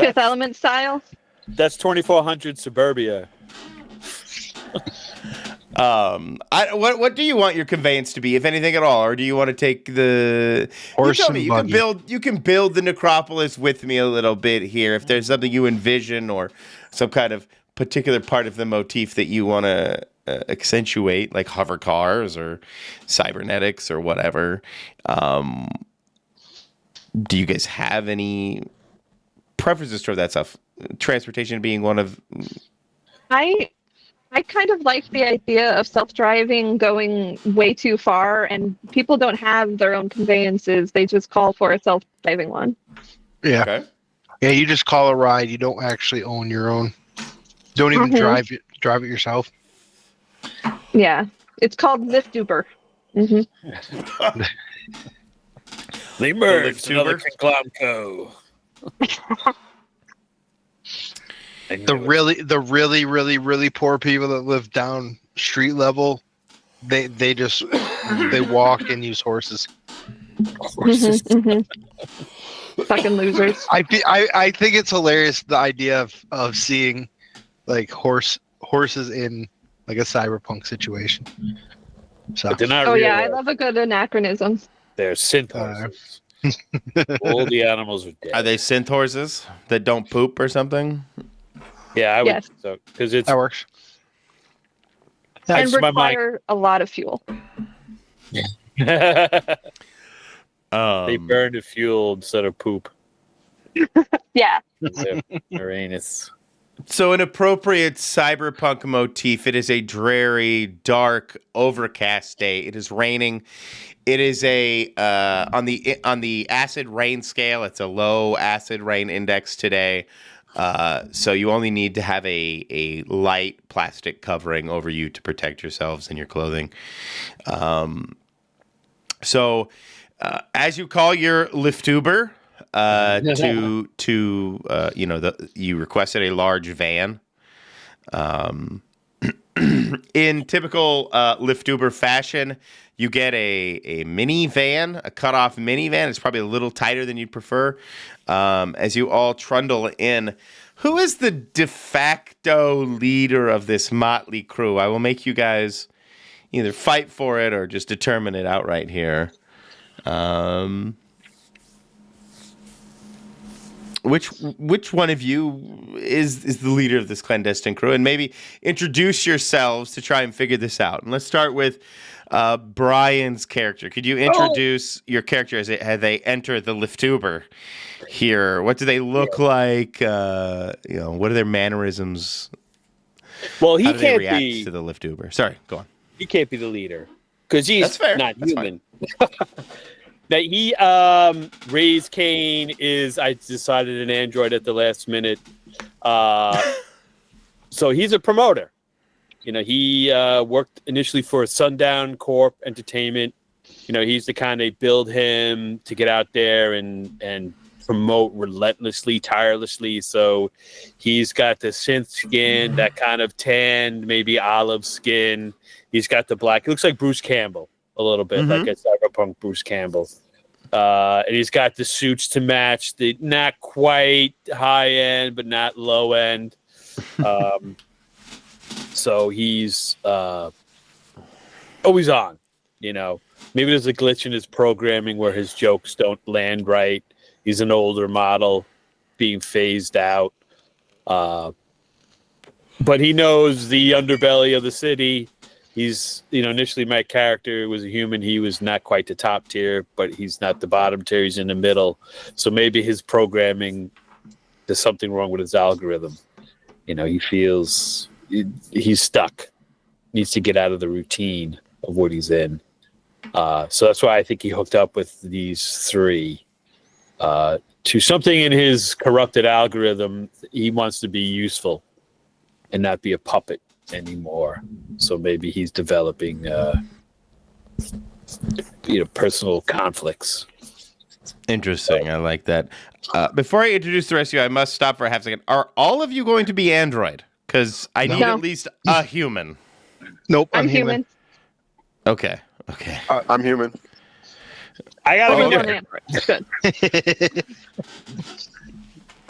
Fifth Element style. That's 2400 Suburbia. What do you want your conveyance to be, if anything at all, or do you want to take the horse you tell me, and you buggy? you can build the necropolis with me a little bit here if there's something you envision or some kind of particular part of the motif that you want to accentuate, like hover cars or cybernetics or whatever. Do you guys have any preferences toward that stuff? Transportation being one of. I kind of like the idea of self-driving going way too far, and people don't have their own conveyances. They just call for a self-driving one. Yeah. Okay. Yeah, you just call a ride. You don't actually own your own. Don't even drive it yourself. Yeah. It's called Lyft Uber. Mm-hmm. They merged Lyft another Uber? Conclamco. The really poor people that live down street level, they just they walk and use horses. Horses. Fucking losers. I think it's hilarious, the idea of seeing like horses in like a cyberpunk situation. So But they're not Oh real. yeah, I love a good anachronism. They're synth horses. All the animals are dead. Are they synth horses that don't poop or something? Yeah, I would. Yes. So because it's that works. I And just- my mind- require a lot of fuel. they burn the fuel instead of poop. Yeah. Their anus. So an appropriate cyberpunk motif. It is a dreary, dark, overcast day. It is raining. It is a on the acid rain scale. It's a low acid rain index today. So you only need to have a light plastic covering over you to protect yourselves and your clothing. So as you call your Lyftuber, you requested a large van. In typical Lyftuber fashion, you get a minivan, a cutoff minivan. It's probably a little tighter than you'd prefer. As you all trundle in, who is the de facto leader of this motley crew? I will make you guys either fight for it or just determine it outright here. Which one of you is the leader of this clandestine crew? And maybe introduce yourselves to try and figure this out. And let's start with Brian's character. Could you introduce your character as they enter the Lyftuber here? What do they look like? What are their mannerisms? Well, he How do they can't react be. to the Lyftuber? Sorry, go on. He can't be the leader because he's That's fair. not That's human. That he raised Cain is, I decided, an android at the last minute. So he's a promoter. He worked initially for Sundown Corp Entertainment. He's the kind they build him to get out there and promote relentlessly, tirelessly. So he's got the synth skin, that kind of tanned, maybe olive skin. He's got the black. He looks like Bruce Campbell a little bit, like a cyberpunk Bruce Campbell. And he's got the suits to match, the not quite high end, but not low end. So he's always on, Maybe there's a glitch in his programming where his jokes don't land right. He's an older model being phased out. But he knows the underbelly of the city. He's, initially my character was a human. He was not quite the top tier, but he's not the bottom tier. He's in the middle. So maybe his programming, there's something wrong with his algorithm. He feels he's stuck, needs to get out of the routine of what he's in. So that's why I think he hooked up with these three. To something in his corrupted algorithm, he wants to be useful and not be a puppet anymore. So maybe he's developing personal conflicts. Interesting. I like that. Before I introduce the rest of you, I must stop for a half second. Are all of you going to be android? Because I need No. at least a human. Nope, I'm human. Okay. I'm human. I gotta Only be one different. android. Good.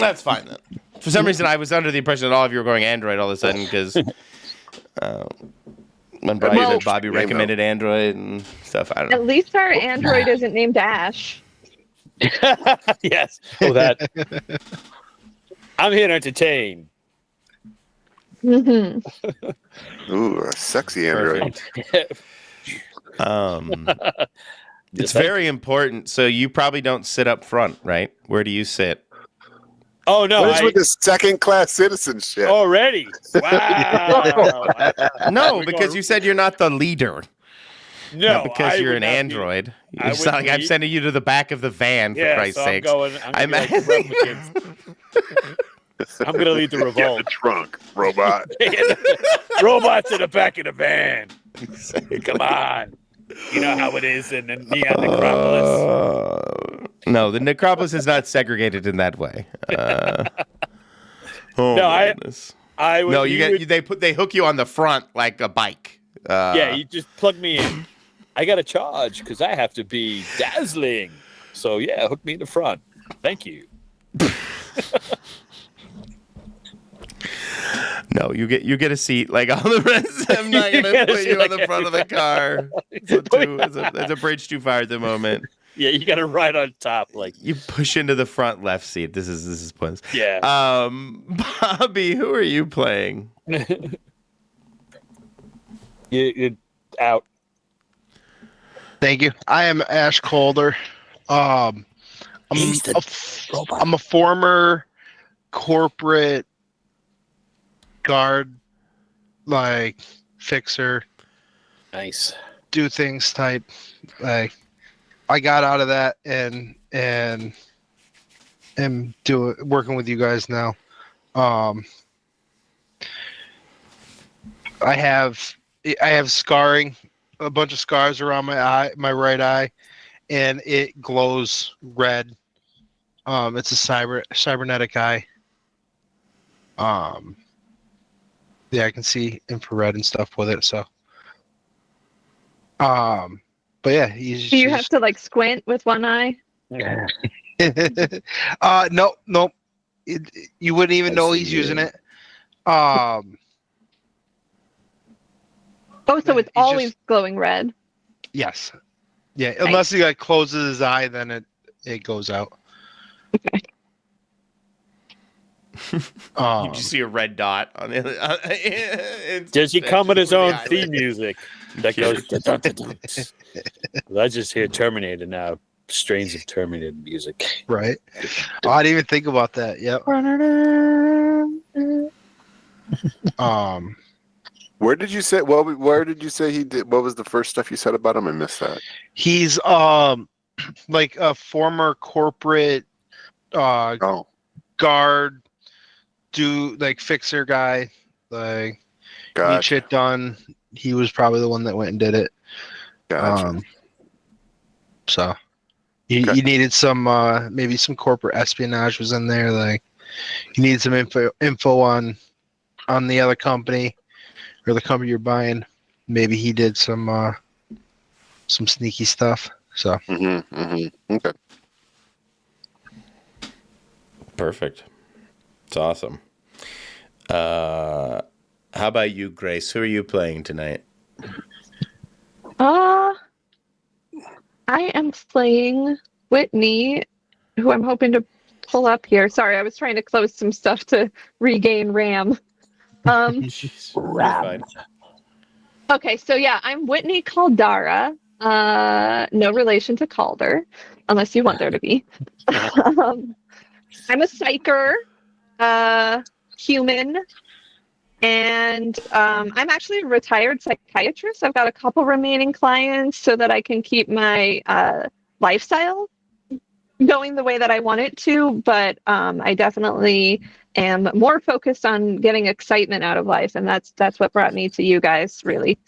That's fine then. For some reason, I was under the impression that all of you were going Android all of a sudden because when Brian Well- said Bobby recommended Android and stuff, I don't know. At least our android isn't named Ash. Yes. Oh, that. I'm here to entertain. Hmm. Ooh, a sexy Android. Perfect. It's very important. So you probably don't sit up front, right? Where do you sit? Oh no! What is with this second-class citizenship? Already. Wow. No, We're because going- you said you're not the leader. No, Not because I you're would an not be- Android. I It's not like wouldn't I'm be- sending you to the back of the van, for Yeah, Christ's so sakes. I'm gonna lead the Get revolt. the trunk, robot. Robots in the back of the van. Come on. You know how it is in the Neon Necropolis. No, the necropolis is not segregated in that way. Oh No, my goodness. I would. No, would- they hook you on the front like a bike. Yeah, you just plug me in. I got to charge because I have to be dazzling. So yeah, hook me in the front. Thank you. No, you get a seat like all the rest. I'm not You gonna get a put seat you on like the front of the car. It's a bridge too far at the moment. Yeah, you got to ride on top. Like You push into the front left seat. This is pointless. yeah. Bobby, who are you playing? You're out. Thank you. I am Ash Calder. I'm a former corporate guard, like fixer, Nice. do things type. Like I got out of that and am working with you guys now. I have scarring, a bunch of scars around my right eye, and it glows red. It's a cybernetic eye. Yeah, I can see infrared and stuff with it. So, but yeah, Do you have to like squint with one eye? no, you wouldn't even know he's using it. Oh, so it's He's always just- glowing red. Yes. Yeah, unless he like closes his eye, then it goes out. Okay. You just see a red dot on the other. Does he come with his own eyelid. theme music that goes? I just hear Terminator now. Strains of Terminator music. Right. Oh, I didn't even think about that. Yep. Where did you say? Well, where did you say he did? What was the first stuff you said about him? I missed that. He's like a former corporate Oh, guard, like fixer guy, like need gotcha. shit done. He was probably the one that went and did it. Gotcha. So he needed some maybe some corporate espionage was in there. Like he needed some info on the other company or the company you're buying. Maybe he did some sneaky stuff. So Okay. Perfect. It's awesome. How about you, Grace? Who are you playing tonight? I am playing Whitney, who I'm hoping to pull up here. Sorry, I was trying to close some stuff to regain RAM. Jeez, you're fine. Okay, so yeah, I'm Whitney Caldara. No relation to Calder, unless you want there to be. I'm a psyker, human, and I'm actually a retired psychiatrist. I've got a couple remaining clients so that I can keep my lifestyle going the way that I want it to, but I definitely am more focused on getting excitement out of life, and that's what brought me to you guys, really.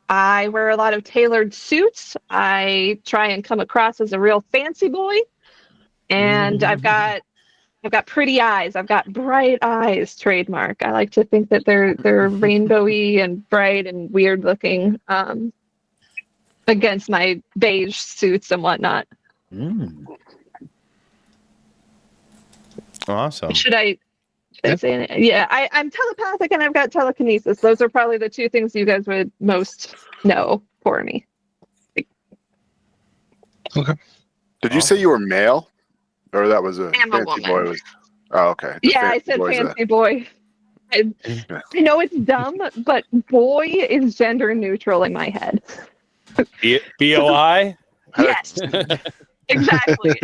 I wear a lot of tailored suits. I try and come across as a real fancy boy, and I've got pretty eyes. I've got bright eyes, trademark. I like to think that they're rainbowy and bright and weird looking, against my beige suits and whatnot. Awesome. Should I say it? Yeah, I'm telepathic and I've got telekinesis. Those are probably the two things you guys would most know for me. Did you say you were male, or that was a I'm a fancy woman. boy? Oh, okay. The Yeah, I fancy said boy's fancy boy. I know it's dumb, but boy is gender neutral in my head. BOI? Yes, exactly.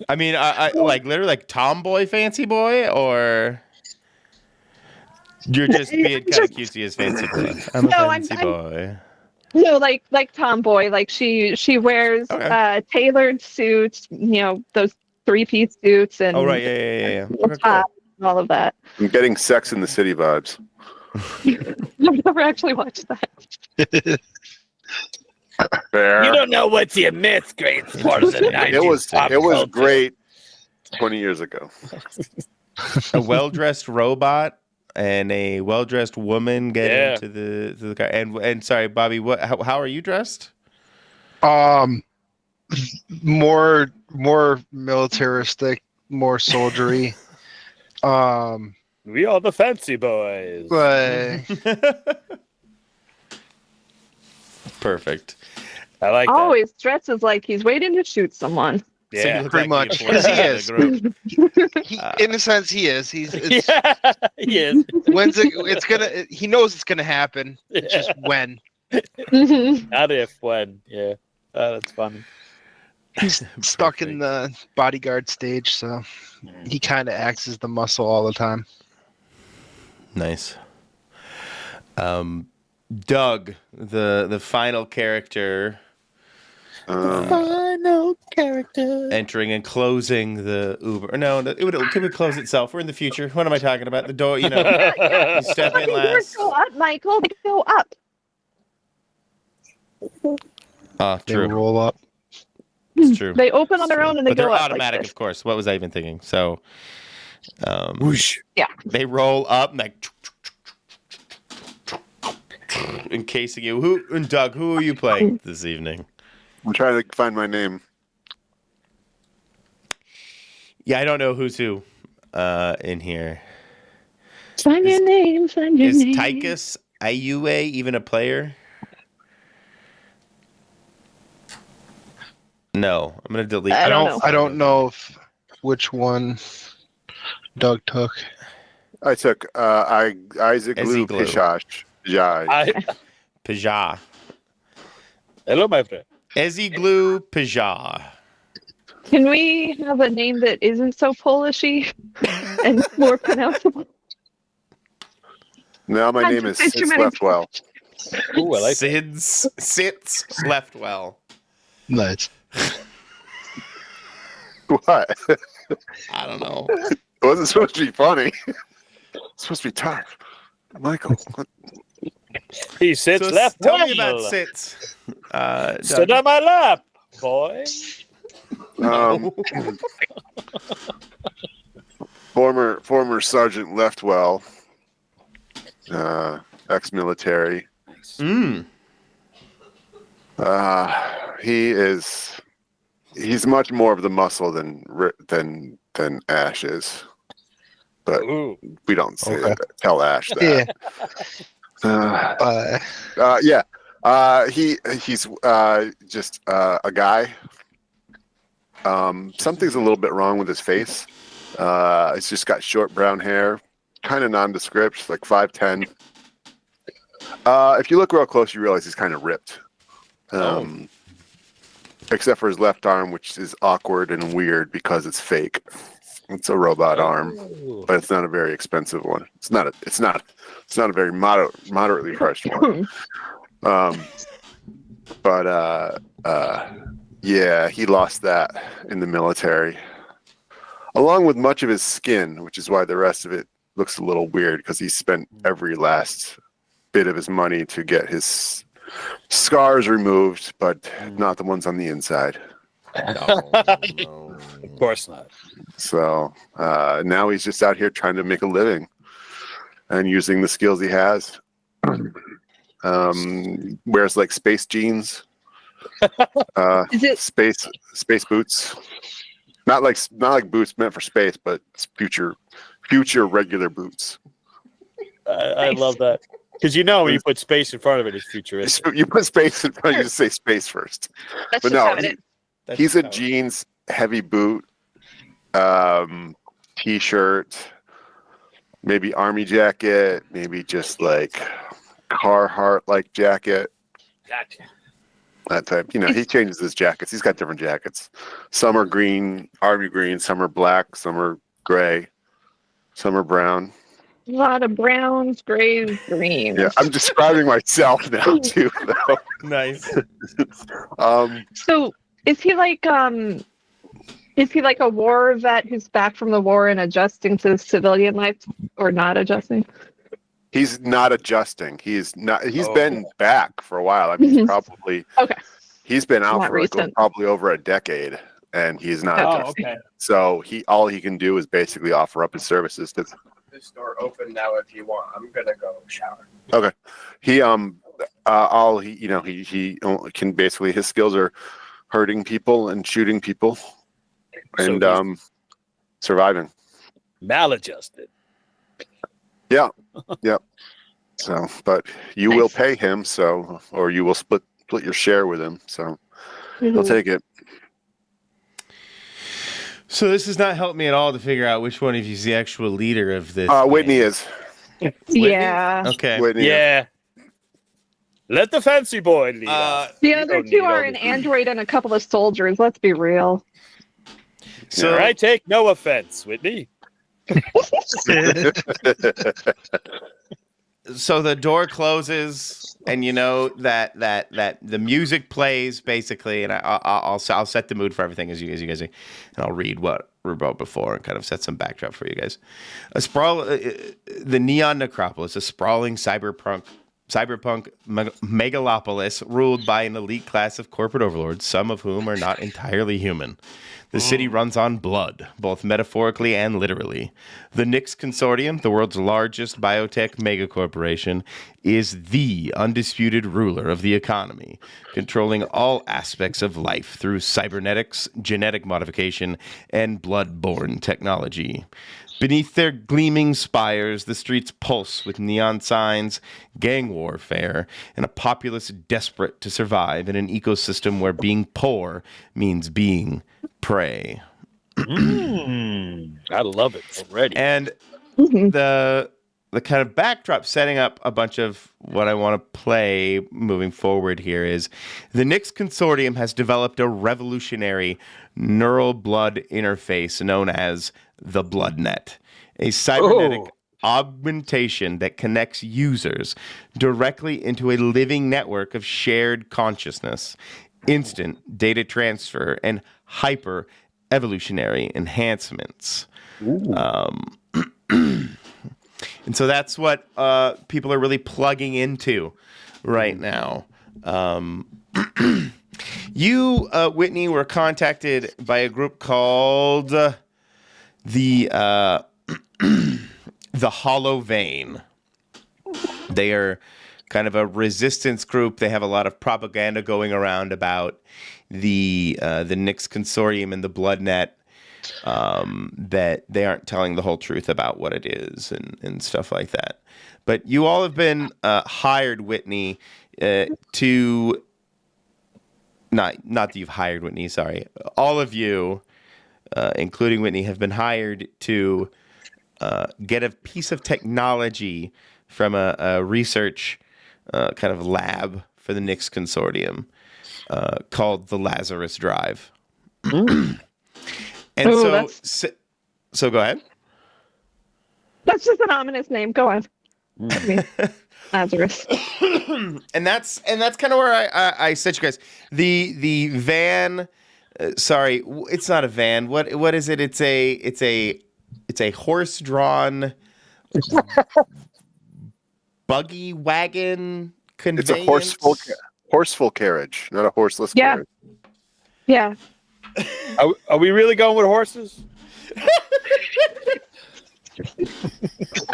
I mean, I like literally like tomboy, fancy boy, or you're just being kind of cutesy as fancy boy. I'm a No, fancy boy. No, like tomboy. Like she wears Okay. tailored suits. You know, those 3-piece suits and Oh right, yeah. Okay, top cool. and all of that. I'm getting Sex in the City vibes. I've never actually watched that. Fair. You don't know what you missed, great sports and It was great 20 years ago. A well-dressed robot and a well-dressed woman get Yeah. into the car. And sorry, Bobby, how are you dressed? More militaristic, more soldiery. We are the fancy boys. But Perfect. I like that. Always dresses like he's waiting to shoot someone. So you Yeah. look Pretty like the much, 'cause he enforcer of the group. in a sense, he is. It's, Yeah. Yes. when's it's gonna? He knows it's gonna happen. It's just when. Not if, when. Yeah. That's funny. He's stuck in the bodyguard stage, so he kind of acts as the muscle all the time. Nice. Doug, the final character, Final character. entering and closing the Uber. No, it would close itself. We're in the future. What am I talking about? The door, you step in Doors last. go up, Michael. They go up. Oh, They true. roll up. It's true. They open on their own and they But they're go up. automatic, like of course. What was I even thinking? So, Whoosh. they roll up and like encasing you. Doug, who are you playing this evening? I'm trying to find my name. Yeah, I don't know who's who in here. Find your name. Find your Is name. Tychus Ayue even a player? No, I'm gonna delete. I don't know. I don't know which one Doug took. I took Isaac Lou Eziglu. Pishash. Jai. Pajah. Hello, my friend. Eziglu Pajah. Can we have a name that isn't so Polishy and more pronounceable? Now my name is Sid Leftwell. Ooh, I like that. Sits Leftwell. Nice. What? I don't know. It wasn't supposed to be funny. It's supposed to be tough. Michael. What? He sits So left. Tell me well. about Sits. Sit on my lap, boy. Former Sergeant Leftwell, ex-military. Mm. He's much more of the muscle than Ash is, but Ooh. we don't say Okay. that. Tell Ash Yeah. that. He's just a guy. Something's a little bit wrong with his face. He's just got short brown hair, kind of nondescript, like 5'10". If you look real close, you realize he's kind of ripped. Except for his left arm, which is awkward and weird because it's fake. It's a robot arm, but it's not a very expensive one. It's not a very moderately priced one. Yeah, he lost that in the military, along with much of his skin, which is why the rest of it looks a little weird because he spent every last bit of his money to get his scars removed, but not the ones on the inside. No. Of course not. So now he's just out here trying to make a living and using the skills he has. Wears like space jeans Is it space boots? Not like boots meant for space, but future regular boots. I love that. Because when you put space in front of it, it's futuristic. You put space in front, you just say space first. that's But just no, how it is. he's a jeans heavy boot, t-shirt, maybe army jacket, maybe just like Carhartt like jacket. Gotcha. That type. He changes his jackets. He's got different jackets. Some are green, army green. Some are black. Some are gray. Some are brown. A lot of browns, grays, greens. Yeah, I'm describing myself now too. Though. Nice. So is he like a war vet who's back from the war and adjusting to civilian life, or not adjusting? He's not adjusting. He's not. He's been back for a while. I mean, he's probably Okay. He's been out Not for recent. probably over a decade, and he's not adjusting. Okay. So all he can do is basically offer up his services to. This door open now if you want. I'm gonna go shower. Okay. He he can basically, his skills are hurting people and shooting people and surviving. Maladjusted. Yeah. Yep. So, but you will pay him, or you will split your share with him. So he'll take it. So this has not helped me at all to figure out which one of you is the actual leader of this. Whitney gang. is. Yeah. Okay. Whitney. Yeah. Let the fancy boy lead us. The You other don't need two are all an the- android and a couple of soldiers. Let's be real. So I take no offense, Whitney. so the door closes, and that the music plays basically, and I'll set the mood for everything as you guys see, and I'll read what we wrote before and kind of set some backdrop for you guys. The Neon Necropolis, a sprawling cyberpunk megalopolis ruled by an elite class of corporate overlords, some of whom are not entirely human. The city runs on blood, both metaphorically and literally. The Nyx Consortium, the world's largest biotech megacorporation, is the undisputed ruler of the economy, controlling all aspects of life through cybernetics, genetic modification, and blood-borne technology. Beneath their gleaming spires, the streets pulse with neon signs, gang warfare, and a populace desperate to survive in an ecosystem where being poor means being prey. I love it already. And the kind of backdrop setting up a bunch of what I want to play moving forward here is the Nyx Consortium has developed a revolutionary neural blood interface known as the BloodNet, a cybernetic augmentation that connects users directly into a living network of shared consciousness, instant data transfer, and hyper evolutionary enhancements. And so that's what people are really plugging into right now. You, Whitney, were contacted by a group called the Hollow Vein. They are kind of a resistance group. They have a lot of propaganda going around about the Nyx Consortium and the BloodNet, that they aren't telling the whole truth about what it is and stuff like that. But you all have been hired, Whitney, to not that you've hired Whitney. Sorry, all of you, including Whitney, have been hired to get a piece of technology from a research kind of lab for the Nyx Consortium called the Lazarus Drive. And so go ahead. That's just an ominous name. Go on. I mean, Lazarus. And that's kind of where I set you guys. The van. Sorry, it's not a van. What is it? It's a horse-drawn buggy wagon conveyance. It's a horseful carriage, not a horseless carriage. Yeah. Are we really going with horses?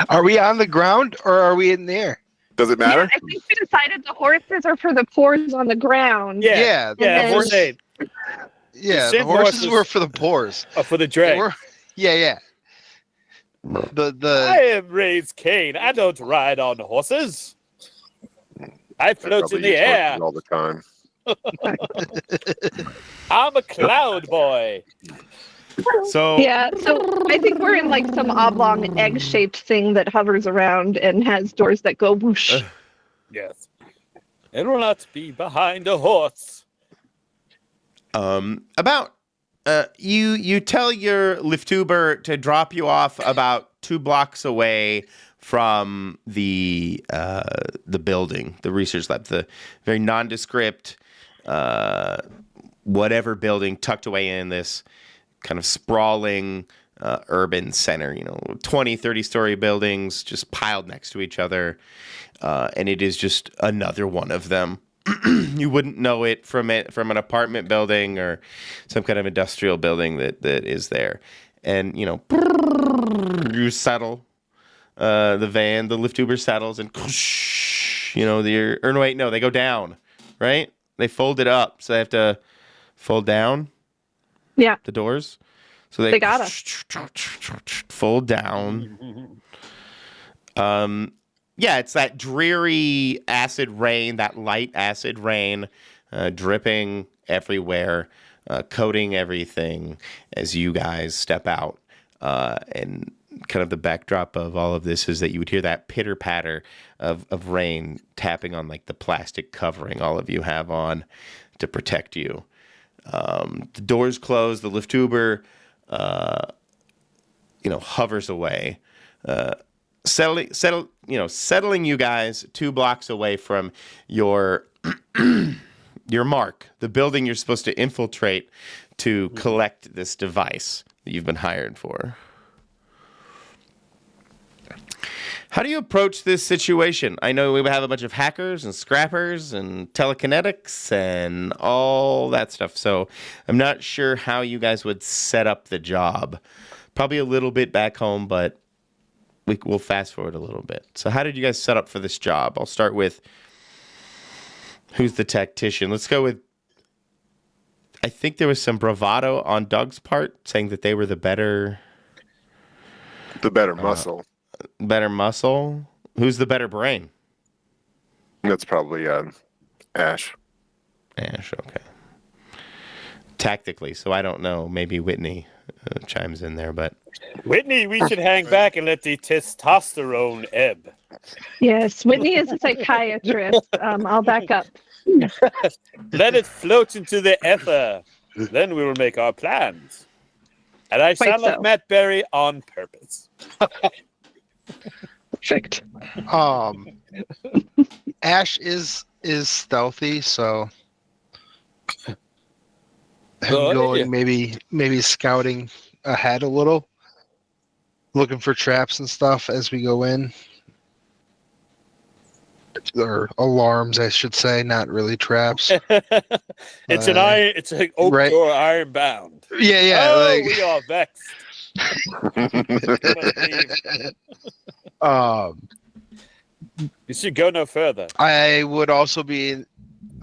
Are we on the ground or are we in the air? Does it Yeah, matter? I think we decided the horses are for the pores on the ground. Yeah, the then- I'm horse- saying. Yeah, the same horses horses- were for the pores. For the They drag. were- yeah. The I am raised Cain. I don't ride on horses. I I float probably in the use horses air. all the time. I'm a cloud boy. So Yeah, so I think we're in like some oblong egg-shaped thing that hovers around and has doors that go whoosh. Yes. It will not be behind a horse. about you tell your lifttuber to drop you off about 2 blocks away from the building, the research lab, the very nondescript whatever building tucked away in this kind of sprawling urban center, 20, 30-story buildings just piled next to each other. And it is just another one of them. You wouldn't know it from an apartment building or some kind of industrial building that is there. And, you settle the van, the lifttuber settles, and they go down, right? They fold it up, so they have to fold down. Yeah. The doors. So they They gotta. fold down. Yeah, it's that dreary acid rain, that light acid rain, dripping everywhere, coating everything as you guys step out. And kind of the backdrop of all of this is that you would hear that pitter patter of rain tapping on like the plastic covering all of you have on to protect you. The doors close. The lifttuber, hovers away, settling you guys 2 blocks away from your your mark, the building you're supposed to infiltrate to collect this device that you've been hired for. How do you approach this situation? I know we have a bunch of hackers and scrappers and telekinetics and all that stuff, so I'm not sure how you guys would set up the job. Probably a little bit back home, but we'll fast forward a little bit. So how did you guys set up for this job? I'll start with who's the tactician. Let's go with, I think there was some bravado on Doug's part, saying that they were the better muscle. Better muscle. Who's the better brain? That's probably Ash. Ash, okay. Tactically, so I don't know. Maybe Whitney chimes in there, but Whitney, we should hang back and let the testosterone ebb. Yes, Whitney is a psychiatrist. I'll back up. Let it float into the ether. Then we will make our plans. And I Quite sound like so. Matt Berry on purpose. Perfect. Ash is stealthy, so him Oh, going yeah. maybe scouting ahead a little, looking for traps and stuff as we go in, or alarms, I should say, not really traps. It's an iron. It's an oak right. door, iron bound. Yeah, Oh, like we are vexed. You should go no further. I would also be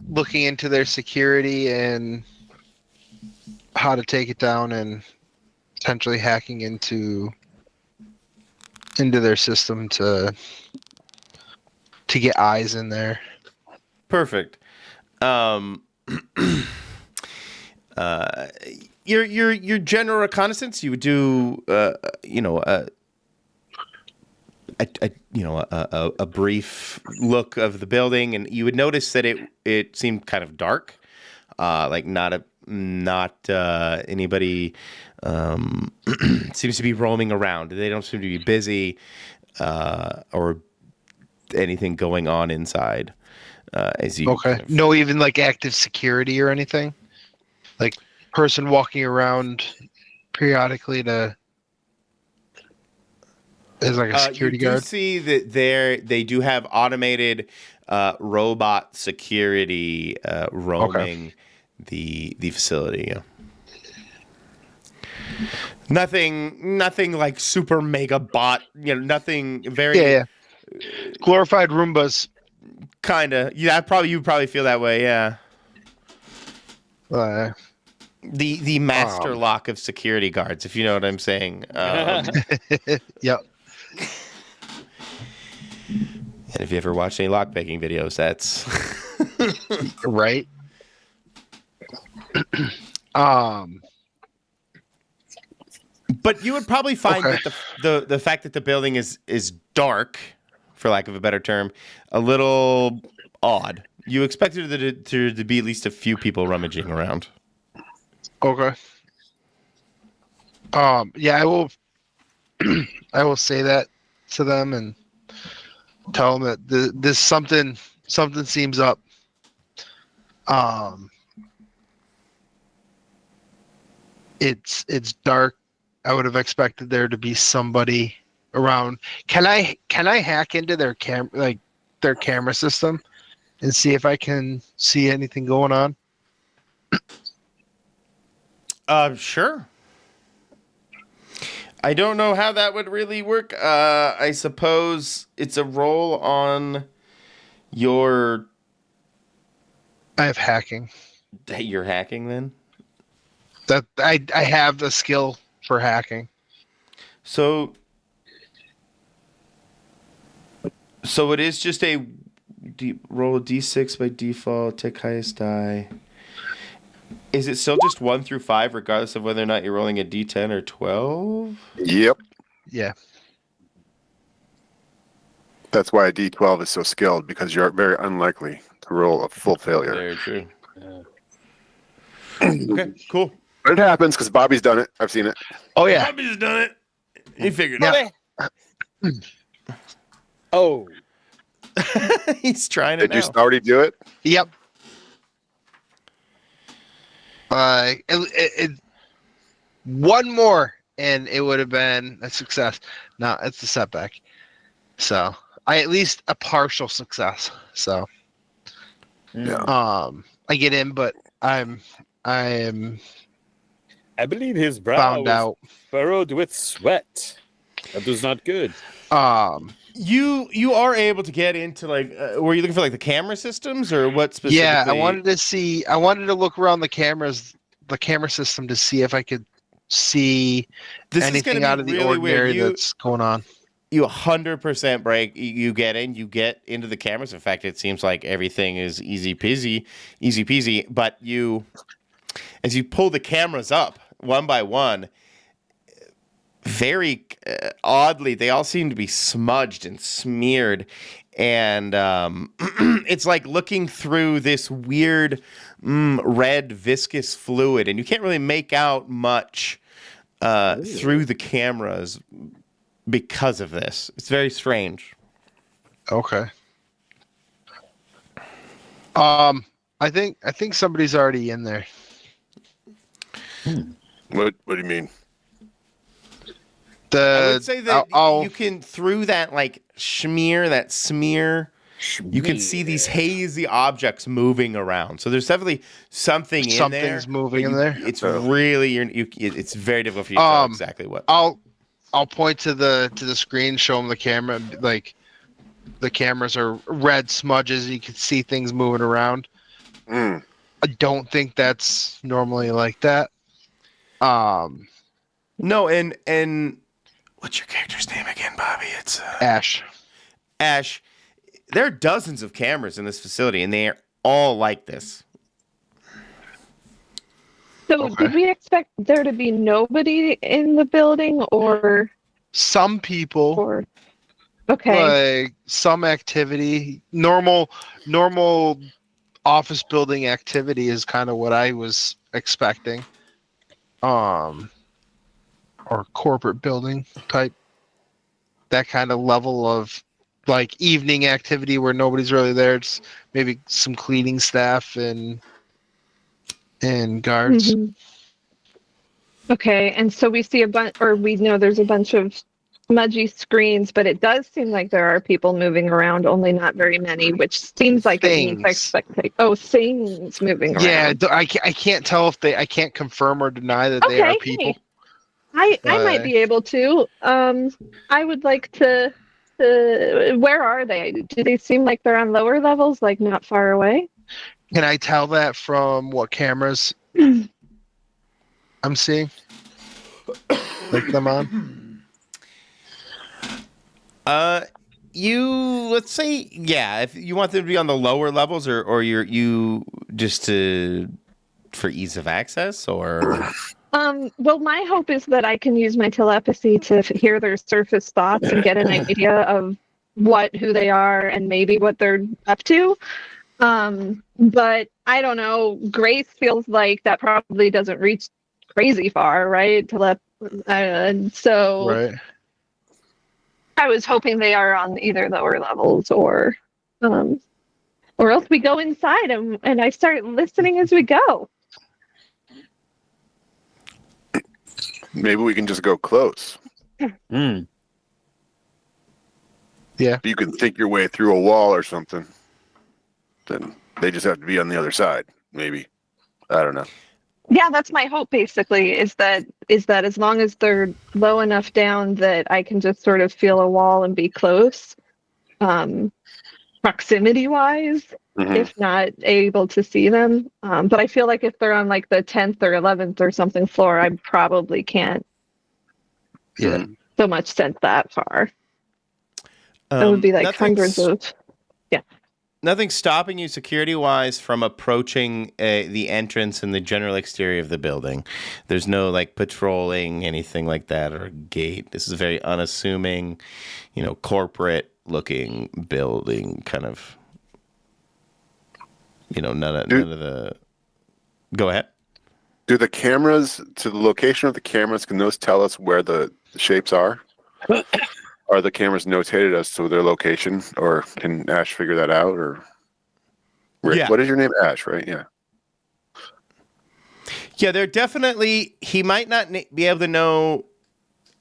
looking into their security and how to take it down, and potentially hacking into their system to get eyes in there. perfect. Your general reconnaissance, you would do a brief look of the building, and you would notice that it seemed kind of dark, like not anybody seems to be roaming around. They don't seem to be busy or anything going on inside. As you Okay. No, even like active security or anything, like person walking around periodically to as like a security you do guard. see that they do have automated robot security roaming the facility. Yeah. Nothing like super mega bot. Nothing very. Yeah. Glorified Roombas. Kinda. Yeah, you probably feel that way. Yeah. Uh, The master lock of security guards, if you know what I'm saying. yep. And if you ever watched any lockpicking videos, that's Right. But you would probably find Okay. that the fact that the building is dark, for lack of a better term, a little odd. You expected there to be at least a few people rummaging around. Okay. Yeah, I will. I will say that to them and tell them that this something seems up. It's dark. I would have expected there to be somebody around. Can I hack into their camera system and see if I can see anything going on? Sure. I don't know how that would really work. I suppose it's a roll on your. I have hacking. You're hacking then? That I have the skill for hacking. So it is just roll a d6 by default, take highest die. Is it still just 1 through 5, regardless of whether or not you're rolling a d10 or 12? Yep. Yeah. That's why a D12 is so skilled, because you're very unlikely to roll a full failure. Very true. Okay, cool. But it happens because Bobby's done it. I've seen it. Oh yeah. Bobby's done it. He figured Yeah. Oh, it. He's trying it Did you now. already do it? Yep. One more, and it would have been a success. No, it's a setback. So at least a partial success. So Yeah. I get in, but I am I believe his brow found was out. furrowed with sweat. That was not good. You are able to get into were you looking for the camera systems or what specifically? Yeah, I wanted to look around the camera system to see if I could see This is anything gonna be out of the really weird. ordinary that's going on. You 100% break. You get into the cameras. In fact, it seems like everything is easy peasy. But as you pull the cameras up one by one, very oddly, they all seem to be smudged and smeared, and it's like looking through this weird red viscous fluid, and you can't really make out much through the cameras because of this. It's very strange. Okay. I think somebody's already in there. What do you mean? I would say that you can, through that smear, you can see these hazy objects moving around. So there's definitely something in there. Something's moving in there. It's really it's very difficult for you to tell exactly what. I'll point to the screen, show them the camera, the cameras are red smudges. You can see things moving around. Mm. I don't think that's normally like that. No, and what's your character's name again, Bobby? It's Ash. Ash. There are dozens of cameras in this facility, and they are all like this. So Okay. did we expect there to be nobody in the building or Some people, okay. like some activity, normal office building activity is kind of what I was expecting. Or corporate building type, that kind of level of evening activity where nobody's really there. It's maybe some cleaning staff and guards. Mhm. Okay, and so we see we know there's a bunch of smudgy screens, but it does seem like there are people moving around, only not very many, which seems like it meets Things. expectation. Oh, things moving around. Yeah, I can't tell if I can't confirm or deny that they are people. Hey, I might be able to. I would like to where are they? Do they seem like they're on lower levels, like not far away? Can I tell that from what cameras I'm seeing? Like them on? Let's say, yeah, if you want them to be on the lower levels, or you just for ease of access, or Well, my hope is that I can use my telepathy to hear their surface thoughts and get an idea of who they are and maybe what they're up to. But I don't know. Grace feels like that probably doesn't reach crazy far, right? So Right. I was hoping they are on either lower levels or else we go inside and I start listening as we go. Maybe we can just go close. Hmm. Yeah. If you can think your way through a wall or something, then they just have to be on the other side. Maybe. I don't know. Yeah, that's my hope basically, is that as long as they're low enough down that I can just sort of feel a wall and be close, proximity wise, Mhm. if not able to see them. But I feel like if they're on like the 10th or 11th or something floor, I probably can't Yeah. so much sense that far. That would be like hundreds of. Nothing stopping you security-wise from approaching the entrance and the general exterior of the building. There's no like patrolling, anything like that, or a gate. This is a very unassuming, corporate-looking building, kind of. None of the. Go ahead. Do the cameras, to the location of the cameras, can those tell us where the shapes are? Are the cameras notated as to their location, or can Ash figure that out? Or Yeah. What is your name? Ash, right? Yeah. Yeah, they're definitely. He might not be able to know.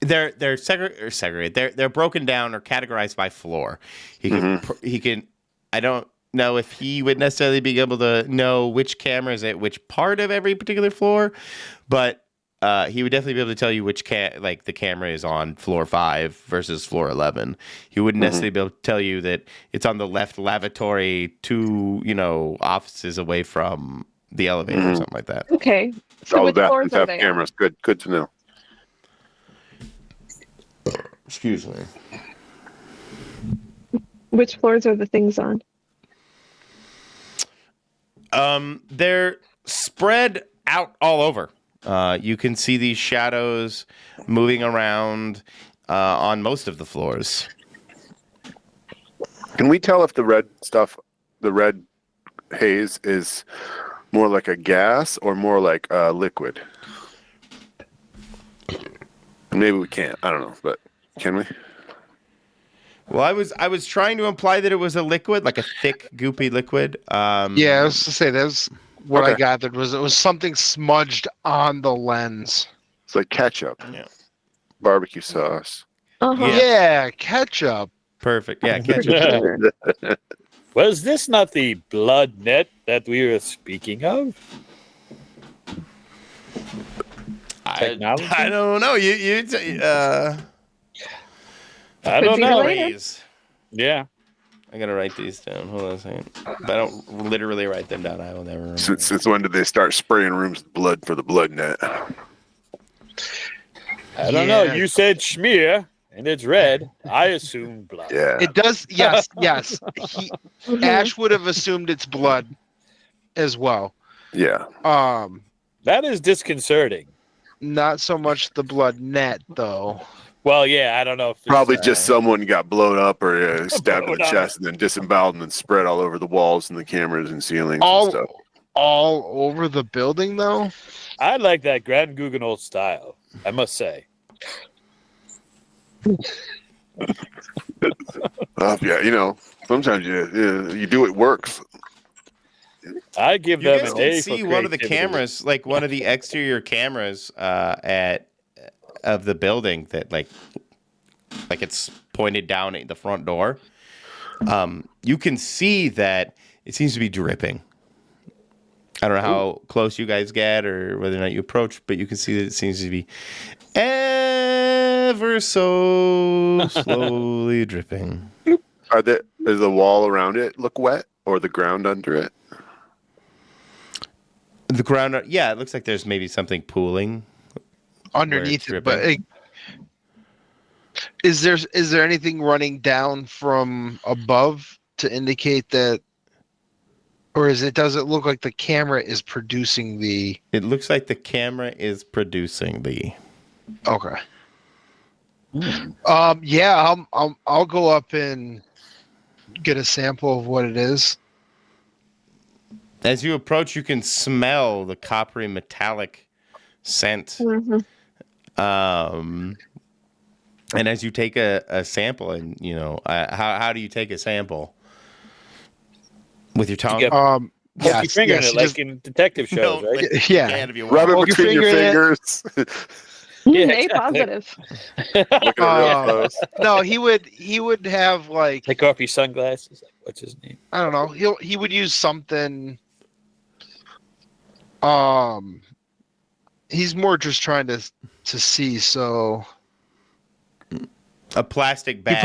They're segregated. They're broken down or categorized by floor. He can. I don't know if he would necessarily be able to know which camera is at which part of every particular floor, but he would definitely be able to tell you which the camera is on floor 5 versus floor 11. He wouldn't necessarily be able to tell you that it's on the left lavatory 2, offices away from the elevator or something like that. Okay. So All which the floors bathrooms are have they cameras. Good to know. Excuse me. on? Which floors are the things on? They're spread out all over. You can see these shadows moving around on most of the floors. Can we tell if the red haze, is more like a gas or more like a liquid? Maybe we can't. I don't know, but can we? Well, I was trying to imply that it was a liquid, like a thick, goopy liquid. Yeah, I was to say that was what I Okay. gathered was it was something smudged on the lens. It's like ketchup, Yeah. barbecue sauce. Uh-huh. Yeah, ketchup. Perfect. Yeah, For ketchup. sure. Was this not the blood net that we were speaking of? Technology? I don't know. I Could don't be know. related. Phrase. Yeah. I gotta write these down. Hold on a second. If I don't literally write them down, I will never remember. Since when did they start spraying rooms with blood for the blood net? I don't know. Yeah. You said schmear, and it's red. I assume blood. Yeah. It does. Yes, yes. Ash would have assumed it's blood as well. Yeah. That is disconcerting. Not so much the blood net though. Well, yeah, I don't know if it's, Probably just someone got blown up or stabbed in the Blown up. chest and then disemboweled and then spread all over the walls and the cameras and ceilings and All stuff. all over the building though. I like that Grand Guggenot style, I must say. Yeah, sometimes you do what works. I give You them guys an can A see for one of the creativity. cameras, like one of the exterior cameras of the building that like it's pointed down at the front door. You can see that it seems to be dripping. I don't know how close you guys get or whether or not you approach, but you can see that it seems to be ever ever so slowly dripping. Is the wall around it look wet or the ground under it? The ground, yeah, it looks like there's maybe something pooling underneath where it. it's But is there anything running down from above to indicate that, or does it look like the camera is producing the? It looks like the camera is producing the. Okay. Yeah, I'll go up and get a sample of what it is. As you approach, you can smell the coppery metallic scent. Mhm. And as you take a sample, and how do you take a sample? With your tongue? Poke your finger in yes, it you like just- in detective shows, No, right? like, Yeah. you can if you Rub want. it Poke your between your finger in. fingers. Yeah, A exactly. positive. Look at it real Um, close. No, he would have like, Take off your sunglasses. Like, what's his name? I don't know. He would use something. He's more just trying to see. So A plastic bag.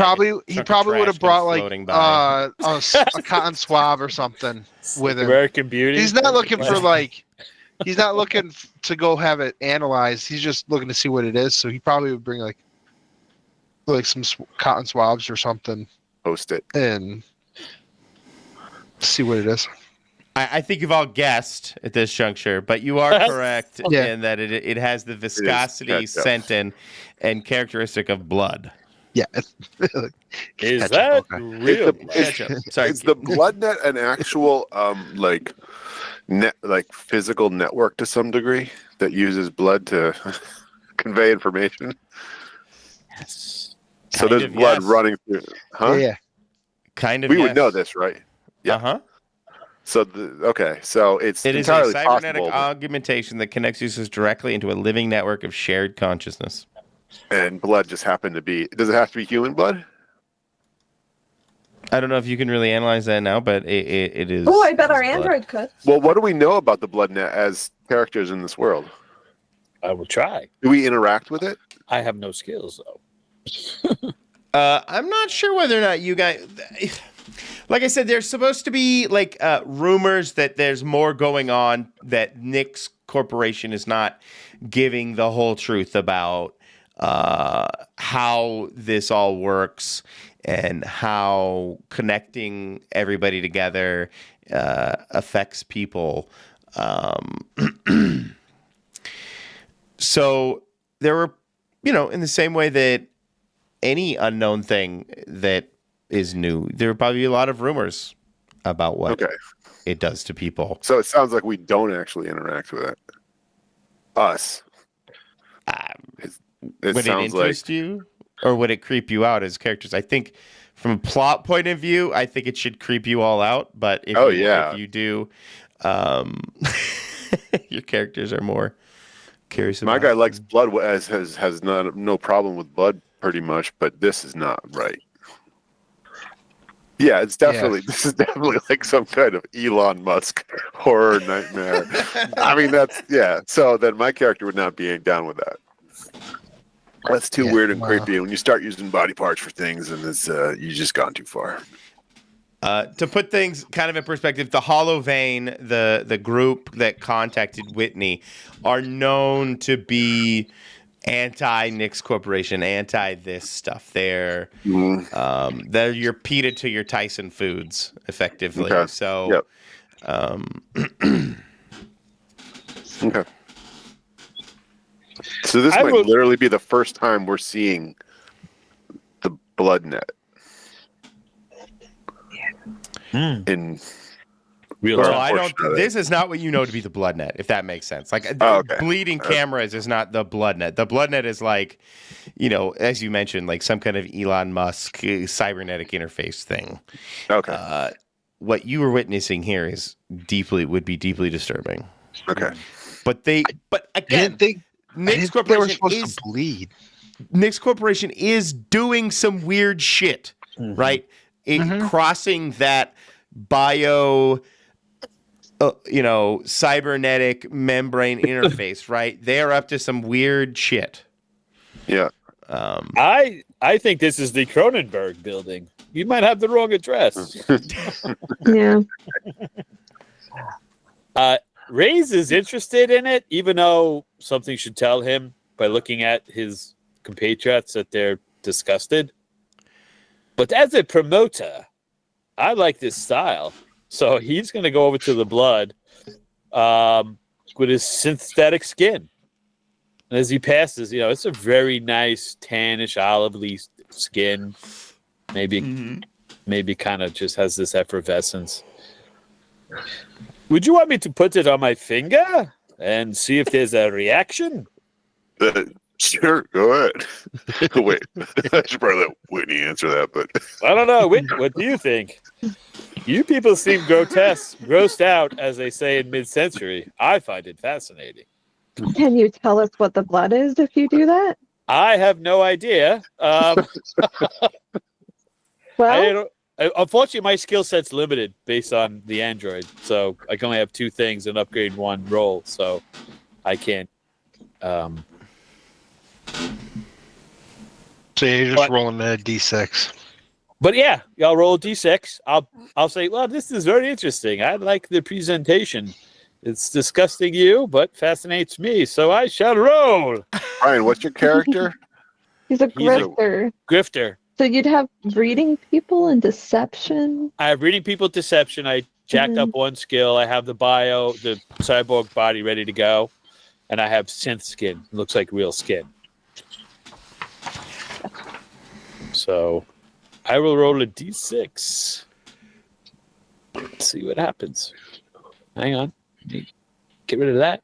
he probably would have brought like a cotton swab or something with him. American Beauty. He's not looking for like. He's not looking to go have it analyzed. He's just looking to see what it is. So he probably would bring like some cotton swabs or something Post it. and see what it is. I think you've all guessed at this juncture, but you are correct Yeah. in that it has the viscosity, ketchup. scent, and characteristic of blood. Yeah. Is Ketchup, that okay. real? Ketchup. Sorry. Is the blood net an actual physical network to some degree that uses blood to convey information? Yes. So Kind there's of, blood yes. running through. Huh? Yeah. Kind of. We would yes. know this, right? Yeah. Uh-huh. So so it's It is a entirely cybernetic possible. augmentation that connects users directly into a living network of shared consciousness. And blood just happened to be. Does it have to be human blood? I don't know if you can really analyze that now, but it is. Oh, I bet our it is blood. Android could. Well, what do we know about the blood net as characters in this world? I will try. Do we interact with it? I have no skills though. I'm not sure whether or not you guys. Like I said, there's supposed to be like rumors that there's more going on, that Nick's corporation is not giving the whole truth about how this all works and how connecting everybody together affects people. So there were, in the same way that any unknown thing that is new, there would probably be a lot of rumors about what it does to people. So it sounds like we don't actually interact with it. Us. It Would it sounds like interest you, or would it creep you out as characters? I think from a plot point of view, I think it should creep you all out. But if you do, your characters are more curious about my guy it. likes blood. Has no problem with blood, pretty much. But this is not right. Yeah, it's definitely. This is definitely like some kind of Elon Musk horror nightmare. I mean, So then my character would not be down with that. That's too weird and creepy. When you start using body parts for things, and it's you just gone too far. To put things kind of in perspective, the Hollow Vein, the group that contacted Whitney, are known to be anti-Nix Corporation, anti this stuff. They're your PETA to your Tyson Foods, effectively. Okay. So, Okay. So this might literally be the first time we're seeing the blood net. In Real well, time. I don't. Unfortunately. This is not what you know to be the blood net, if that makes sense. Like Okay. bleeding cameras is not the blood net. The blood net is like, as you mentioned, like some kind of Elon Musk cybernetic interface thing. Okay. What you were witnessing here would be deeply disturbing. Okay. But I again, didn't think Nix they were Corporation supposed to bleed. Nix Corporation is doing some weird shit, right? Crossing that bio, cybernetic membrane interface, right? They're up to some weird shit. Yeah. I think this is the Cronenberg building. You might have the wrong address. Yeah. Ray's is interested in it, even though something should tell him by looking at his compatriots that they're disgusted. But as a promoter, I like this style. So he's going to go over to the blood with his synthetic skin. And as he passes, it's a very nice tannish olive-y skin. Maybe kind of just has this effervescence. Would you want me to put it on my finger and see if there's a reaction? Sure, go ahead. Wait, I should probably let Whitney answer that, but I don't know. What do you think? You people seem grossed out, as they say in mid-century. I find it fascinating. Can you tell us what the blood is if you do that? I have no idea. Well, Unfortunately, my skill set's limited based on the android, so I can only have 2 things and upgrade 1 roll, so I can't. So you're just rolling a d6. But yeah, I'll roll a d6. I'll say, well, this is very interesting. I like the presentation. It's disgusting you, but fascinates me, so I shall roll. Ryan, what's your character? he's a grifter. Grifter. So you'd have reading people and deception. I have reading people deception. I jacked up 1 skill. I have the cyborg body ready to go. And I have synth skin. It looks like real skin. So I will roll a d6. Let's see what happens. Hang on. Get rid of that.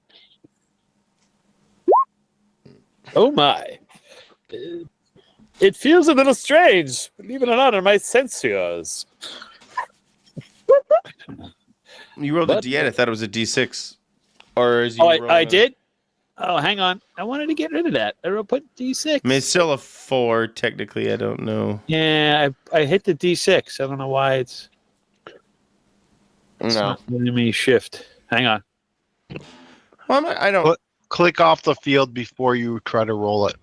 Oh my. It feels a little strange, believe it or not, in my sensors. You rolled a D8. I thought it was a D6. Or is I did? Oh, hang on. I wanted to get rid of that. I put D6. I mean, it's still a 4, technically. I don't know. Yeah, I hit the D6. I don't know why it's No. not letting me shift. Hang on. Well, I don't. Click off the field before you try to roll it.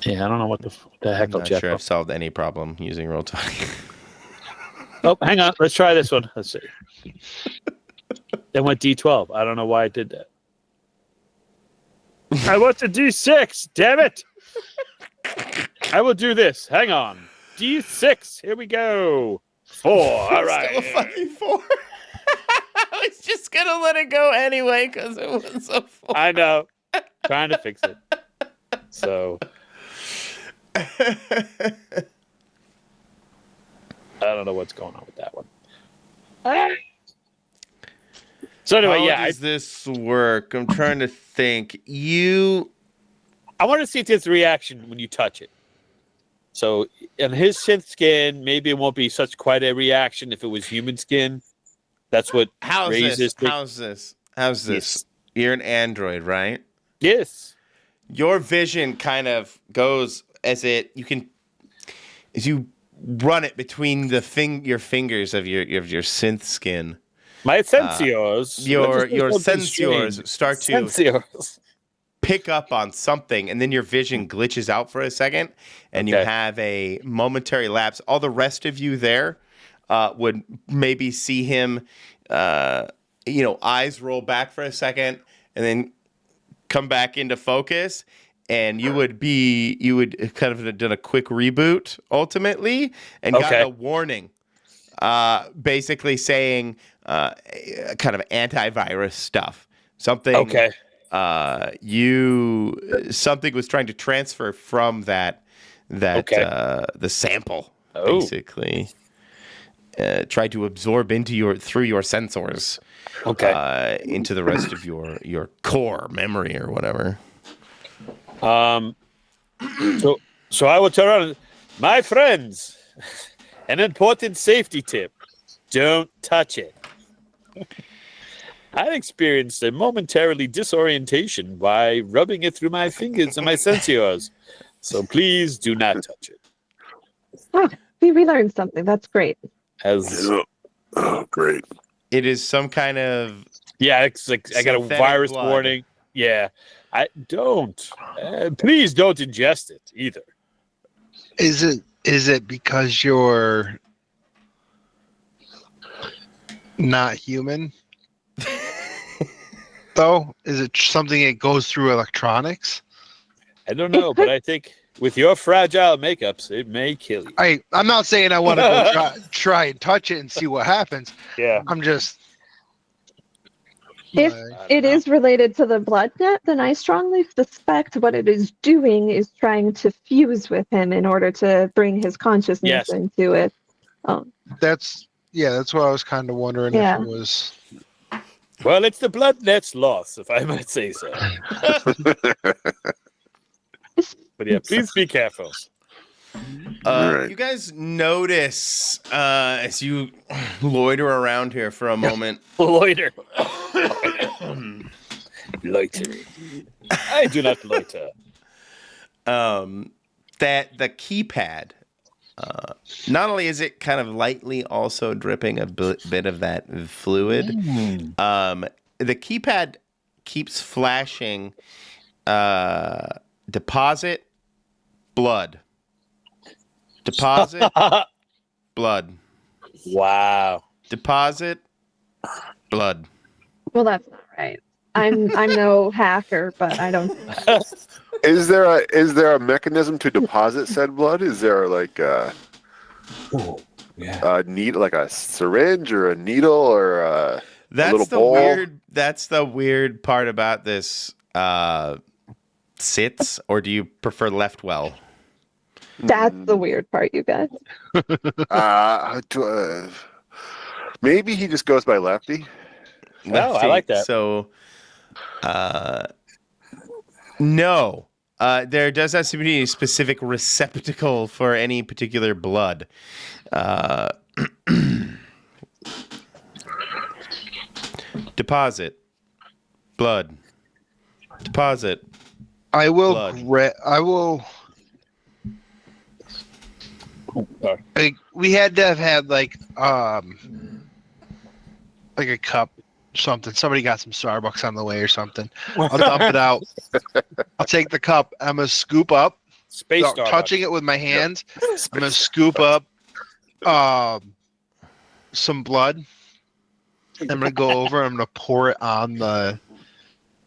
Yeah, I don't know what the heck I'm I'll not check. sure I've solved any problem using Roll20. Oh, hang on. Let's try this one. Let's see. Then went D12. I don't know why I did that. I want the D6. Damn it. I will do this. Hang on. D6. Here we go. 4. All right. Still a fucking 4. I was just gonna let it go anyway because it was a 4. I know. Trying to fix it. So I don't know what's going on with that one. So anyway, How does this work? I'm trying to think. I want to see if there's a reaction when you touch it. So in his synth skin, maybe it won't be such quite a reaction if it was human skin. That's what raises. How's this? Yes. You're an android, right? Yes. Your vision kind of goes as you run it between your fingers of your synth skin. My sensors. Your sensors start to pick up on something, and then your vision glitches out for a second, and you have a momentary lapse. All the rest of you there would maybe see him, eyes roll back for a second, and then come back into focus. And you would kind of have done a quick reboot ultimately, and got a warning, basically saying kind of antivirus stuff. Something. Okay. Something was trying to transfer from that the sample, basically. Tried to absorb through your sensors, into the rest of your core memory or whatever. So I will turn around. My friends, an important safety tip: don't touch it. I experienced a momentarily disorientation by rubbing it through my fingers and my sensors. So please do not touch it. Oh, we learned something. That's great. Oh, great. It is some kind of it's like I got a virus blood. warning. Yeah, I don't. Please don't ingest it either. Is it because you're not human? Though, is it something that goes through electronics? I don't know, but I think with your fragile makeups, it may kill you. I'm not saying I want to go try and touch it and see what happens. Yeah. I'm just. If like, it is related to the blood net, then I strongly suspect what it is doing is trying to fuse with him in order to bring his consciousness Yes. into it. that's what I was kind of wondering Yeah. if it was. Well, it's the blood net's loss, if I might say so. But yeah, please be careful. Right. You guys notice as you loiter around here for a moment. Loiter. Loitering. I do not loiter. That the keypad, not only is it kind of lightly also dripping a bit of that fluid, the keypad keeps flashing deposit, blood. Deposit, blood. Wow. Deposit, blood. Well, that's not right. I'm no hacker, but I don't. Is there a mechanism to deposit said blood? Is there like a needle, like a syringe or a needle or a little bowl? That's the weird part about this. Sits, or do you prefer left well? That's the weird part, you guys. Maybe he just goes by Lefty. No, I like that. So, no. There does have to be a specific receptacle for any particular blood. Deposit. Blood. Deposit. I will. Blood. I will. Like, we had to have had like a cup, something. Somebody got some Starbucks on the way or something. I'll dump it out. I'll take the cup. I'm gonna scoop up, Space without Starbucks. touching it with my hands. I'm gonna scoop up some blood. I'm gonna go over. I'm gonna pour it on the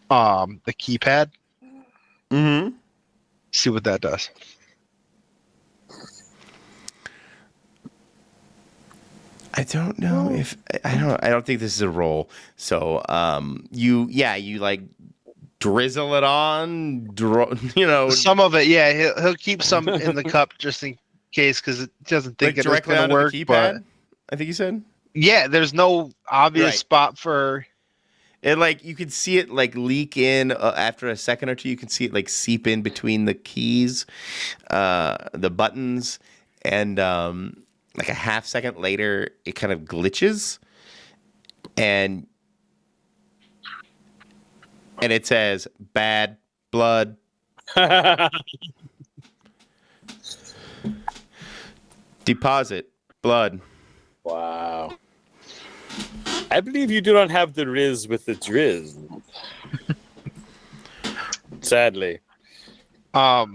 keypad. Mm-hmm. See what that does. I don't know if I don't think this is a roll. So you like drizzle it on, Some of it, yeah. He'll keep some in the cup just in case, because it doesn't think like it's directly going onto to work. the But keypad. I think you said. yeah, there's no obvious Right. spot for. It like you could see it like leak in after a second or two. You can see it like seep in between the keys, the buttons, and like a half second later, it kind of glitches, and it says bad blood. Deposit blood. Wow. I believe you do not have the Riz with the Driz. Sadly. Well,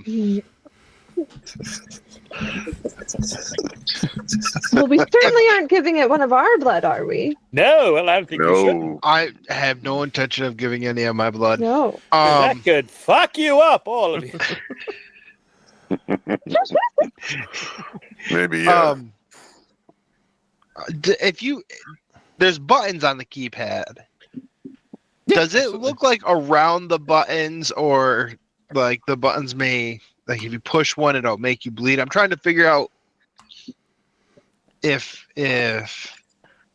we certainly aren't giving it one of our blood, are we? No, well, I don't think you should. No. I have no intention of giving any of my blood. No. That could fuck you up, all of you. Maybe. If you, there's buttons on the keypad. Does it look like around the buttons, or like the buttons may, like if you push one, it'll make you bleed? I'm trying to figure out if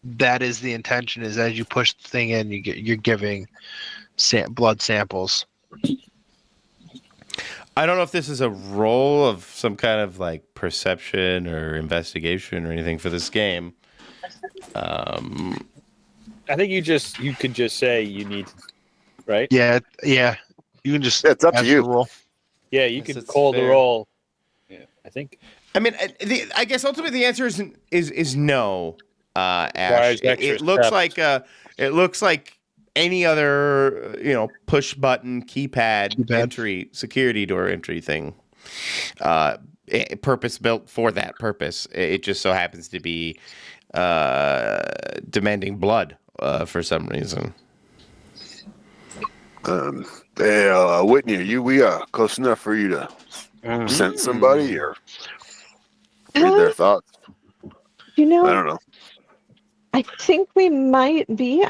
that is the intention, is as you push the thing in, you're giving blood samples. I don't know if this is a roll of some kind of like perception or investigation or anything for this game. I think you could just say you need, right? Yeah. You can just. It's up to ask you. the roll. Yeah, you Yes, can it's call the fair. roll. Yeah, I think. I mean, I guess ultimately the answer is no. Ash. Requires extra It looks steps. like any other, push button keypad Keypad. entry, security door entry thing. Purpose built for that purpose. It just so happens to be demanding blood for some reason. Hey, Whitney, we close enough for you to send somebody or read their thoughts? You I know, don't know. I think we might be.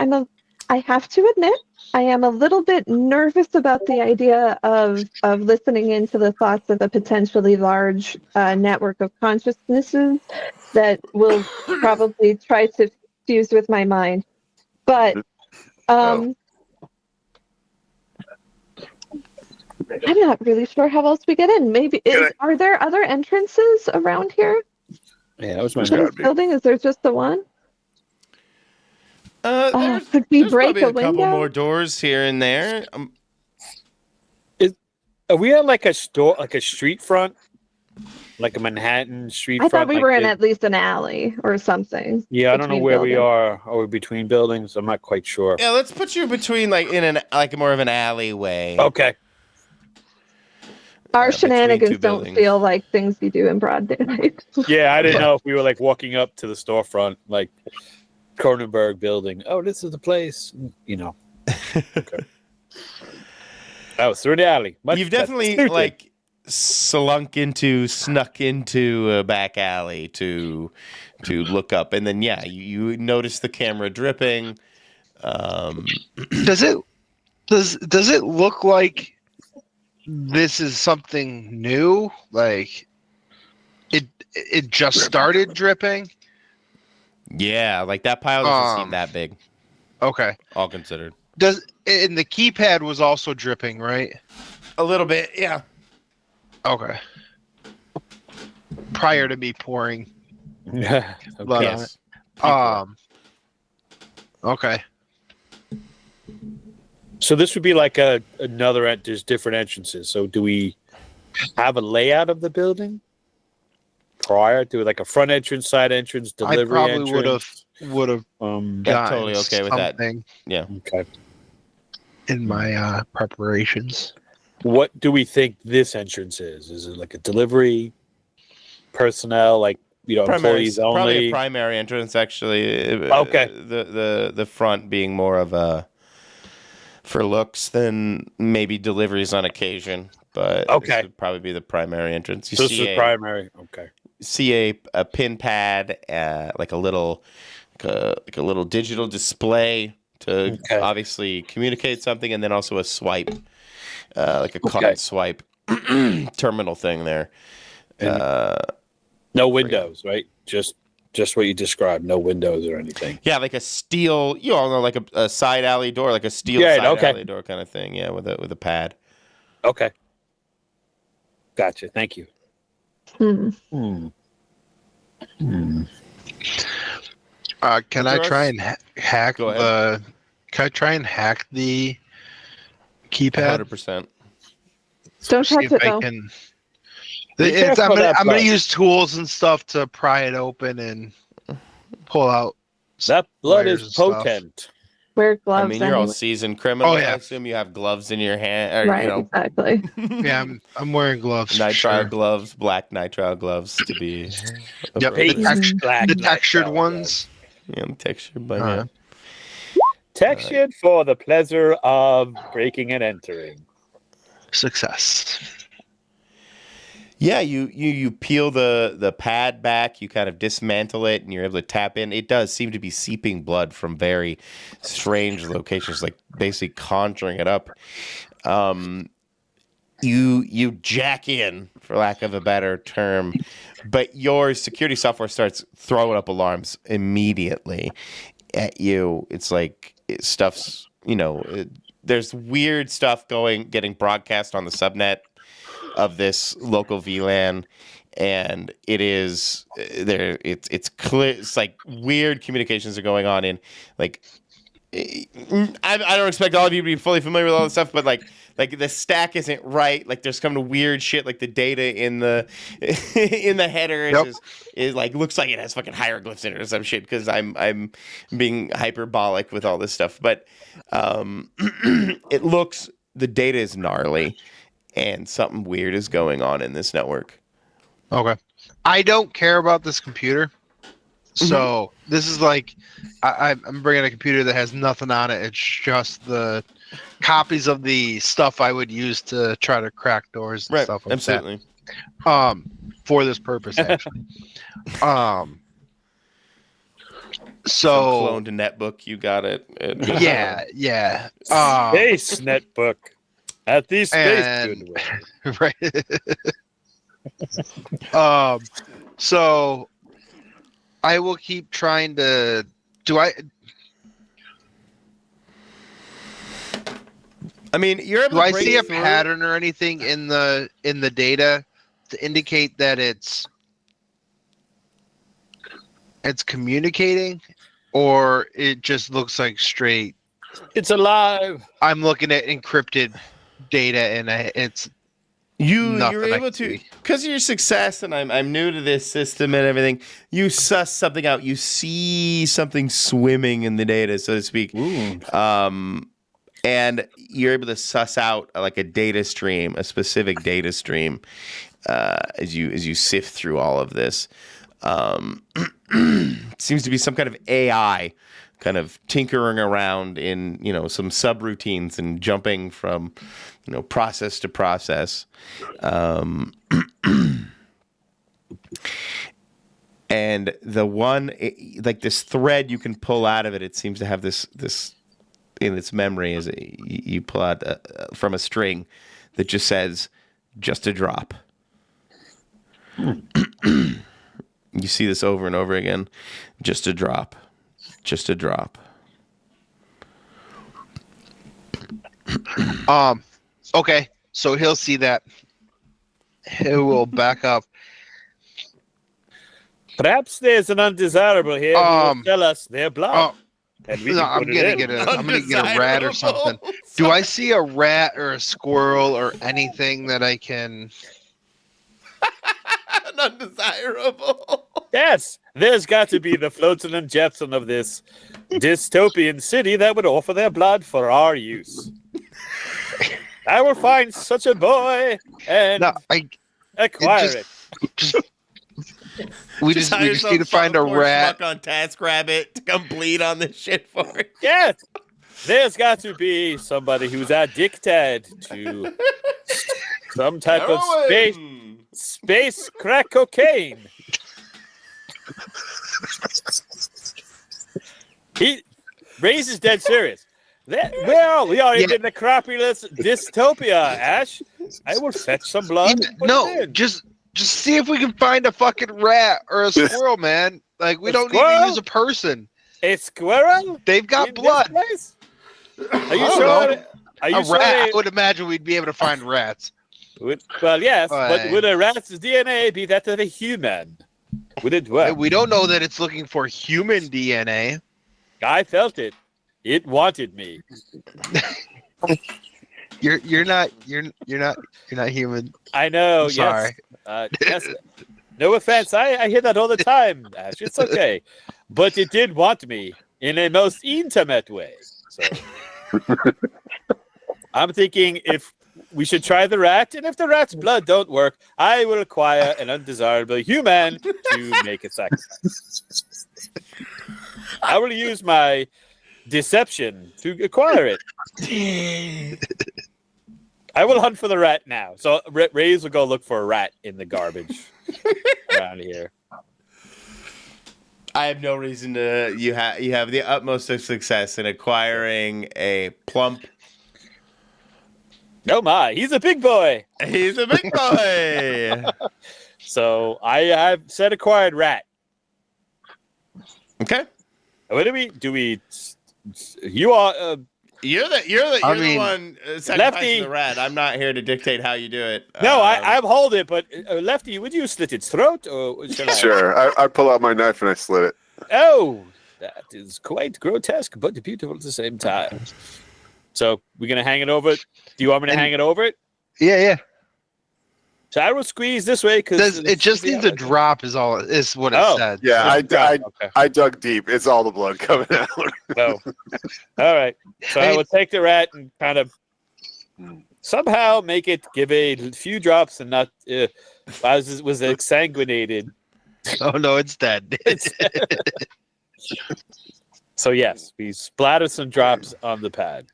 I have to admit, I am a little bit nervous about the idea of listening into the thoughts of a potentially large network of consciousnesses that will probably try to fuse with my mind. But I'm not really sure how else we get in. Are there other entrances around here? Yeah, that was my To this building? Is there just the one? Could we There's break probably a a couple window? more doors here and there. Are we at like a store, like a street front, like a Manhattan street I front? thought we like were in this? at least an alley or something. Yeah, I don't know between where we buildings. are. Are we between buildings? I'm not quite sure. Yeah, let's put you between more of an alleyway. Okay. Our between shenanigans two don't buildings. feel like things you do in broad daylight. Yeah, I didn't know if we were like walking up to the storefront, like Cronenberg building. Oh, this is the place. Okay. Oh, through the alley. You've definitely snuck into a back alley to look up, and then you notice the camera dripping. Does it look like this is something new? Like it just started dripping? Yeah, like that pile doesn't seem that big, Okay. all considered. And the keypad was also dripping, right? A little bit, yeah. Okay. Prior to me pouring Yeah. blood Okay. on Yes. it. Okay. So this would be like another. There's different entrances. So do we have a layout of the building prior to like a front entrance, side entrance, delivery I probably entrance? would have Um. Yeah, gotten totally okay with that. something Yeah. Okay. in my preparations. What do we think this entrance is? Is it like a delivery personnel, like employees Probably only? a primary entrance, actually. Okay. The front being more of a for looks than maybe deliveries on occasion, but Okay. this would probably be the primary entrance. You So this see is primary. Okay. see a pin pad, like a little digital display to obviously communicate something, and then also a swipe, like a card swipe terminal thing there. No windows, right? Just what you described. No windows or anything. Yeah, like a steel, you all know, like a side alley door, like a steel side alley door kind of thing. Yeah, with a pad. Okay. Gotcha. Thank you. Can I try and hack Go ahead. the? Can I try and hack the keypad? 100%. Don't See touch if it I though. can. Be careful of that I'm gonna blood. use tools and stuff to pry it open and pull out. That blood wires is and stuff. potent. Wear gloves. I mean, you're all anyway. seasoned criminals. Oh, yeah. I assume you have gloves in your hand, or, Right, exactly. Yeah, I'm wearing gloves. For nitrile sure. gloves, black nitrile gloves to be. Yep, appropriate. the textured ones. Yeah, textured, but Uh, Textured for the pleasure of breaking and entering. Success. Yeah, you peel the pad back, you kind of dismantle it, and you're able to tap in. It does seem to be seeping blood from very strange locations, like basically conjuring it up. You jack in, for lack of a better term, but your security software starts throwing up alarms immediately at you. It's like stuff's, there's weird stuff getting broadcast on the subnet of this local VLAN, and it is there. It's clear. It's like weird communications are going on in like I don't expect all of you to be fully familiar with all this stuff, but like the stack isn't right. Like there's some weird shit. Like the data in the in the header is like looks like it has fucking hieroglyphs in it or some shit. Because I'm being hyperbolic with all this stuff, but it looks the data is gnarly, and something weird is going on in this network. Okay. I don't care about this computer. So this is like, I'm bringing a computer that has nothing on it. It's just the copies of the stuff I would use to try to crack doors and stuff like absolutely. that. For this purpose, actually. So Some cloned netbook, you got it. yeah. Space netbook at the space And- Goodwill. Right. So I will keep trying to. I mean, you're able Do to I break see a through. pattern or anything in the data to indicate that it's communicating, or it just looks like straight? It's alive. I'm looking at encrypted data and it's You're nothing I able can to, see. because of your success, and I'm new to this system and everything. You suss something out. You see something swimming in the data, so to speak. And you're able to suss out like a data stream, a specific data stream, as you sift through all of this. Seems to be some kind of AI kind of tinkering around in, some subroutines and jumping from, process to process. And the one, like this thread you can pull out of it, it seems to have this in its memory is you pull out from a string that just says, just a drop. You see this over and over again. Just a drop. Just a drop. Okay, so he'll see that. He will back up. Perhaps there's an undesirable here who will tell us their blood. And we No, can I'm put it gonna in. I'm gonna get a rat or something. Do I see a rat or a squirrel or anything that I can? Undesirable. Yes, there's got to be the Flotsam and Jetsam of this dystopian city that would offer their blood for our use. I will find such a boy and No, acquire it. We just need to find a rat. On TaskRabbit to come bleed on this shit for it. Yes, there's got to be somebody who's addicted to some type of space crack cocaine. Ray's is dead serious. Well, we are in the necropolis dystopia, Ash. I will fetch some blood. Just see if we can find a fucking rat or a squirrel, man. Like, we don't need to use a person. A squirrel? They've got in blood. This place? Are you sure? Are you sure? Rat, I would imagine we'd be able to find rats. Well, yes, but would a rat's DNA be that of a human? Would it work? We don't know that it's looking for human DNA. I felt it. It wanted me. You're not human. I know. I'm sorry. Yes. No offense. I hear that all the time, Ash. It's okay. But it did want me in a most intimate way. So I'm thinking if we should try the rat, and if the rat's blood don't work, I will acquire an undesirable human to make it sacrifice. I will use my deception to acquire it. I will hunt for the rat now. So Rays will go look for a rat in the garbage around here. I have no reason to. You have the utmost of success in acquiring a plump. Oh my, he's a big boy. He's a big boy. So I have said acquired rat. Okay. What do we? You are. You're the one sacrificing Lefty. the rat. I'm not here to dictate how you do it. No, I hold it, but Lefty, would you slit its throat, or should I? Sure. I pull out my knife and I slit it. Oh, That is quite grotesque, but beautiful at the same time. So we're gonna hang it over. Do you want me to hang it over it? Yeah. So I will squeeze this way because It just needs a drop. Is all. Is what it Oh. said. Yeah, Okay. I dug deep. It's all the blood coming out. No. All right. So I will take the rat and kind of somehow make it give a few drops and not. Was exsanguinated. Oh no, it's dead. So yes, we splattered some drops on the pad.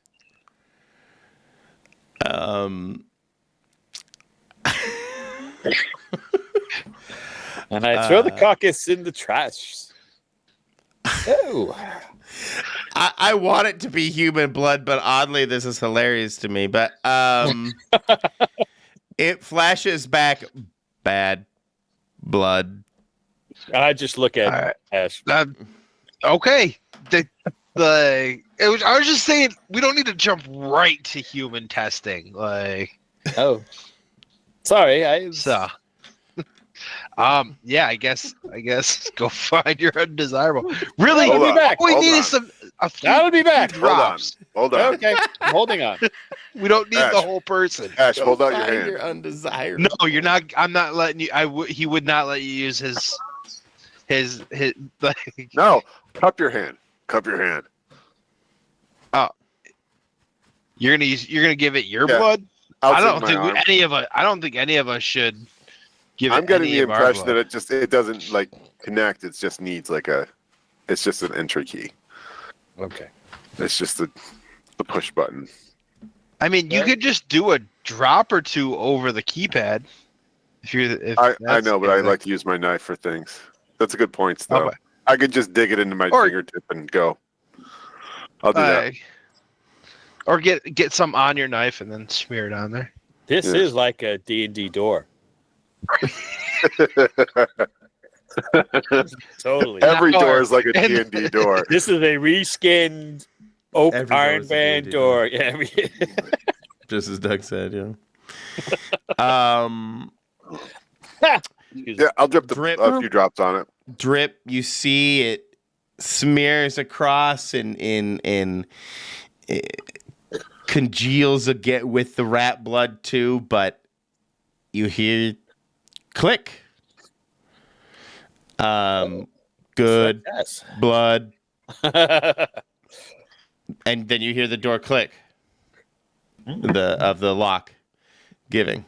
And I throw the carcass in the trash. Oh. I want it to be human blood, but oddly, this is hilarious to me. But it flashes back bad blood. I just look at All right. Ash. Okay. I was just saying we don't need to jump right to human testing. Like Oh. Sorry, yeah, I guess go find your undesirable. Really, Hold on, all we hold need on. is a few I'll be back. drops. Hold on. Okay, I'm holding on. We don't need Ash. the whole person. Ash, hold out your Find hand. your undesirable. No, you're not. I'm not letting you. He would not let you use his like. No, cup your hand. Cup your hand. You're gonna give it your Yeah. blood. I Outside don't my think arm. I don't think any of us should give. I'm getting any the of our impression blood. that it doesn't like connect. It just needs it's just an entry key. Okay. It's just the push button. I mean, you could just do a drop or two over the keypad. I that's know, but I good. like to use my knife for things. That's a good point, though. Okay. I could just dig it into my Or- fingertip and go. I'll do that. Or get some on your knife and then smear it on there. This Yeah. is like a D&D door. Totally. Every Or- door is like a D&D door. This is a reskinned oak Every door Iron is a Man D&D door. door. Yeah. Just as Doug said, yeah. Excuse me. Yeah, I'll drip Drip. a few drops on it. Drip. You see it smears across and congeals again with the rat blood too, but you hear click. Good Yes. blood, and then you hear the door click. Of the lock giving.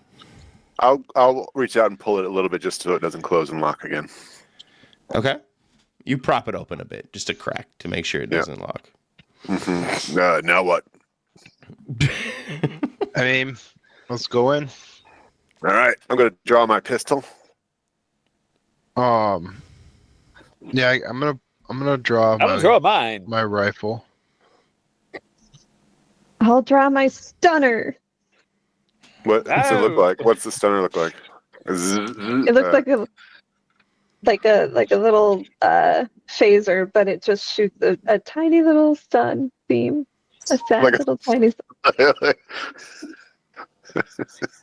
I'll reach out and pull it a little bit just so it doesn't close and lock again. Okay. You prop it open a bit, just a crack to make sure it doesn't lock. Mm-hmm. Now what? I mean, let's go in. All right, I'm gonna draw my pistol. Yeah, I'm gonna draw I'm gonna draw mine. my rifle. I'll draw my stunner. What does it look Oh. like? What's the stunner look like? It looks like a little phaser, but it just shoots a tiny little stun beam. A sad Like a- little tiny.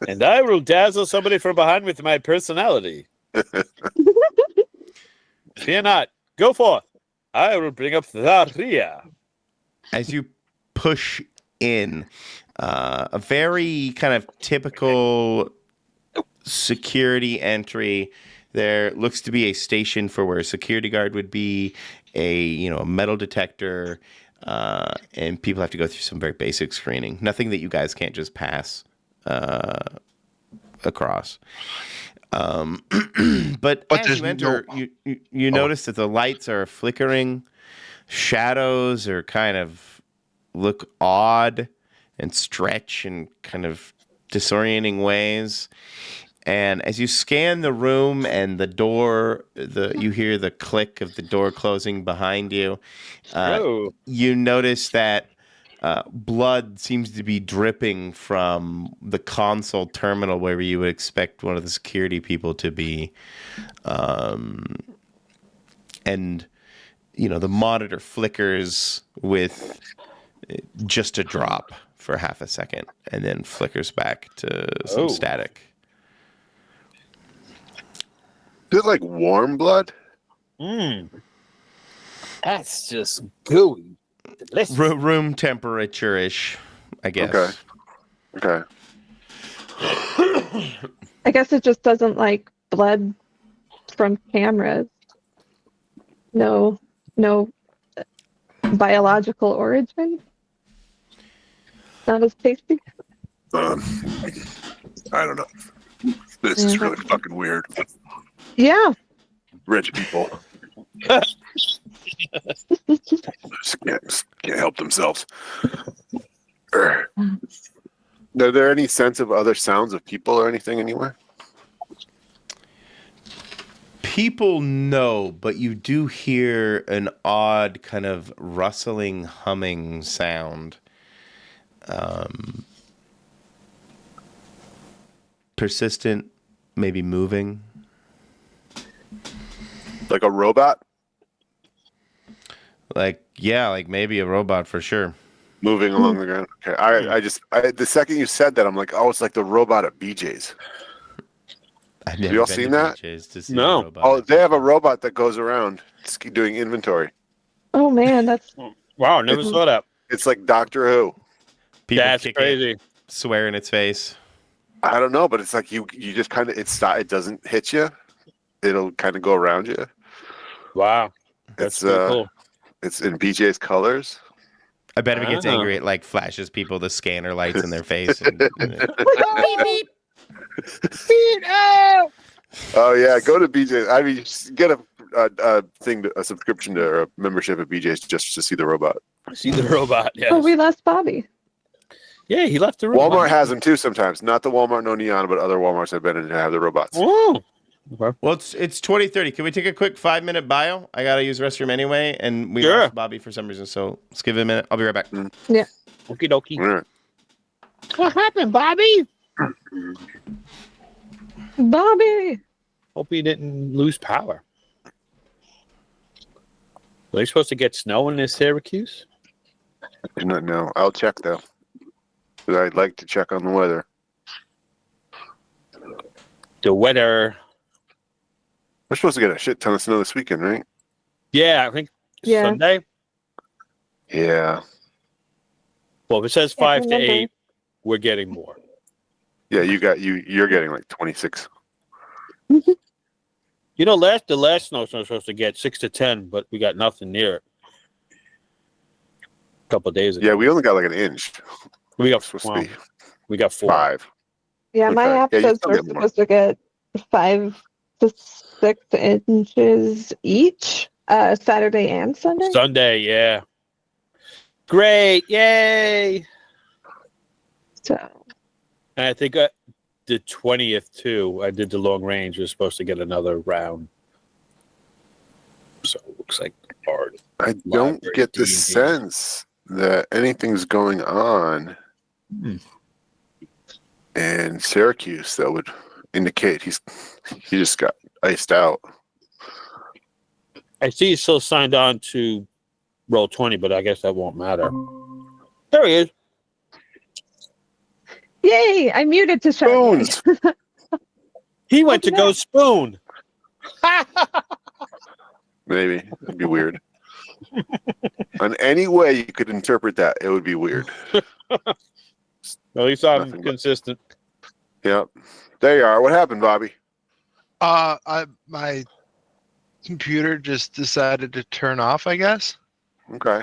And I will dazzle somebody from behind with my personality. Fear not. Go forth. I will bring up the rear. As you push in, a very kind of typical security entry. There looks to be a station for where a security guard would be, a metal detector, and people have to go through some very basic screening. Nothing that you guys can't just pass across. But as there's you enter, you notice that the lights are flickering, shadows are kind of look odd and stretch in kind of disorienting ways. And as you scan the room and the door, you hear the click of the door closing behind you. You notice that blood seems to be dripping from the console terminal where you would expect one of the security people to be. And, the monitor flickers with just a drop for half a second and then flickers back to some static. Is it like warm blood? Mm. That's just gooey. Delicious. Room temperature-ish, I guess. Okay. I guess it just doesn't like blood from cameras. No, no biological origin. Not as tasty. I don't know. This is really fucking weird. Yeah. Rich people just can't help themselves. Are there any sense of other sounds of people or anything anywhere? People know, but you do hear an odd kind of rustling, humming sound. Persistent, maybe moving. Like a robot Like maybe a robot for sure. moving along the ground. Okay. I the second you said that, I'm like, oh, it's like the robot at BJ's. I've You never all been seen to that? BJ's to see No. a robot. Oh, they have a robot that goes around doing inventory. Oh man, that's Wow, never saw that. It's like Doctor Who. People That's kick crazy. it, swear in its face. I don't know, but it's like you just kind of it doesn't hit you. It'll kind of go around you. Wow. That's pretty cool. It's in BJ's colors. I bet if it gets Ah. angry, it like flashes people the scanner lights in their face. And, Oh yeah, go to BJ's. I mean, just get a subscription to or a membership at BJ's just to see the robot. See the robot. Yes. oh, we lost Bobby. Yeah, he left the room. Walmart has them too sometimes. Not the Walmart No Neon, but other Walmarts I've been in have the robots. Oh. Okay. well, it's 20:30. Can we take a quick 5-minute bio? I gotta use the restroom anyway, and we Sure. lost Bobby for some reason. So let's give it a minute. I'll be right back. Okie dokie. All right. What happened, Bobby? Bobby. Hope he didn't lose power. Are they supposed to get snow in Syracuse? I do not know. I'll check though. But I'd like to check on the weather. The weather. We're supposed to get a shit ton of snow this weekend, right? Yeah, I think Yeah. Sunday. Yeah. Well, if it says Yeah, 5 to remember. 8, we're getting more. Yeah, you're getting like 26. You know, the last snowstorm was supposed to get 6 to 10, but we got nothing near it. A couple of days ago. Yeah, we only got like an inch. we got Supposed to well, be we got 4. 5. Yeah, my Okay. app Yeah, you says still we're get more. supposed to get 5 to 6 inches each, Saturday and Sunday. Sunday, yeah. Great, yay! So And I think the 20th too. I did the long range. We're supposed to get another round. So it looks like hard. I don't Library, get the D&D. sense that anything's going on in Syracuse that would indicate he just got iced out. I see he's still signed on to Roll 20, but I guess that won't matter. There he is. yay! I muted to show. Spoons. He went to Look at go that. spoon. Maybe it'd be weird. On any way you could interpret that, it would be weird. At least I'm Nothing but- consistent. Yep. There you are. What happened, Bobby? My computer just decided to turn off, I guess. Okay.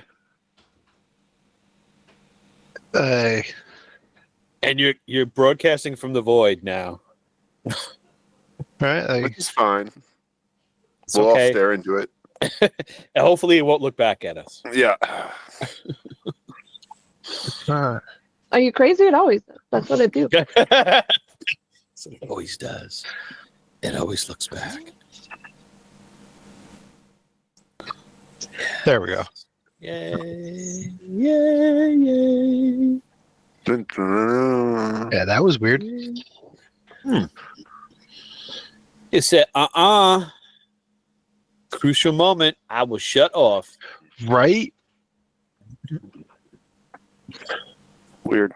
And you're broadcasting from the void now. Right? Which is fine. It's We'll all okay. stare into it. And hopefully it won't look back at us. Yeah. Are you crazy? It always does. That's what it do. So it always does. It always looks back. There we go. Yay. Yay, yay. Dun, dun, dun, dun. Yeah, that was weird. It said, crucial moment. I was shut off. Right? Weird.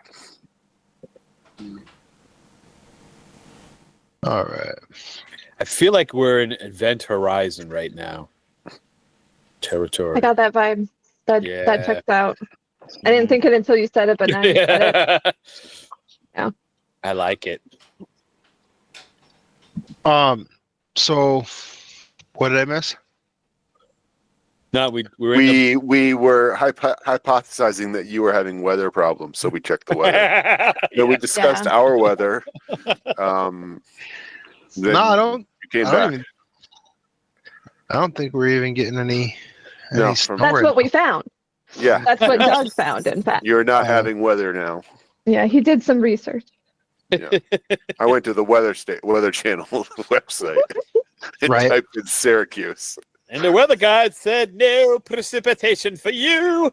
All right. I feel like we're in Event Horizon right now. territory. I got that vibe. That checks out. I didn't think it until you said it, but now you said it. Yeah. I like it. So what did I miss? No, we were in the... We were hypothesizing that you were having weather problems, so we checked the weather. Then we discussed our weather. Then No, I don't. you came I back. don't think we're even getting any No, snow That's right what we found. Yeah, That's what Doug found, in fact. you're not having weather now. Yeah, he did some research. Yeah. I went to the Weather Channel website and Right. typed in Syracuse. And the weather guide said no precipitation for you.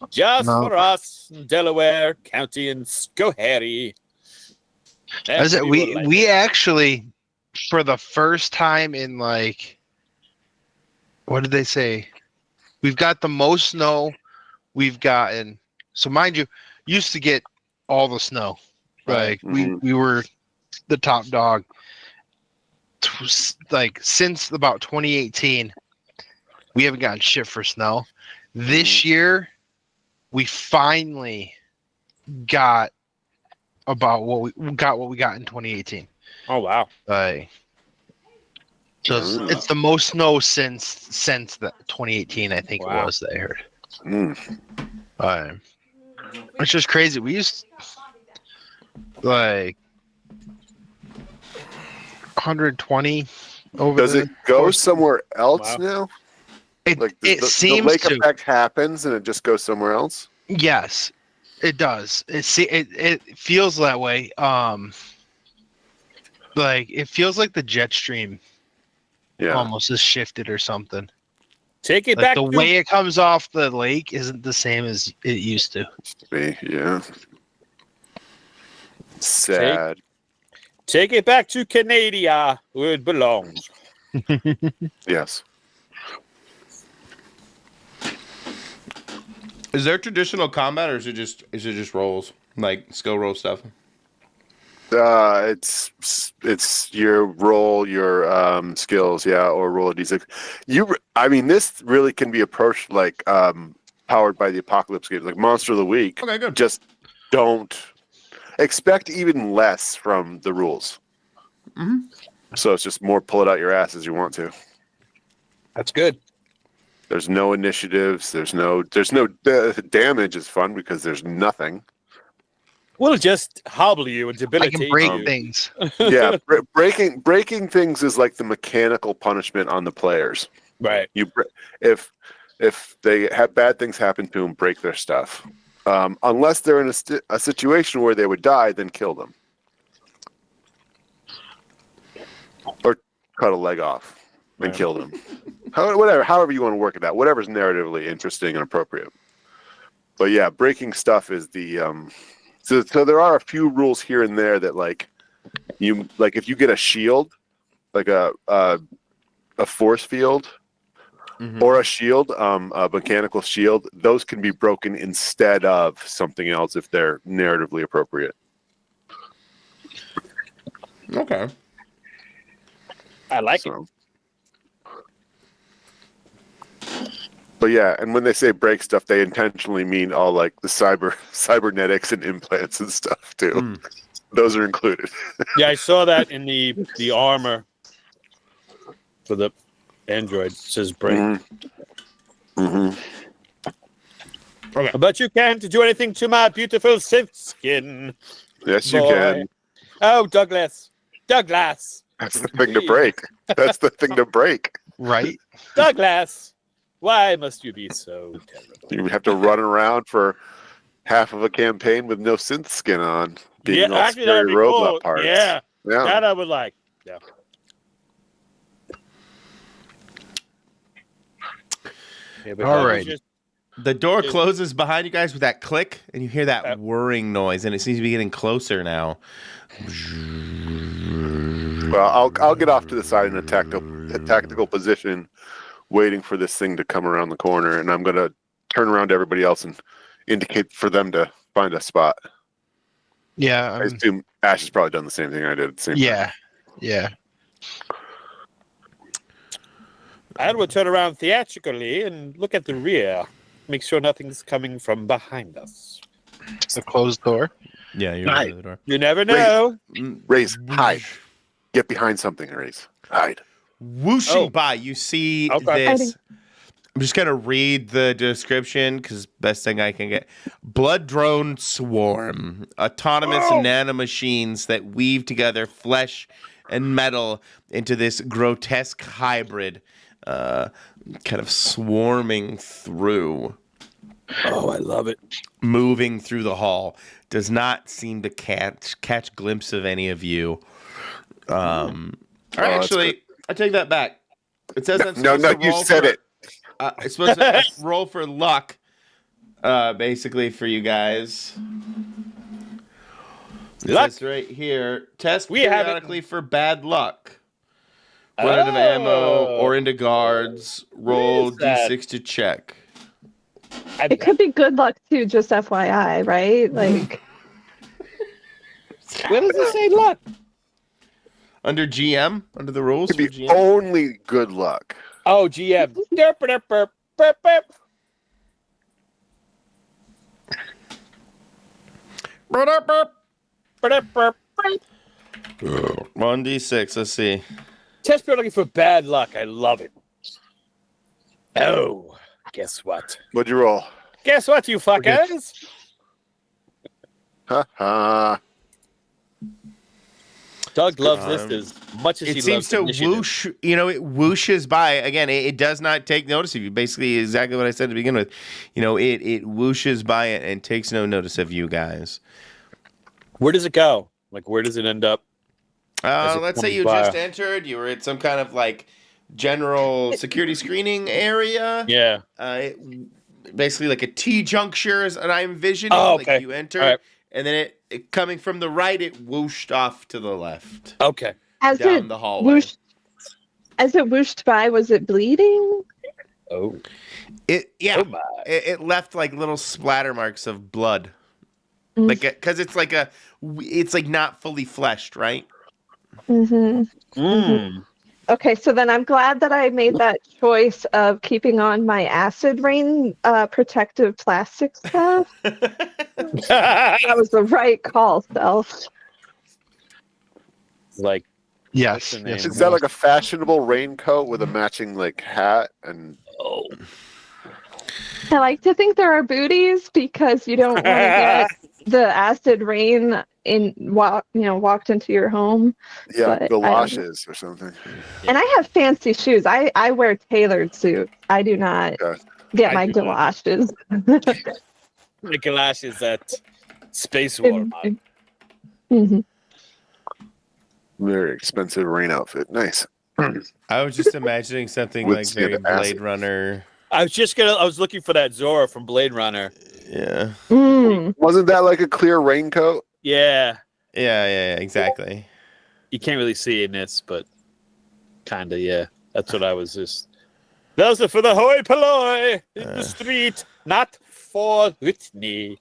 Just No. for us, Delaware County and Schoharie. As it, we actually, for the first time in like, what did they say? We've got the most snow we've gotten. So mind you, used to get all the snow. Right. Like we were the top dog. Like since about 2018, we haven't gotten shit for snow. This year, we finally got about what we got in 2018. Oh wow! So it's the most snow since the 2018, I think it was that I heard. Which is crazy. We used like 120 over. Does it go somewhere else now? It seems the lake to. effect happens and it just goes somewhere else. Yes, it does. It feels that way. Like it feels like the jet stream almost has shifted or something. Take it like back. The way it comes off the lake isn't the same as it used to. Yeah. Sad. Take it back to Canada, where it belongs. Yes. Is there traditional combat, or is it just rolls, like skill roll stuff? It's your roll, your skills, or roll a d6. This really can be approached like powered by the apocalypse games, like Monster of the Week. Okay, good. Just don't expect even less from the rules. So it's just more pull it out your ass as you want to. That's good. There's no initiatives. There's no damage is fun because there's nothing. We'll just hobble you and debilitate I can break things. Yeah, breaking things is like the mechanical punishment on the players. Right. If they have bad things happen to them, break their stuff. Unless they're in a situation where they would die, then kill them. Or cut a leg off and kill them. However you want to work it out. Whatever's narratively interesting and appropriate. But yeah, breaking stuff is the so there are a few rules here and there that if you get a shield, like a force field or a shield, a mechanical shield, those can be broken instead of something else if they're narratively appropriate. Okay. I like it. But yeah, and when they say break stuff, they intentionally mean all like the cybernetics and implants and stuff too. Those are included. Yeah, I saw that in the armor for the android. It says break. Okay. But you can't do anything to my beautiful synth skin. Yes, you Boy. can. Oh, Douglas. That's the thing to break. That's the thing to break. Right? Douglas, why must you be so terrible? You have to run around for half of a campaign with no synth skin on, being all actually, scary that'd be robot cool. parts. Yeah, Yeah. that I would like. Yeah. All right. The door closes behind you guys with that click, and you hear that whirring noise, and it seems to be getting closer now. Well, I'll get off to the side in a tactical position, waiting for this thing to come around the corner, and I'm gonna turn around to everybody else and indicate for them to find a spot. Yeah. I assume Ash has probably done the same thing I did at the same time. Yeah. I will turn around theatrically and look at the rear. Make sure nothing's coming from behind us. It's a closed door. Yeah, you're Right. by the door. You never know. Raise, hide. Get behind something, Raise. Hide. Whooshing Oh. by, you see Okay. this. I'm just gonna read the description because best thing I can get. Blood drone swarm, autonomous nanomachines that weave together flesh and metal into this grotesque hybrid, kind of swarming through, Oh, I love it. moving through the hall. Does not seem to catch glimpse of any of you. Or that's actually, I take that back. It says I'm No, supposed no, to you roll said for- it. It's supposed to roll for luck, basically for you guys. It Luck? says right here, test We have it. periodically for bad luck. Run out of ammo or into guards. Roll is that? d6 to check. It could be good luck too, just FYI, right? Like, Where does it say luck? Under GM, under the rules Could for be GM. only good luck. Oh, GM. Derp, derp, derp, derp, derp. 1d6, let's see. Test periodically for bad luck. I love it. Oh, guess what? What'd you roll? Guess what, you fuckers? Ha ha. Doug loves this as much as It he seems loves to initiative. whoosh, it whooshes by. Again, it does not take notice of you. Basically, exactly what I said to begin with. It whooshes by it and takes no notice of you guys. Where does it go? Like, where does it end up? As it Let's say comes you by. just entered. You were at some kind of like general security screening area. Yeah. Basically like a T juncture, and I'm envisioning. Oh, okay. Like you entered, All right. and then it coming from the right, it whooshed off to the left Okay. as down it the hallway. whooshed, as it whooshed by, was it bleeding? Oh. Yeah. Oh my. It left like little splatter marks of blood, Mm. like because it's like not fully fleshed, right? Mm-hmm. Mm. Okay, so then I'm glad that I made that choice of keeping on my acid rain protective plastic stuff. That was the right call, Self. Like, Yes. What's the name? Yes. Is that like a fashionable raincoat with a matching like hat and oh. I like to think there are booties because you don't want to get the acid rain walked into your home. yeah, But I don't- galoshes or something? And I have fancy shoes. I wear tailored suits. I do not Okay. get I my do not. galoshes. The Galash is that Space War mod. Mhm. Very expensive rain outfit. Nice. I was just imagining something With like skin very acid. Blade Runner. I was looking for that Zora from Blade Runner. Yeah. Mm. Wasn't that like a clear raincoat? Yeah. Yeah, exactly. You can't really see in this, but kinda, yeah. That's what I was just. Those are for the hoi polloi in the street, not for Whitney.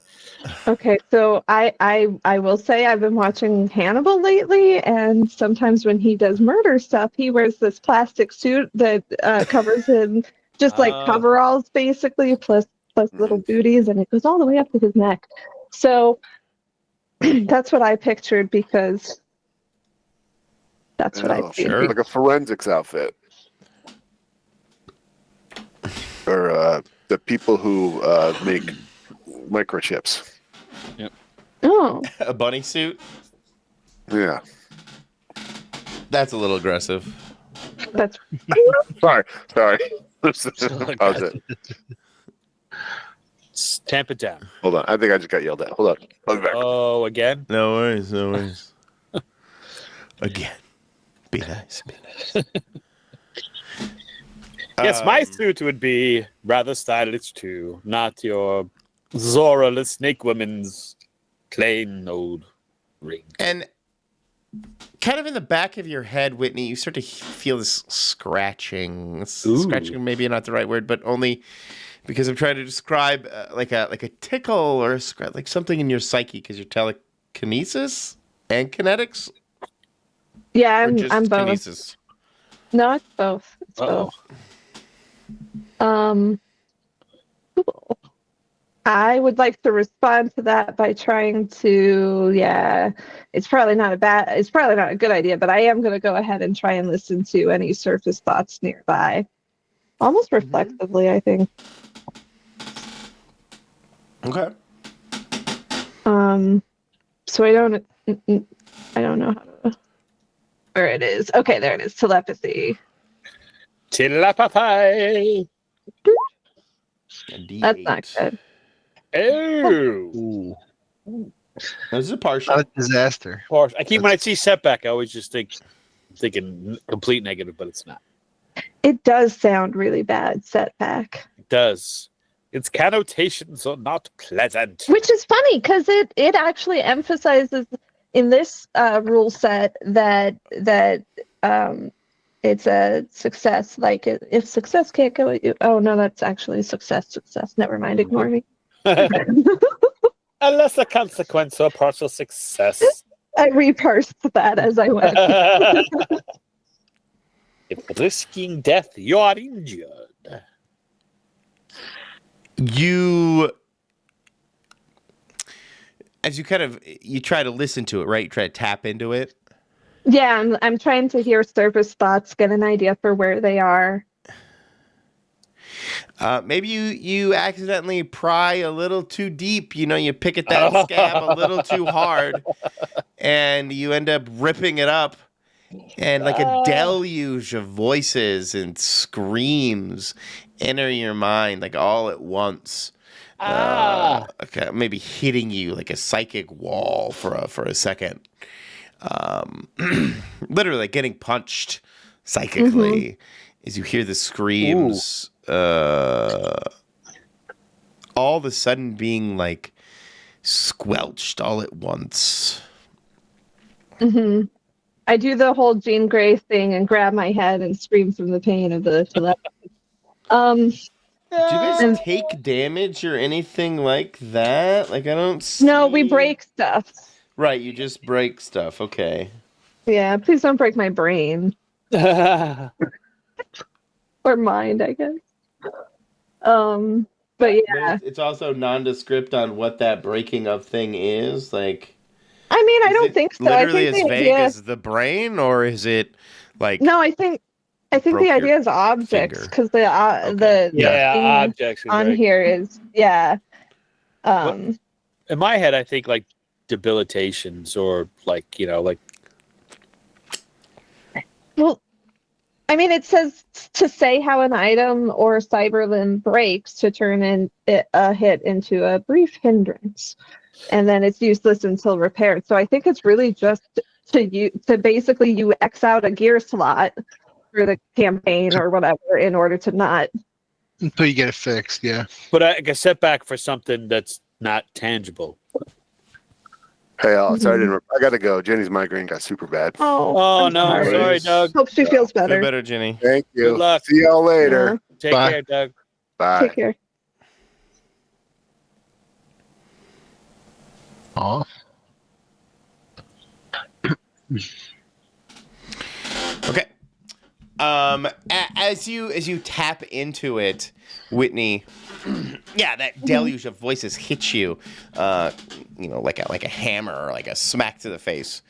Okay, so I will say I've been watching Hannibal lately, and sometimes when he does murder stuff, he wears this plastic suit that covers him, just like Oh. coveralls basically, plus little booties, and it goes all the way up to his neck. So that's what I pictured because that's what I Oh, see. sure. Like a forensics outfit. Or the people who make microchips. Oh, A bunny suit? Yeah. That's a little aggressive. that's Sorry. That was it. Tamp it down. Hold on. I think I just got yelled at. Hold on. I'll be back. Oh, again? No worries. Again. Be nice. Yes, my suit would be rather stylish too, not your Zora-less snake woman's plain old ring. And kind of in the back of your head, Whitney, you start to feel this scratching. Ooh. Scratching, maybe not the right word, but only because I'm trying to describe like a tickle or a scratch, like something in your psyche, because you're telekinesis and kinetics. yeah. Or just I'm both. kinesis? No, it's both. It's Uh-oh. both. Cool. I would like to respond to that by trying to, yeah, it's probably not a good idea, but I am going to go ahead and try and listen to any surface thoughts nearby. Almost reflexively, I think. Okay. So I don't know how to, where it is. Okay, there it is. Telepathy. Telepathy. That's not good. Oh. Ooh, This is a partial. not a disaster. Or when I see setback, I always just thinking complete negative, but it's not. It does sound really bad, setback. It does. Its connotations are not pleasant. Which is funny because it actually emphasizes in this rule set that it's a success. Like if success can't go, oh no, that's actually success. Never mind, ignore me. Unless a consequence or partial success. I reparsed that as I went. If risking death, you are injured. As you try to listen to it, right? You try to tap into it. Yeah, I'm trying to hear surface thoughts, get an idea for where they are. Maybe you accidentally pry a little too deep. You pick at that scab a little too hard, and you end up ripping it up. And like a deluge of voices and screams enter your mind, like all at once. Okay, maybe hitting you like a psychic wall for a second. Literally like getting punched psychically as you hear the screams. All of a sudden being like squelched all at once. I do the whole Jean Grey thing and grab my head and scream from the pain of the telepathy. Do you guys take damage or anything like that? Like I don't see... No, we break stuff. Right, you just break stuff. Okay. Yeah, please don't break my brain. Or mind, I guess. But yeah. But it's also nondescript on what that breaking of thing is. Like, I mean, I don't think so. Literally I think as vague as the brain, or is it like? No, I think the idea is objects because the thing objects on great. here is In my head, I think like debilitations or like Well, I mean, it says to say how an item or cyberlimb breaks to turn a hit into a brief hindrance, and then it's useless until repaired. So I think it's really just to basically you X out a gear slot for the campaign or whatever in order to not. Until you get it fixed, yeah. But like a setback for something that's not tangible. Hey, sorry to interrupt. I gotta go. Jenny's migraine got super bad. Oh, I'm no, sorry, Doug. Hope she feels Feel better. better, Jenny. Thank you. Good luck. See y'all later. Take Bye. care, Doug. Bye. Take care. Aw. Okay. As you tap into it, Whitney, yeah, that deluge of voices hits you, like a hammer or like a smack to the face.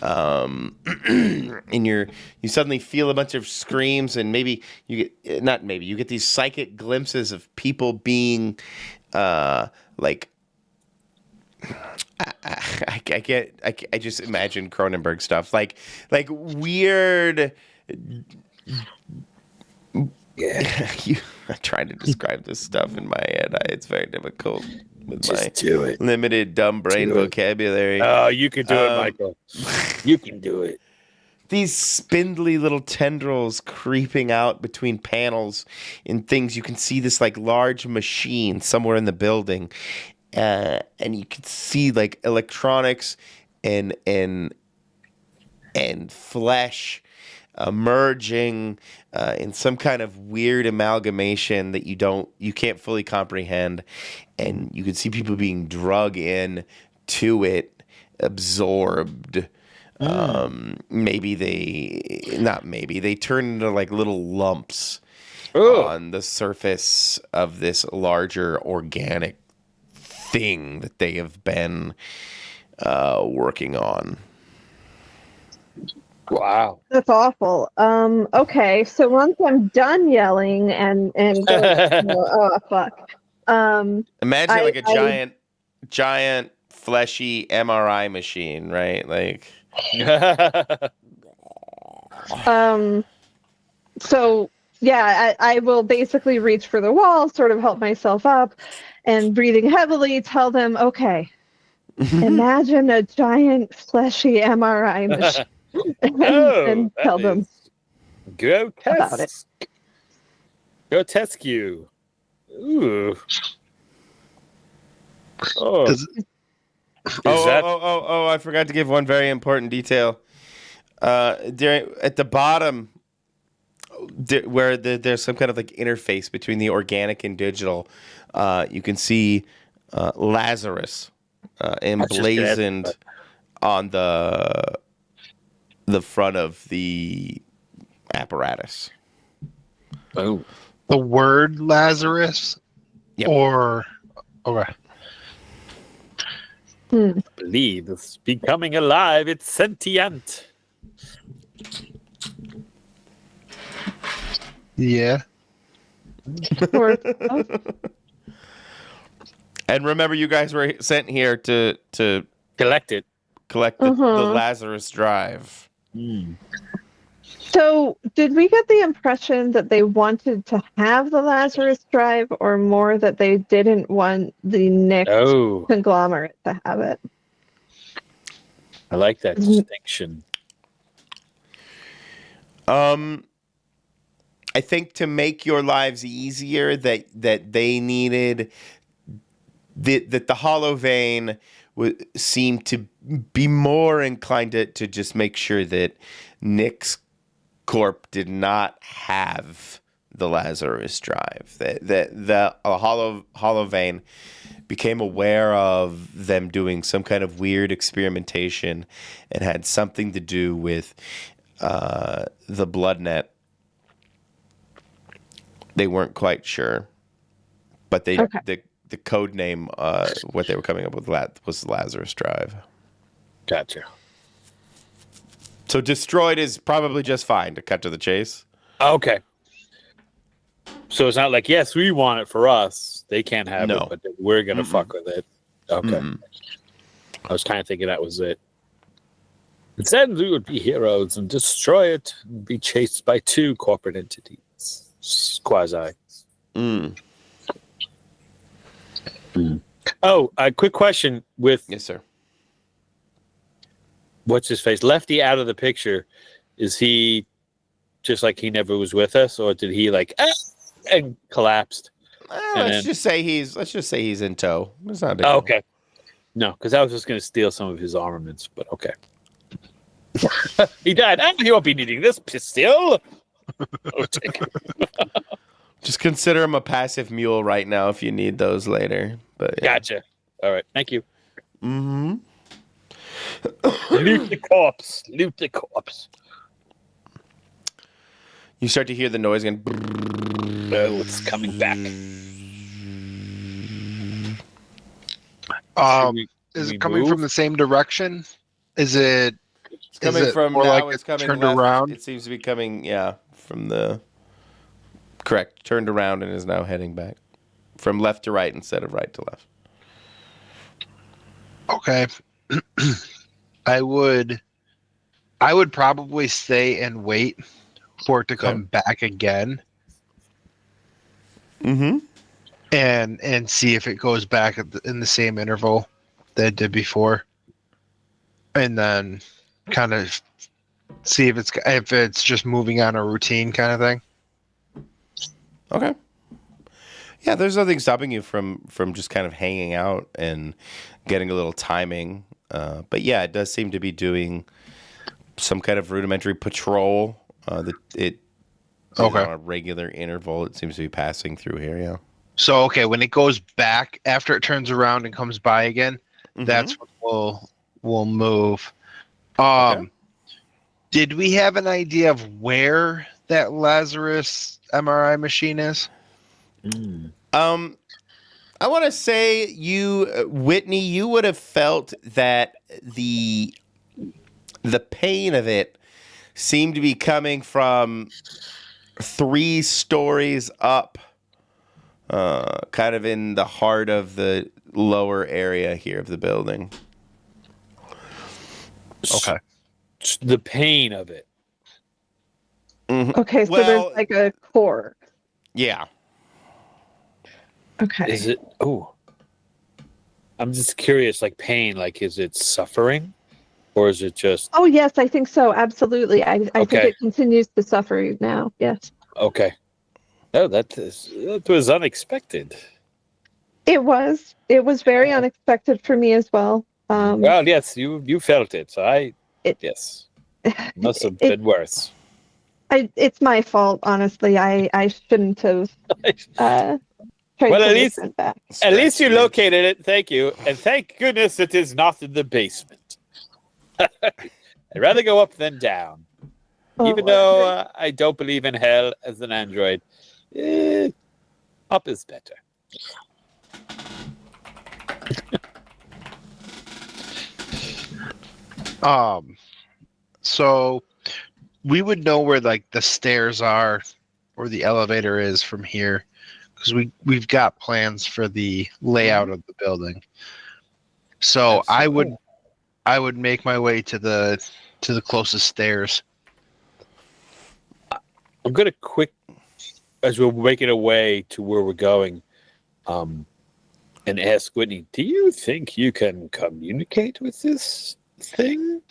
And you suddenly feel a bunch of screams, and you get these psychic glimpses of people being, like. I just imagine Cronenberg stuff like weird. Yeah, I'm trying to describe this stuff in my head. It's very difficult with Just my do it. limited dumb brain vocabulary. Oh, you can do it, Michael. You can do it. These spindly little tendrils creeping out between panels and things. You can see this like large machine somewhere in the building. And you can see like electronics and flesh merging in some kind of weird amalgamation that you can't fully comprehend, and you can see people being drug in to it, absorbed. They turn into like little lumps, Oh, on the surface of this larger organic thing that they have been working on. wow. That's awful. Okay, so once I'm done yelling and oh fuck. Imagine I like a giant fleshy MRI machine, right? Like, so yeah, I will basically reach for the wall, sort of help myself up, and breathing heavily, tell them, okay, imagine a giant fleshy MRI machine, and That tell them is about it. grotesque. Grotesque. Ooh. Oh, Does- I forgot to give one very important detail. At the bottom, where there's some kind of like interface between the organic and digital, you can see Lazarus emblazoned on the front of the apparatus. oh. the word Lazarus, Yep. or okay. Believe it's becoming alive. It's sentient. Yeah. Or, And remember, you guys were sent here to Collect it. collect the Lazarus drive. so, did we get the impression that they wanted to have the Lazarus drive, or more that they didn't want the Nick Oh, conglomerate to have it? I like that distinction. I think to make your lives easier, that they needed that the Hollow Vein seemed to be more inclined to just make sure that Nick's Corp did not have the Lazarus drive. That the Hollow Vein became aware of them doing some kind of weird experimentation and had something to do with the BloodNet. They weren't quite sure, but the code name, what they were coming up with, was Lazarus Drive. Gotcha. So destroyed is probably just fine, to cut to the chase. Okay. So it's not like, yes, we want it for us. They can't have No. it, but we're going to fuck with it. Okay. Mm-mm. I was kind of thinking that was it. Instead, we would be heroes and destroy it and be chased by two corporate entities. Quasi. Oh, a quick question with Yes, sir. what's his face? Lefty out of the picture. Is he just like he never was with us, or did he like and collapsed? Let's just say he's in tow. It's not a big deal. Okay. No, because I was just going to steal some of his armaments, but okay. He died. He won't be needing this pistol. Oh, take it. Just consider him a passive mule right now if you need those later. But yeah. Gotcha. All right. Thank you. Mm-hmm. Loot the corpse. Loot the corpse. You start to hear the noise again. Oh, it's coming back. Is it coming from the same direction? Is it? It's coming from more now. like It's it's coming turned left. around? It seems to be coming, from the correct. Turned around and is now heading back from left to right instead of right to left. Okay. I would probably stay and wait for it to come back again. Mm-hmm. And see if it goes back in the same interval that it did before, and then kind of see if it's just moving on a routine kind of thing. Okay. Yeah, there's nothing stopping you from just kind of hanging out and getting a little timing. But yeah, it does seem to be doing some kind of rudimentary patrol. On a regular interval, it seems to be passing through here. Yeah. So okay, when it goes back after it turns around and comes by again, Mm-hmm. that's when we'll move. Okay. Did we have an idea of where that Lazarus MRI machine is? I want to say Whitney, you would have felt that the pain of it seemed to be coming from 3 stories up, kind of in the heart of the lower area here of the building. Okay. The pain of it. Okay, so Well- there's like a core. Yeah. Okay. Is it? Oh, I'm just curious. Like pain. Like, is it suffering, or is it just Oh yes, I think so. Absolutely. I think Okay. it continues to suffer now. Yes. okay? Oh, that was unexpected. It was. It was very unexpected for me as well. Well, yes, you felt it. So It- yes, must have it- been worse. it's my fault, honestly. I shouldn't have tried Well, to at least- listen back. At least you located it. Thank you, and thank goodness it is not in the basement. I'd rather go up than down. Even though I don't believe in hell as an android, up is better. So we would know where like the stairs are or the elevator is from here because we've got plans for the layout of the building. So Absolutely. I would make my way to the closest stairs. I'm gonna as we're making our way to where we're going, and ask Whitney, do you think you can communicate with this thing?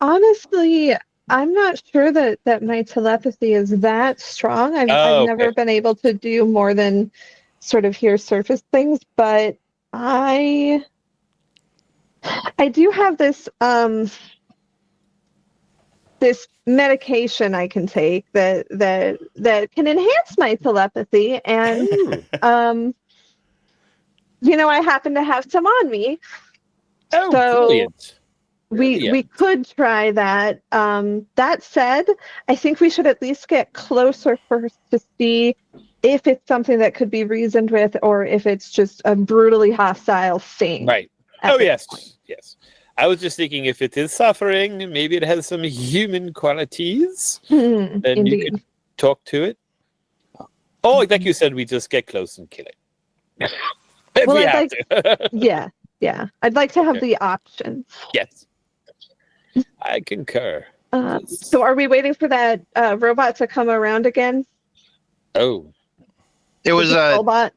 Honestly, I'm not sure that my telepathy is that strong. I've Oh, never okay. been able to do more than sort of hear surface things, but I do have this this medication I can take that can enhance my telepathy, and Oh, I happen to have some on me. oh, So brilliant. we Brilliant. could try that. That said, I think we should at least get closer first to see if it's something that could be reasoned with, or if it's just a brutally hostile thing. Right. at Oh, this yes. point. Yes. I was just thinking if it is suffering, maybe it has some human qualities. Then you Indeed. could talk to it. Oh, like you said, we just get close and kill it. If Well, we I'd have to. Yeah. I'd like to have Okay. the option. Yes. I concur. So are we waiting for that robot to come around again? Oh. It was The robot?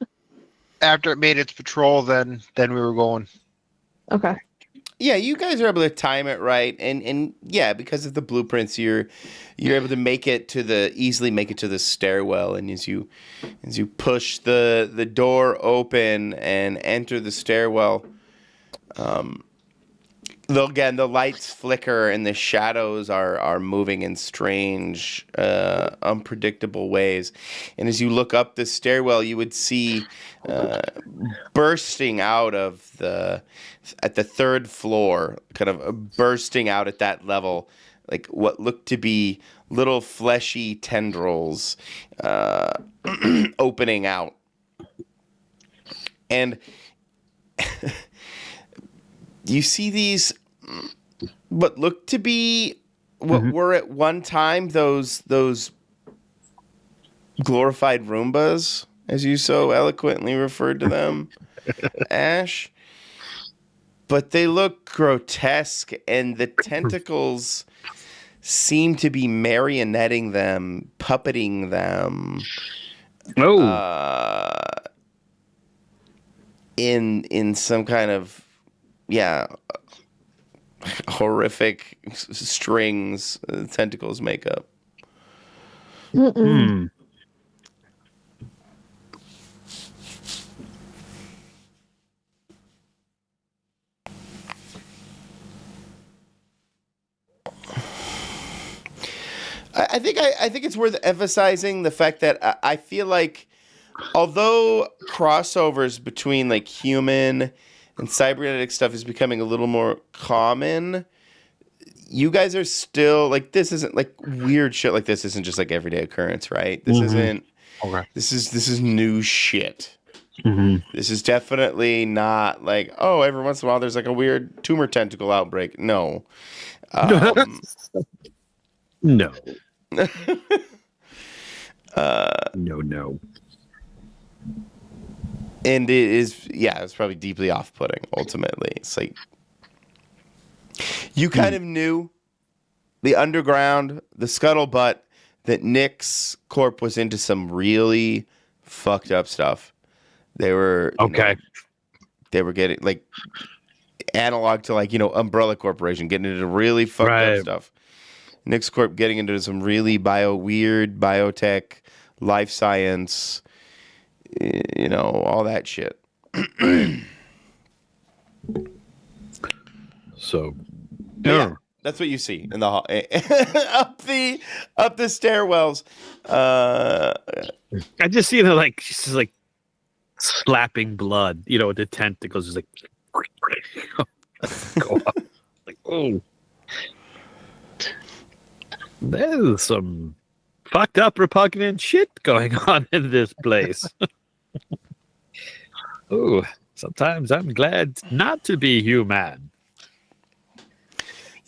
after it made its patrol, then we were going. Okay. Yeah, you guys are able to time it right, and yeah, because of the blueprints, you're able to easily make it to the stairwell, and as you push the door open and enter the stairwell, the lights flicker and the shadows are moving in strange, unpredictable ways, and as you look up the stairwell, you would see bursting out of at the 3rd floor, kind of bursting out at that level, like what looked to be little fleshy tendrils opening out. And you see these, what look to be, what were at one time those glorified Roombas, as you so eloquently referred to them, Ash. But they look grotesque, and the tentacles seem to be marionetting them, puppeting them. In some kind of horrific strings tentacles make up. Mm-mm. I think it's worth emphasizing the fact that I feel like, although crossovers between like human and cybernetic stuff is becoming a little more common, you guys are still like, this isn't like weird shit like this isn't just like everyday occurrence, right? This isn't. Okay. This is new shit. Mm-hmm. This is definitely not like, oh, every once in a while there's like a weird tumor tentacle outbreak. No. No. uh, No. and it is, yeah, it's probably deeply off-putting. Ultimately, it's like you kind of knew the underground, the scuttlebutt, that Nick's Corp was into some really fucked up stuff. They were Okay. They were getting like analog to like Umbrella Corporation getting into really fucked up stuff. Nick's Corp getting into some really weird biotech, life science, all that shit. So, Yeah, that's what you see in the hall up the stairwells. I just see her like she's just like slapping blood, with the tentacles just like go up. Like, oh, there's some fucked up repugnant shit going on in this place. Oh, sometimes I'm glad not to be human.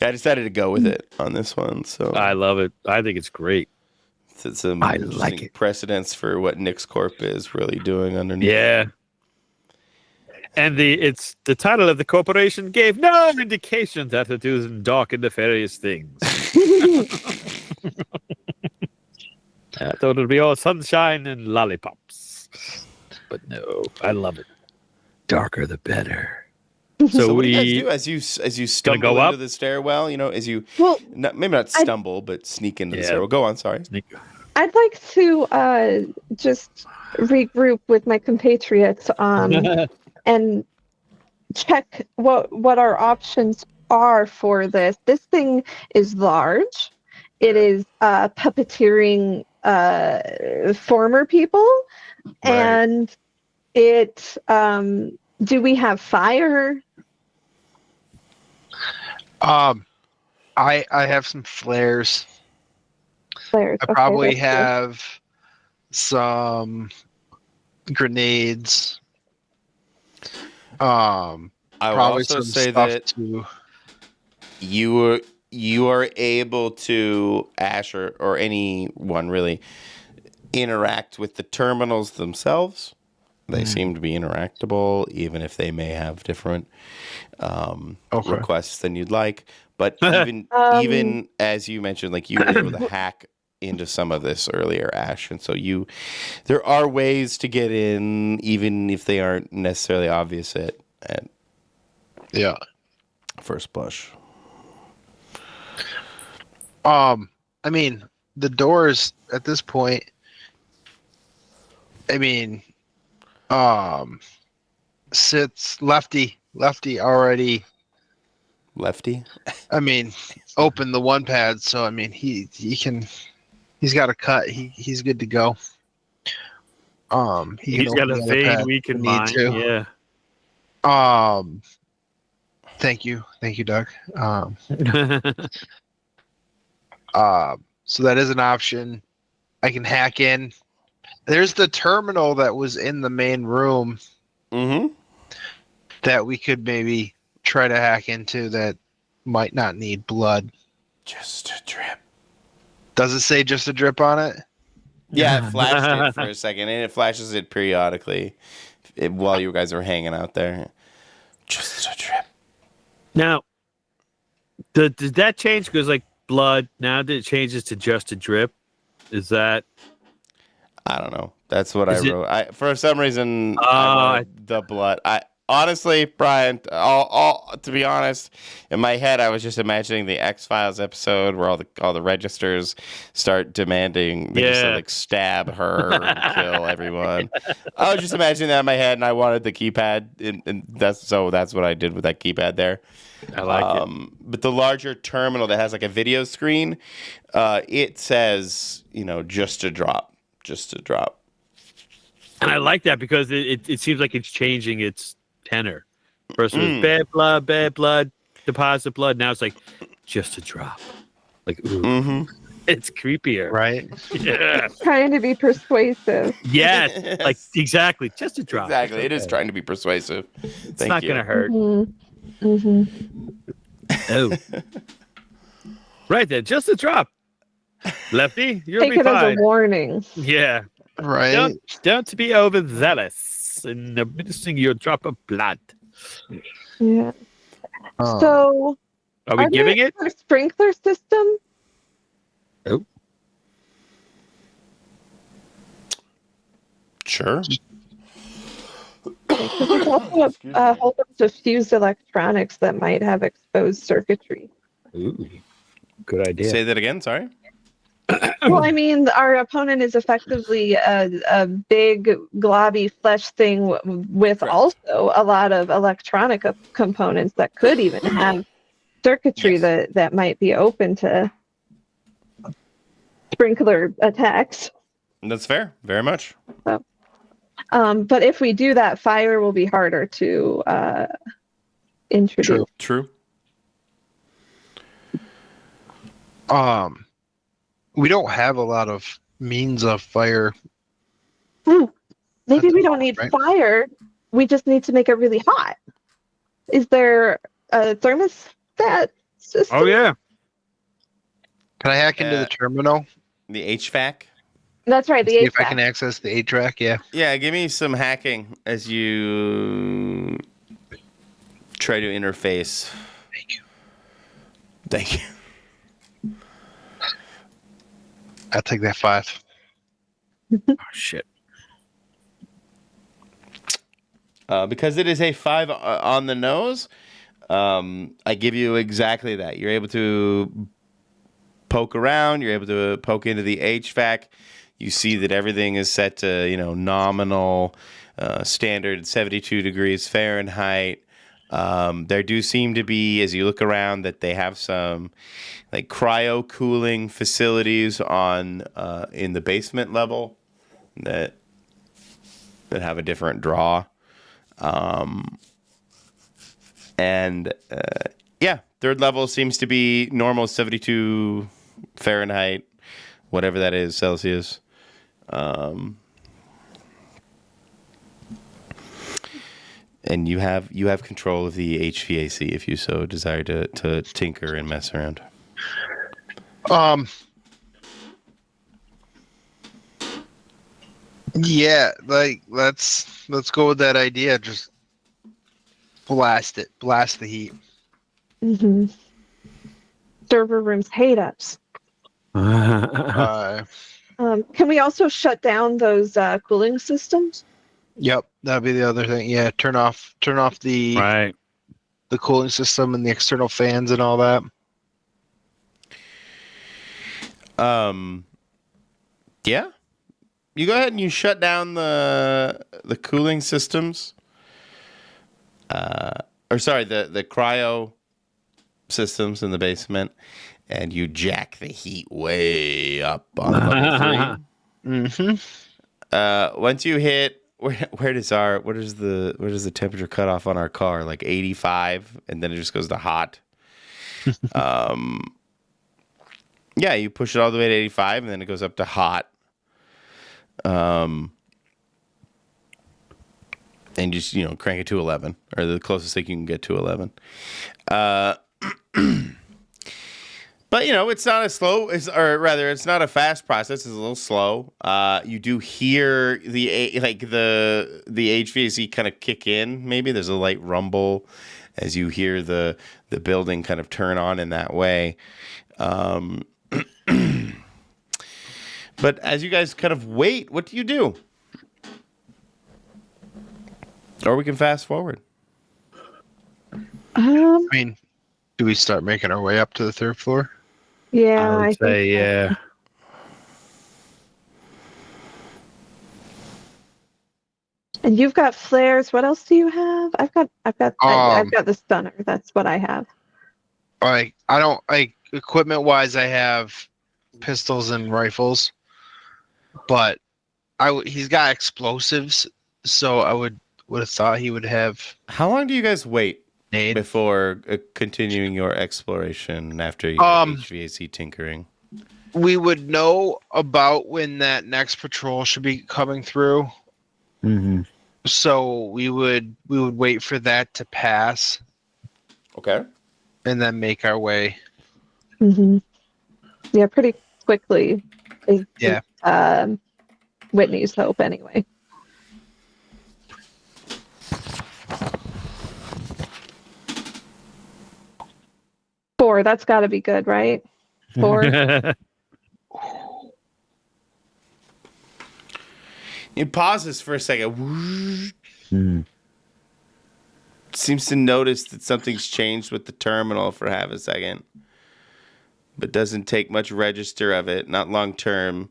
Yeah, I decided to go with it on this one. So I love it. I think it's great. It's some I interesting like it. precedents for what Nick's Corp is really doing underneath. Yeah. And the title of the corporation gave no indication that it was dark and nefarious things. I thought it would be all sunshine and lollipops. But no, I love it. Darker the better. So what do you guys do as you stumble go into up? the stairwell? As you Well, maybe not stumble, but sneak into the stairwell. Go on, sorry. I'd like to just regroup with my compatriots and check what our options are for this. This thing is large. It is puppeteering former people, and it. Do we have fire? I have some flares. Flares. I Okay, probably that's good. have some grenades. I will Probably also some say stuff that too. you are able to, Ash or anyone really, interact with the terminals themselves. They seem to be interactable, even if they may have different requests than you'd like. But even as you mentioned, like you were able to hack into some of this earlier, Ash, and so there are ways to get in, even if they aren't necessarily obvious at first blush. I mean, the doors at this point. I mean, sits lefty already. Lefty. I mean, open the one pad, so I mean he's got a cut. He's good to go. He's got a vein we can mine. Yeah. Thank you, Doug. So that is an option. I can hack in. There's the terminal that was in the main room that we could maybe try to hack into that might not need blood. Just a drip. Does it say just a drip on it? Yeah, it flashed it for a second, and it flashes it periodically while you guys are hanging out there. Just a drip. Now, did that change? Because like blood, now that it changes to just a drip, is that? I don't know. That's what I wrote. For some reason, I wanted the blood. Honestly, Brian, to be honest, in my head, I was just imagining the X-Files episode where all the registers start demanding they just like stab her and kill everyone. I was just imagining that in my head, and I wanted the keypad, and that's what I did with that keypad there. I like it. But the larger terminal that has like a video screen, it says, just a drop. And I like that because it seems like it's changing its tenor. First it was bad blood, deposit blood. Now it's like just a drop. Like, ooh, Mm-hmm. it's creepier. Right? Yeah. Trying to be persuasive. Yes. Like, exactly. Just a drop. Exactly. It It's is okay. trying to be persuasive. It's Thank not you. going to hurt. Mm-hmm. Oh. Right then. Just a drop. Lefty, you'll Take be it as a fine. warning. Yeah. Right? Don't be overzealous in administering your drop of blood. Yeah. Oh. So, Are we are giving there it? a sprinkler system? Sure. Because there's also a whole bunch of fused electronics that might have exposed circuitry. Ooh. Good idea. Say that again. Sorry. Well, I mean, our opponent is effectively a big, globby flesh thing with Correct. also a lot of electronic components that could even have circuitry Yes. that might be open to sprinkler attacks. That's fair. Very much. But if we do that, fire will be harder to introduce. True. We don't have a lot of means of fire. Maybe At the we don't need right? fire. We just need to make it really hot. Is there a thermostat system? Oh, yeah. Can I hack into the Uh, terminal? The HVAC. That's right. The See if I HVAC. can access the HVAC. Yeah. Yeah. Give me some hacking as you try to interface. Thank you. Thank you. I'll take that 5. Oh, shit. Because it is a 5 on the nose, I give you exactly that. You're able to poke around. You're able to poke into the HVAC. You see that everything is set to, nominal, standard 72 degrees Fahrenheit. There do seem to be, as you look around, that they have some like cryo cooling facilities on in the basement level that have a different draw. Third level seems to be normal 72 Fahrenheit, whatever that is, Celsius. And you have control of the HVAC if you so desire to tinker and mess around. Yeah, like let's go with that idea. Just blast it. Blast the heat. Mm-hmm. Server rooms hate us. Uh, Can we also shut down those cooling systems? yep, that'd be the other thing. Yeah, turn off the Right. the cooling system and the external fans and all that. Yeah. You go ahead and you shut down the cooling systems. The cryo systems in the basement, and you jack the heat way up on level 3. Mm-hmm. Once you hit where does the temperature cut off on our car? Like 85, and then it just goes to hot. Yeah, you push it all the way to 85, and then it goes up to hot. And just crank it to 11, or the closest thing you can get to 11. But it's not as slow, it's not a fast process. It's a little slow. You do hear the HVAC kind of kick in. Maybe there's a light rumble as you hear the building kind of turn on in that way. But as you guys kind of wait, what do you do? Or we can fast forward. I mean, do we start making our way up to the 3rd floor? Yeah, I would say, think so. yeah. And you've got flares. What else do you have? I've got the stunner. That's what I have. I don't equipment wise. I have pistols and rifles, but he's got explosives, so I would have thought he would have. How long do you guys wait Nate? before continuing your exploration after your HVAC tinkering? We would know about when that next patrol should be coming through. Mm-hmm. So we would wait for that to pass Okay. and then make our way. Hmm. Yeah, pretty quickly. Yeah. Whitney's hope, anyway. Four. That's got to be good, right? 4. It pauses for a second. Mm. Seems to notice that something's changed with the terminal for half a second, but doesn't take much register of it. Not long term.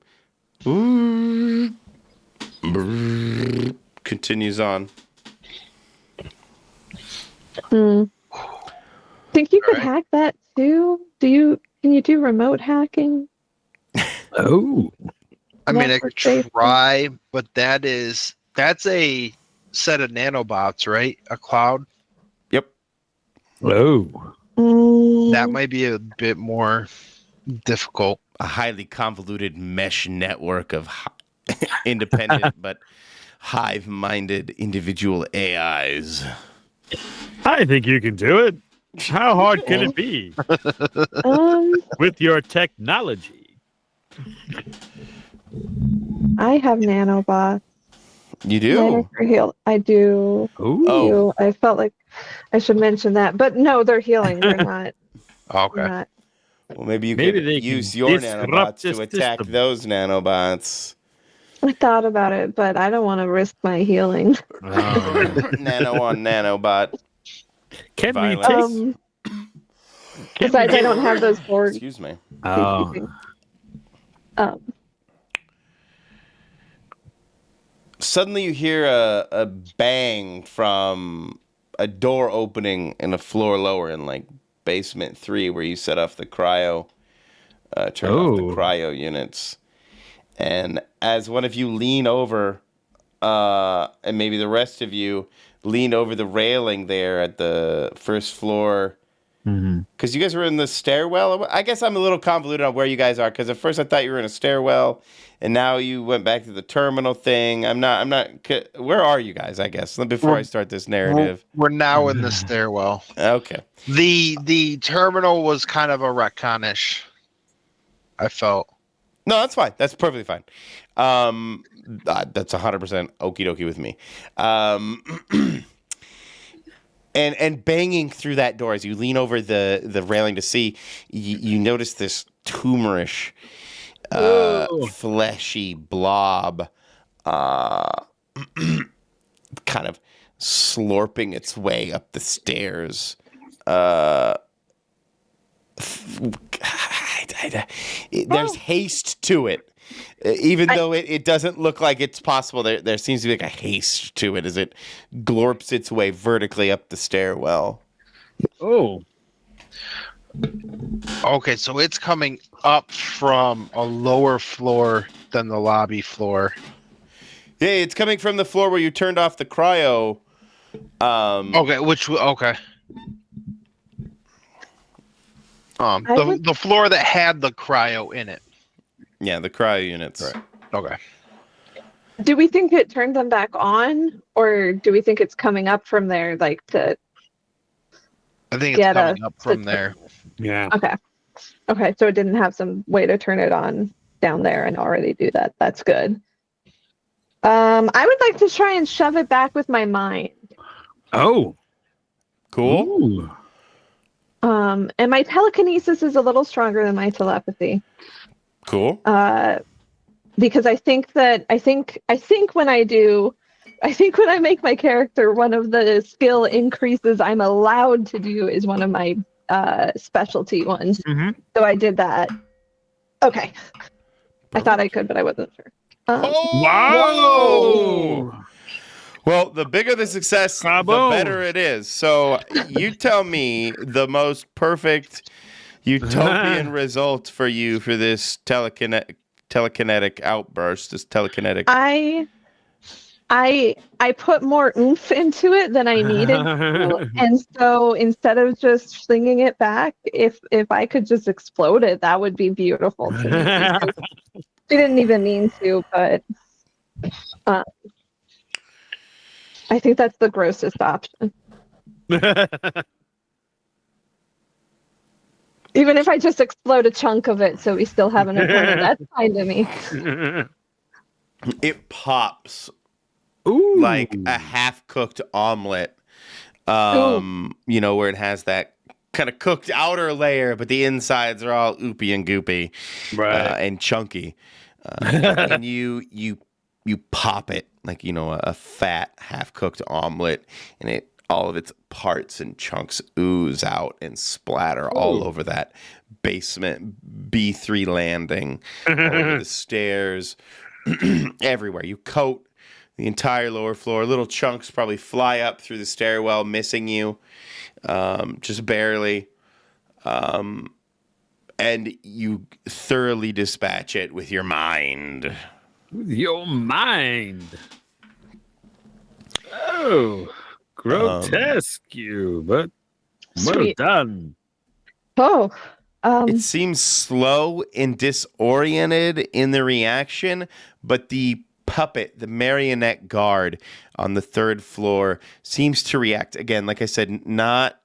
Continues on. Think you could Alright. hack that too? Can you do remote hacking? Oh. I mean, I Network could safety? try, but that's a set of nanobots, right? A cloud. Yep. Oh. That might be a bit more difficult. A highly convoluted mesh network of independent but hive-minded individual AIs. I think you can do it. How hard can it be with your technology? I have nanobots. You do? I do. Ooh. I felt like I should mention that, but no, they're healing. They're not. Okay. They're not. Well, maybe you Maybe could they use can your disrupt nanobots this to attack system. those nanobots. I thought about it, but I don't want to risk my healing. Nano on nanobot. Can Violence. we take? Besides, I don't have those board Excuse me. Oh. things. Suddenly you hear a bang from a door opening in a floor lower in like basement 3 where you set off the cryo, turn off the cryo units. And as one of you lean over, and maybe the rest of you lean over the railing there at the first floor, because you guys were in the stairwell. I guess I'm a little convoluted on where you guys are, because at first I thought you were in a stairwell, and now you went back to the terminal thing. I'm not. Where are you guys? I guess before I start this narrative. We're now in the stairwell. Okay. The terminal was kind of a retconish. I felt. No, that's fine. That's perfectly fine. That's 100% okie dokie with me. And banging through that door as you lean over the railing to see, you notice this tumorish, fleshy blob, kind of slurping its way up the stairs. There's haste to it. Even though it doesn't look like it's possible, there seems to be like a haste to it as it glorps its way vertically up the stairwell. Oh. Okay, so it's coming up from a lower floor than the lobby floor. Yeah, it's coming from the floor where you turned off the cryo. Okay. The floor that had the cryo in it. Yeah, the cryo units. Right. Okay. Do we think it turned them back on, or do we think it's coming up from there, like to? I think it's coming up from there. Yeah. Okay. So it didn't have some way to turn it on down there and already do that. That's good. I would like to try and shove it back with my mind. Oh. Cool. Ooh. And my telekinesis is a little stronger than my telepathy. Cool. Because I think when I make my character, one of the skill increases I'm allowed to do is one of my specialty ones. Mm-hmm. So I did that. Okay. I thought I could, but I wasn't sure. Wow. Well, the bigger the success, the better it is. So you tell me the most perfect utopian result for you for this telekinetic outburst, this telekinetic. I put more oomph into it than I needed to, and so instead of just slinging it back, if I could just explode it, that would be beautiful to me. And she didn't even mean to, but uh, I think that's the grossest option. Even if I just explode a chunk of it, so we still have an opponent, that's fine to me. It pops Ooh. like a half-cooked omelet. You know, where it has that kind of cooked outer layer, but the insides are all oopy and goopy, Right. and chunky. And you pop it like, you know, a fat half-cooked omelet, and it all of its parts and chunks ooze out and splatter all over that basement B3 landing, all over the stairs, everywhere. You coat the entire lower floor. Little chunks probably fly up through the stairwell, missing you, just barely. And you thoroughly dispatch it with your mind. Your mind. Oh, grotesque, but well Sweet. done. Oh, It seems slow and disoriented in the reaction, but the puppet, the marionette guard on the third floor, seems to react again. Like I said, not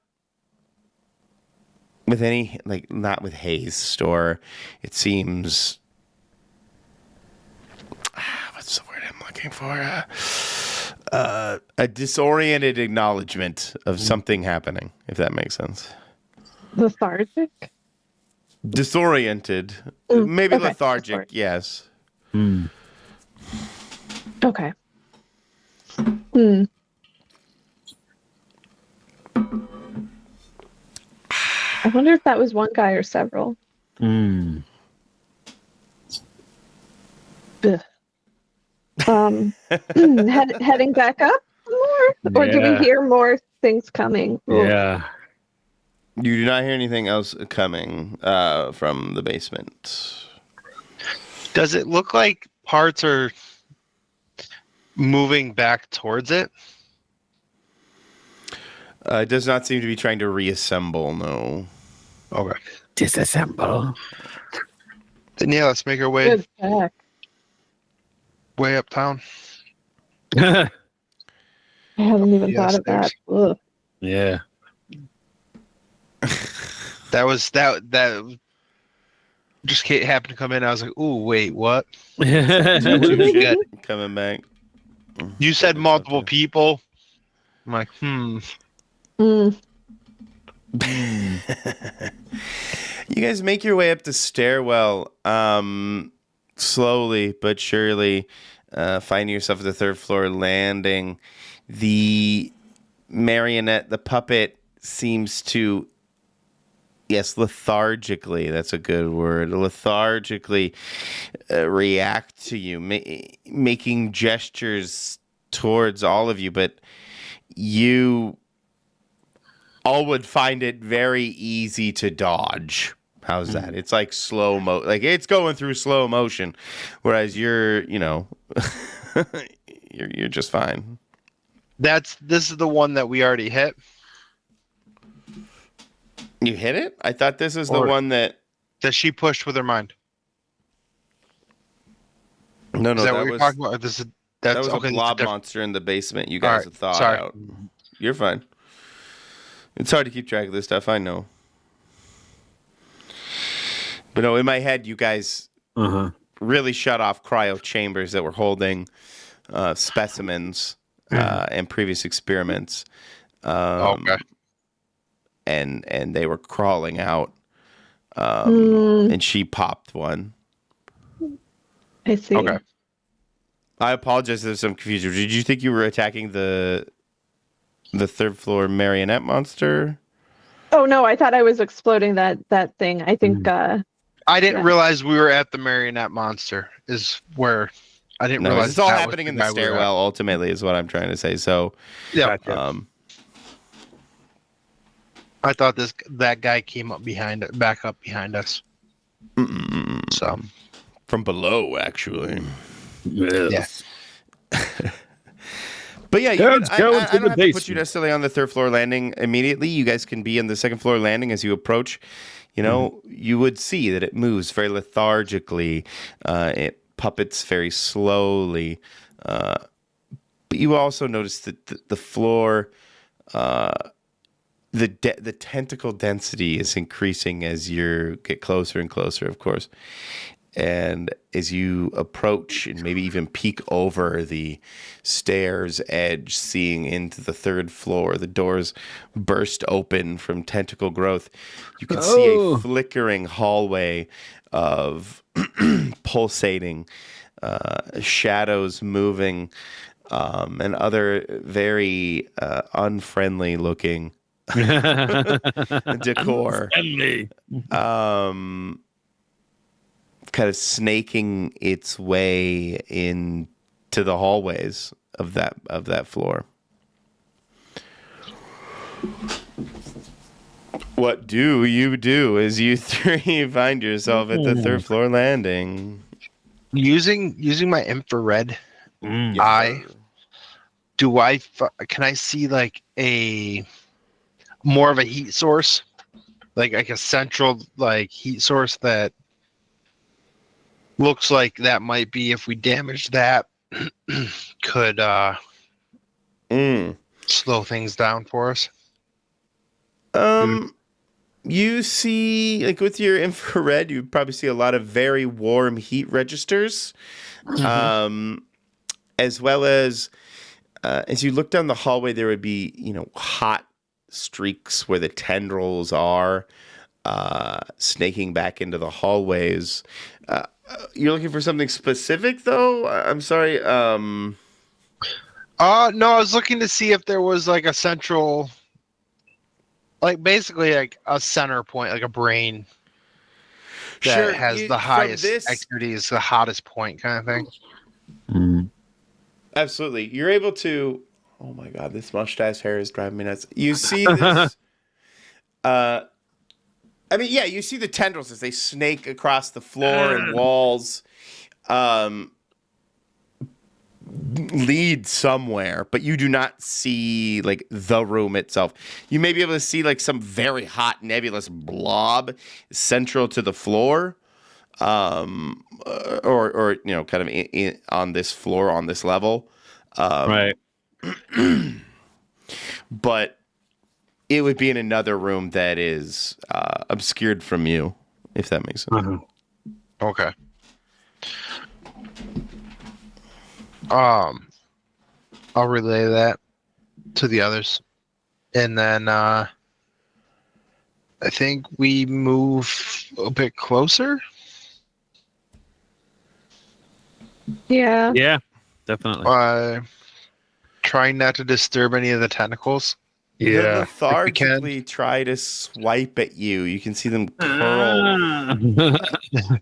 with not with haste, or it seems. What's the word I'm looking for? A disoriented acknowledgement of something happening, if that makes sense. lethargic. Disoriented, maybe okay. lethargic. Yes. Okay. Hmm. I wonder if that was one guy or several. Ugh. Heading back up more, or do we Yeah. hear more things coming? Ooh. Yeah. You do not hear anything else coming from the basement. Does it look like parts are moving back towards it? It does not seem to be trying to reassemble, no. Okay. Disassemble. Then yeah, let's make our way Good check. uptown. I haven't even thought of that. Stairs. Ugh. Yeah. That was that just happened to come in. I was like, "Ooh, wait, what?" Is that two Good. shit coming back? You said multiple people. I'm like, Mm. You guys make your way up the stairwell, slowly but surely, finding yourself at the third floor landing. The marionette, the puppet, seems to, yes, lethargically, that's a good word, lethargically react to you, making gestures towards all of you, but you all would find it very easy to dodge. How's that? It's like like it's going through slow motion, whereas you're, you know, you're just fine. this is the one that we already hit. You hit it? I thought this is the Or- one that. That she pushed with her mind. No, Is that what you're was talking about? Or this is that that's was okay. a that's blob different- monster in the basement. You All guys right, have thought sorry. out. You're fine. It's hard to keep track of this stuff. I know. But no, in my head, you guys really shut off cryo chambers that were holding specimens and previous experiments. Okay. And they were crawling out. And she popped one. I see. Okay. I apologize if there's some confusion. Did you think you were attacking the third floor marionette monster? Oh no, I thought I was exploding that thing. I think I didn't Yeah. realize we were at the marionette monster. Is where I didn't No, realize it's all that was happening in the guy we were at. stairwell. Ultimately, is what I'm trying to say. So, Yeah. Gotcha. I thought that guy came back up behind us. So from below, actually. Yes. But yeah, Let's I go don't into have the to put you basement. necessarily on the third floor landing immediately. You guys can be on the second floor landing as you approach. You know, you would see that it moves very lethargically. It puppets very slowly. But you also notice that the floor, the tentacle density is increasing as you get closer and closer, of course. And as you approach and maybe even peek over the stairs edge, seeing into the third floor, the doors burst open from tentacle growth. You can see a flickering hallway of pulsating shadows moving and other very unfriendly looking decor. Unfriendly. Kind of snaking its way into the hallways of that floor. What do you do as you three find yourself at the third floor landing? Using my infrared Mm. eye, can I see like a more of a heat source, like a central like heat source that looks like that might be, if we damage that, could slow things down for us? You see, like with your infrared, you probably see a lot of very warm heat registers, as well as you look down the hallway, there would be hot streaks where the tendrils are snaking back into the hallways. You're looking for something specific, though? I'm sorry. No, I was looking to see if there was like a central, like basically like a center point, like a brain that has the highest activity, is the hottest point kind of thing. Absolutely. You're able to. Oh my God, this mustache hair is driving me nuts. You see this. I mean, yeah, you see the tendrils as they snake across the floor and walls, lead somewhere, but you do not see like the room itself. You may be able to see like some very hot nebulous blob central to the floor, or kind of on this floor, on this level, Right. but it would be in another room that is obscured from you, if that makes sense. Okay. I'll relay that to the others, and then I think we move a bit closer. Yeah. Yeah, definitely. Trying not to disturb any of the tentacles. They'll lethargically try to swipe at you. You can see them curl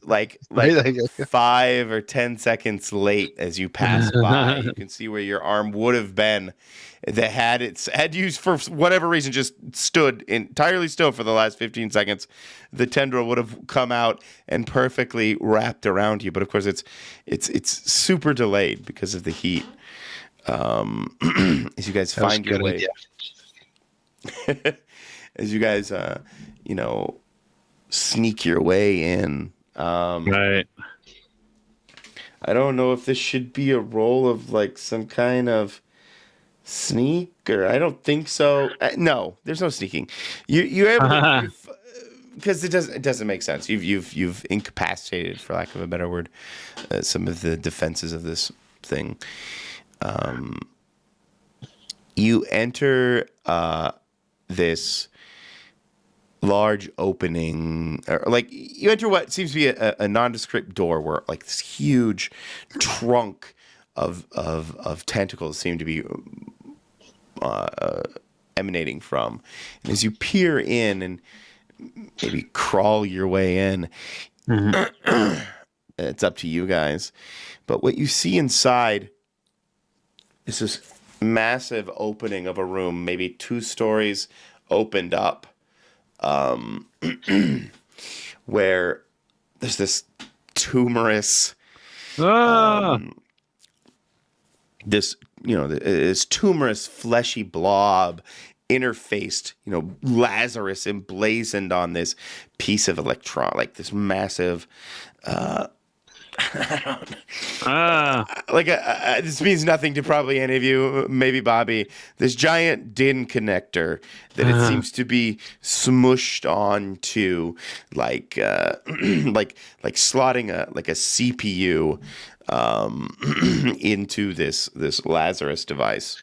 like 5 or 10 seconds late as you pass by. You can see where your arm would have been that had you for whatever reason just stood entirely still for the last 15 seconds. The tendril would have come out and perfectly wrapped around you. But of course, it's super delayed because of the heat. As you guys find your way. As you guys, sneak your way in. Right. I don't know if this should be a roll of like some kind of sneak, or I don't think so. No, there's no sneaking. You're able to, because it doesn't make sense. You've incapacitated, for lack of a better word, some of the defenses of this thing. You enter this large opening, or like you enter what seems to be a nondescript door, where like this huge trunk of tentacles seem to be emanating from. And as you peer in and maybe crawl your way in, it's up to you guys. But what you see inside is this massive opening of a room, maybe 2 stories opened up, where there's this tumorous this, this tumorous, fleshy blob interfaced, Lazarus emblazoned on this piece of electron, like this massive, this means nothing to probably any of you, maybe Bobby. This giant DIN connector that it seems to be smushed onto, like slotting a CPU into this Lazarus device.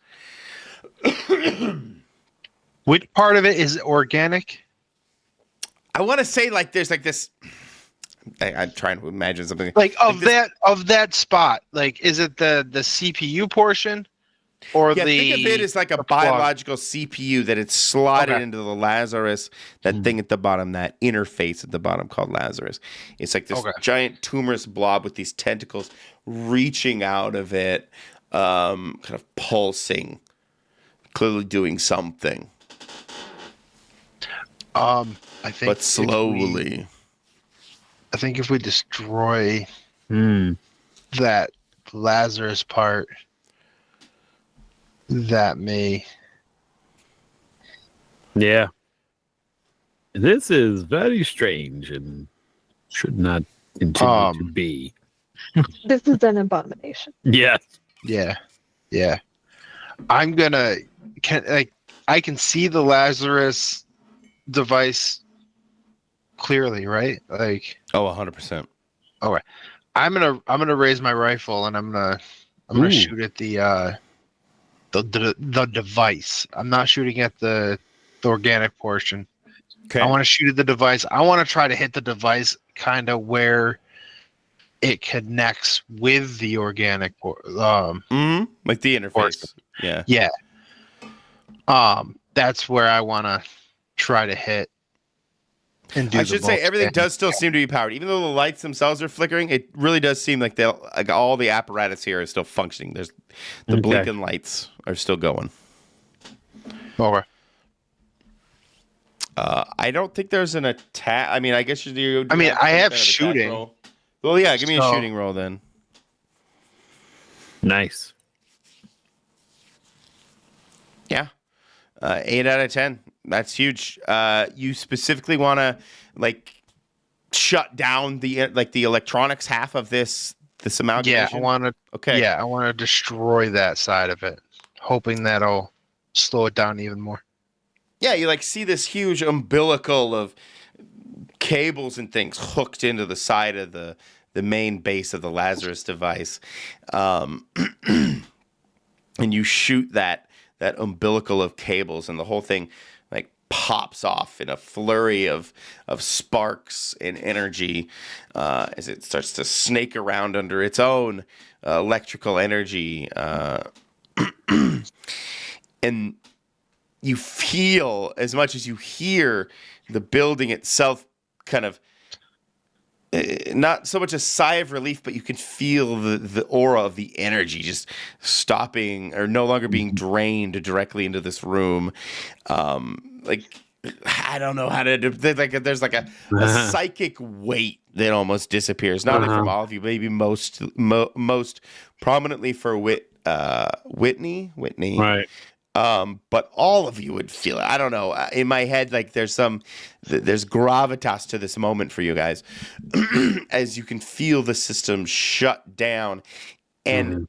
Which part of it is organic? I want to say like there's like this. I'm trying to imagine something Like of that spot. Like, is it the CPU portion, or think of it as like a biological CPU that it's slotted into the Lazarus. That thing at the bottom, that interface at the bottom called Lazarus. It's like this giant tumorous blob with these tentacles reaching out of it, kind of pulsing, clearly doing something. I think, but slowly. I think if we destroy that Lazarus part, that may. Yeah. This is very strange and should not continue to be. This is an abomination. Yes. Yeah. I'm gonna. I can see the Lazarus device clearly, right? Like, 100%. Okay. I'm gonna raise my rifle and I'm gonna shoot at the device. I'm not shooting at the organic portion. Okay. I want to shoot at the device. I want to try to hit the device kind of where it connects with the organic like the interface. Portion. Yeah. That's where I want to try to hit. And do I should say everything does still seem to be powered, even though the lights themselves are flickering. It really does seem like all the apparatus here is still functioning. There's the blinking lights are still going. Okay. I don't think there's an attack. I mean, I guess you. I have shooting. Roll. Well, yeah, give me a shooting roll then. Nice. Yeah. 8 out of 10. That's huge. You specifically want to shut down the electronics half of this amalgamation. Yeah, I want to. Okay. Yeah, I want to destroy that side of it, hoping that'll slow it down even more. Yeah, you see this huge umbilical of cables and things hooked into the side of the main base of the Lazarus device, and you shoot that umbilical of cables, and the whole thing pops off in a flurry of sparks and energy as it starts to snake around under its own electrical energy, and you feel, as much as you hear, the building itself kind of not so much a sigh of relief, but you can feel the aura of the energy just stopping or no longer being drained directly into this room. I don't know how to do. There's a psychic weight that almost disappears, not only from all of you, maybe most prominently for Whitney, Right. but all of you would feel it. I don't know. In my head, there's gravitas to this moment for you guys, as you can feel the system shut down, and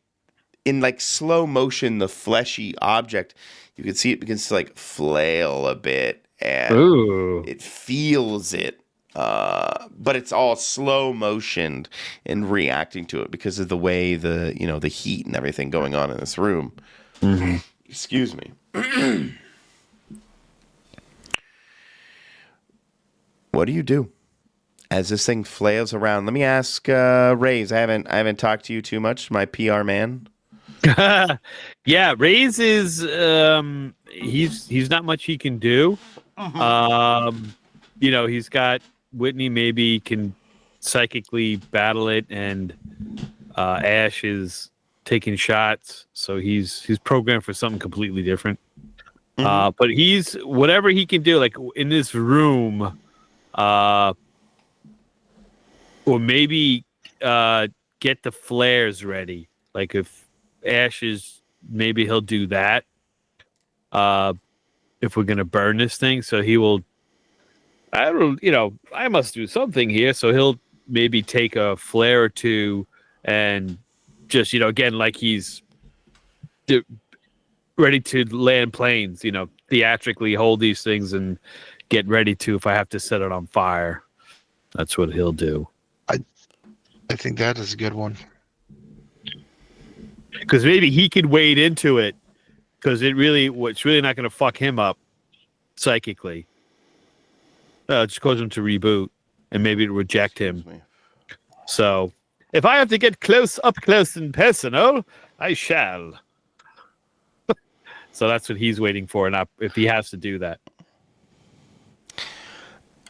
in slow motion, the fleshy object, you can see it begins to flail a bit, and it feels it. But it's all slow motioned and reacting to it because of the way the heat and everything going on in this room. Mm-hmm. Excuse me. What do you do as this thing flails around? Let me ask Rays. I haven't talked to you too much, my PR man. Yeah, Rays is he's not much he can do. He's got Whitney maybe can psychically battle it, and Ash is taking shots, so he's programmed for something completely different. But he's whatever he can do, in this room, or maybe get the flares ready. If Ash is maybe he'll do that. If we're gonna burn this thing, so he will. I don't, I must do something here. So he'll maybe take a flare or two, and just again like he's ready to land planes. Theatrically hold these things and get ready to if I have to set it on fire. That's what he'll do. I think that is a good one. Because maybe he could wade into it. Because it's really not going to fuck him up psychically. It just cause him to reboot and maybe to reject him. So if I have to get up close and personal, I shall. So that's what he's waiting for, and if he has to do that.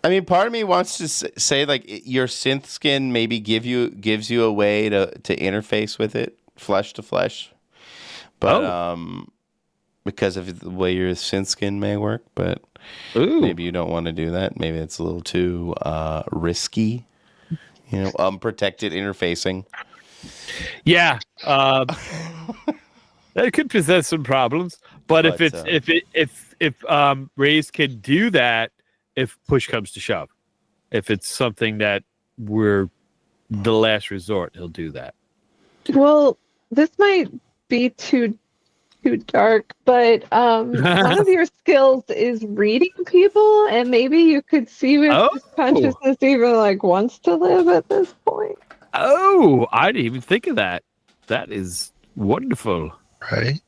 I mean, part of me wants to say like your synth skin maybe gives you a way to interface with it, flesh to flesh, but because of the way your synth skin may work, but maybe you don't want to do that. Maybe it's a little too risky, unprotected interfacing. Yeah, that could present some problems. But if Raze can do that. If push comes to shove, if it's something that we're the last resort, he'll do that. Well, this might be too dark, but one of your skills is reading people, and maybe you could see if his consciousness even wants to live at this point. Oh, I didn't even think of that. That is wonderful. Right?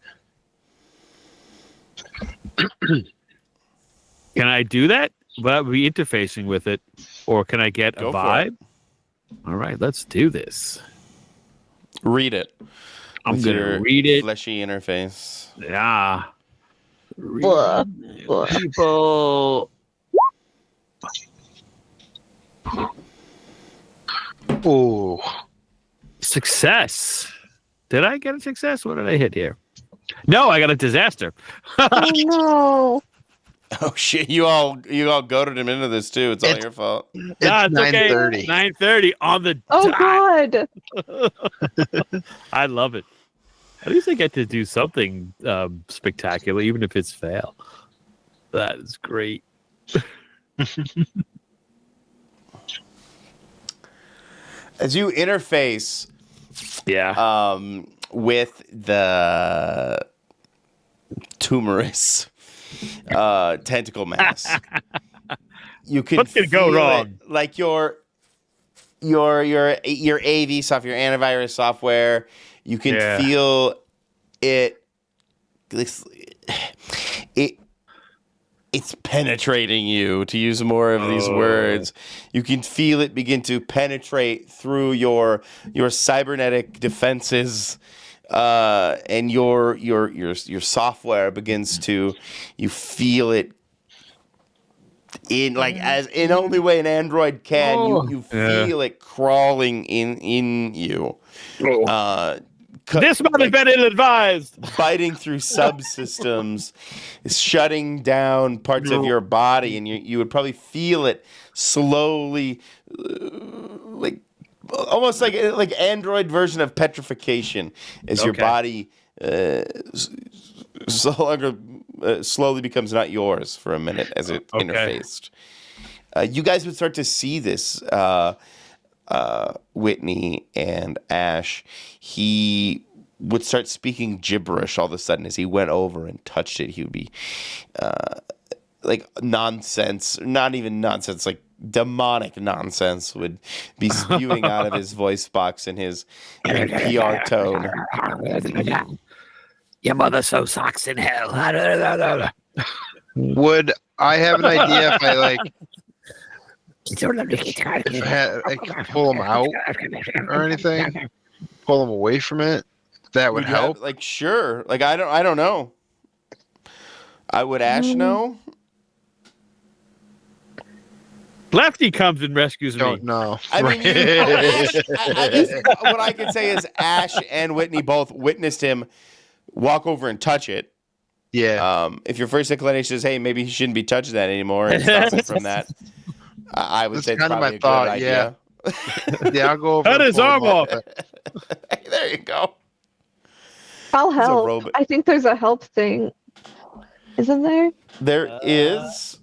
Can I do that? Will I be interfacing with it, or can I get a vibe? All right, let's do this. Read it. I'm going to read it. Fleshy interface. Yeah. Blah, blah. People. Oh. Success. Did I get a success? What did I hit here? No, I got a disaster. Oh no. Oh shit! You all goaded him into this too. It's all your fault. It's It's 9:30. Okay. 9:30 on the Oh dot. God. I love it. At least I get to do something spectacular, even if it's fail. That is great. As you interface, with the tumorous tentacle mass, you can What's gonna go wrong? like your AV software, your antivirus software. You can feel it. It's penetrating you, to use more of these words. You can feel it begin to penetrate through your cybernetic defenses, and your software begins to. You feel it in as in only way an android can. You feel it crawling in you. This might have been ill-advised. Biting through subsystems, shutting down parts of your body, and you would probably feel it slowly, almost like android version of petrification, as your body slowly becomes not yours for a minute as it interfaced. You guys would start to see this. Whitney and Ash, he would start speaking gibberish all of a sudden as he went over and touched it. He would be nonsense, not even nonsense, like demonic nonsense would be spewing out of his voice box in his PR tone. Your mother sew socks in hell. Would I have an idea if I I could pull them out or anything? Pull them away from it? That would help. Sure. I don't know. Would Ash know? Lefty comes and rescues me. Don't know. I mean, I guess what I can say is Ash and Whitney both witnessed him walk over and touch it. Yeah. If your first inclination is, hey, maybe he shouldn't be touching that anymore, and stop him from that, I would say it's kind of probably my thought. a good Yeah. idea. Yeah, I'll go over. Cut his arm off. There you go. I'll He's a help. robot. I think there's a help thing. Isn't there? There is,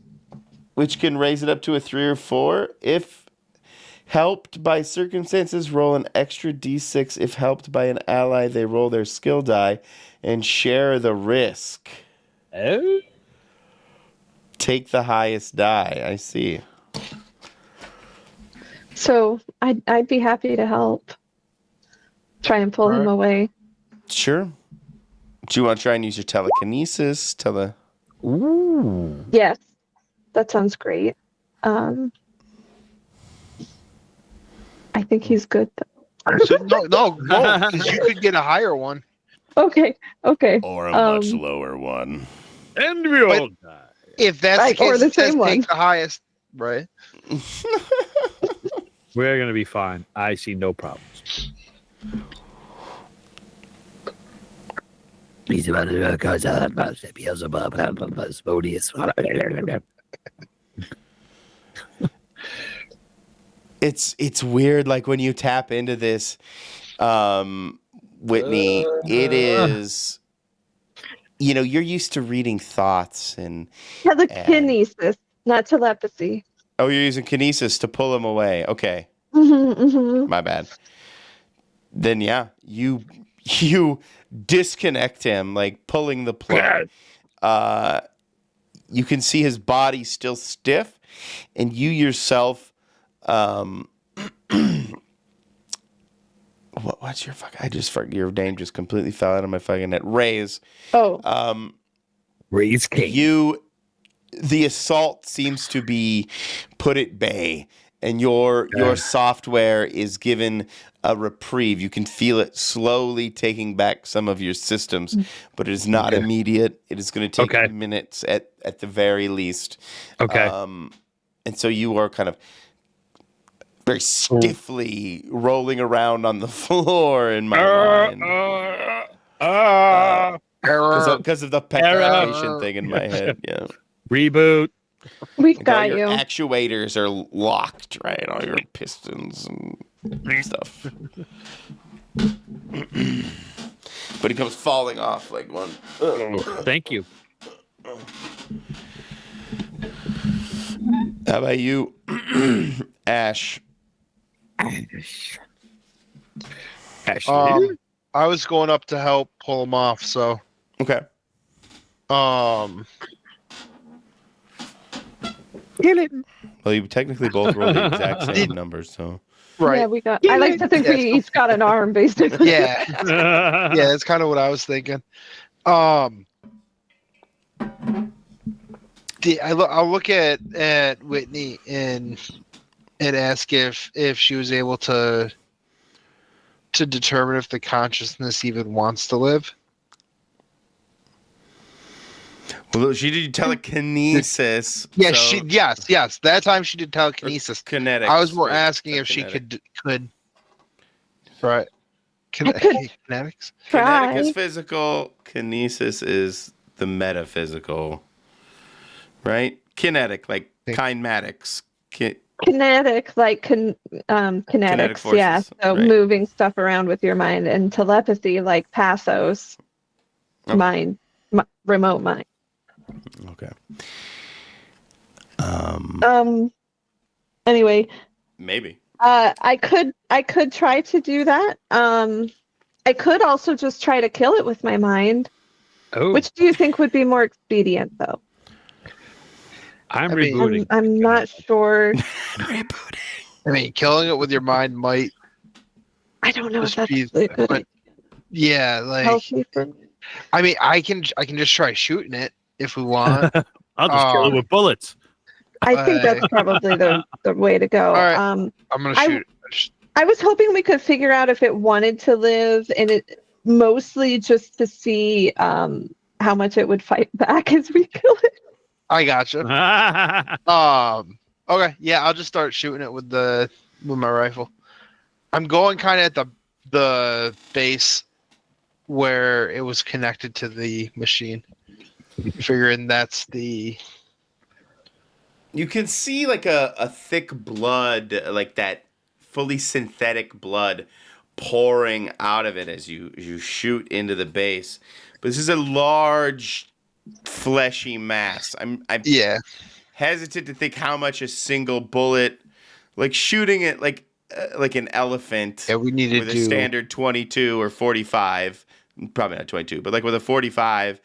which can raise it up to a 3 or 4. If helped by circumstances, roll an extra d6. If helped by an ally, they roll their skill die and share the risk. Oh? Take the highest die. I see. So I'd be happy to help. Try and pull him Alright. away. Sure. Do you want to try and use your telekinesis? Ooh. Yes, that sounds great. I think he's good. So, no, because you could get a higher one. Okay. Or a much lower one. And we all die. If that's Right, the case, or the it says same one. take the highest, right? We're going to be fine. I see no problems. He's about to go to Beelzebub. It's weird, like when you tap into this, Whitney, it is, you're used to reading thoughts and Telekinesis, not telepathy. oh, you're using kinesis to pull him away. Okay, Mm-hmm. my bad. Then yeah, you disconnect him, like pulling the plug. You can see his body still stiff, and you yourself, what's your fuck? I just forgot your name. Just completely fell out of my fucking head. Raise. Oh. Raise king. The assault seems to be put at bay, and your software is given a reprieve. You can feel it slowly taking back some of your systems, but it is not immediate. It is going to take minutes at the very least. Okay. And so you are kind of very stiffly rolling around on the floor in my mind. Because of the petrification thing in my head. Yeah. Reboot. We've Like got all your you. actuators are locked, right? All your pistons and stuff. But he comes falling off like one. Thank you. How about you, Ash? Ashley. I was going up to help pull him off, so Okay. Kill it. Well, you technically both rolled the exact same numbers, so. right. Yeah, we got. I like to think Yeah, we so- each got an arm, basically. Yeah, yeah, that's kind of what I was thinking. I'll look at Whitney and ask if she was able to determine if the consciousness even wants to live. Well, she did telekinesis. Yeah, so yes. That time she did telekinesis. Kinetics. I was more right, asking if she kinetic. could. Right. I could Kinetics. Kinetic try. is physical. Kinesis is the metaphysical. Right? Kinetic, like kinematics. Kinetic, like kinetics, forces, yeah. So right. moving stuff around with your mind, and telepathy, like passos, Okay. mind, remote mind. Okay. Anyway, Maybe. I could try to do that. I could also just try to kill it with my mind. Oh, Which do you think would be more expedient, though? I'm I mean- rebooting. I'm not sure. Rebooting. I mean, killing it with your mind might I don't know if just that's be. a good But, yeah, like healthy for me. I mean, I can just try shooting it if we want. I'll just kill it with bullets. I think that's probably the way to go. All right. Um, I'm gonna I- shoot. I was hoping we could figure out if it wanted to live, and it mostly just to see how much it would fight back as we kill it. I gotcha. Okay, yeah, I'll just start shooting it with my rifle. I'm going kind of at the base where it was connected to the machine, figuring that's the. You can see like a thick blood, like that fully synthetic blood pouring out of it as you shoot into the base. But this is a large, fleshy mass. I'm Yeah. hesitant to think how much a single bullet, like shooting it like an elephant Yeah, we need to with a do. standard 22 or 45, probably not 22, but like with a 45,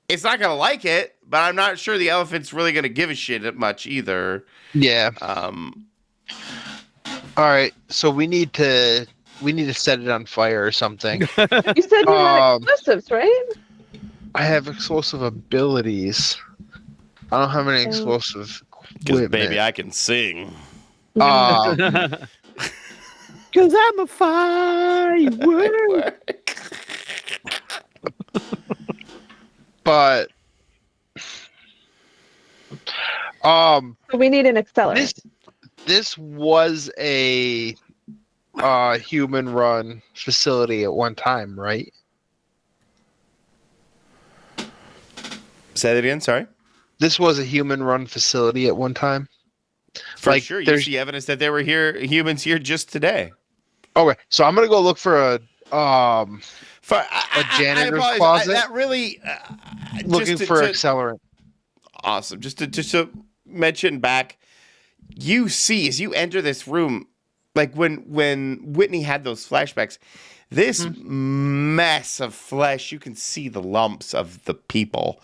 it's not gonna like it. But I'm not sure the elephant's really gonna give a shit much either. Yeah. Um, All right. So we need to set it on fire or something. You said you had explosives, right? I have explosive abilities. I don't have any explosive because equipment. baby, I can sing. Um, Because I'm a firework. but So we need an accelerant. this was a human run facility at one time, right? Say that again. Sorry. This was a human run facility at one time. For Like, sure, you there's- see evidence that there were humans here just today. Okay, so I'm gonna go look for a For janitor's apologize. closet? That really looking for accelerant. awesome. Just to mention back, you see as you enter this room, like when Whitney had those flashbacks, this mess of flesh, you can see the lumps of the people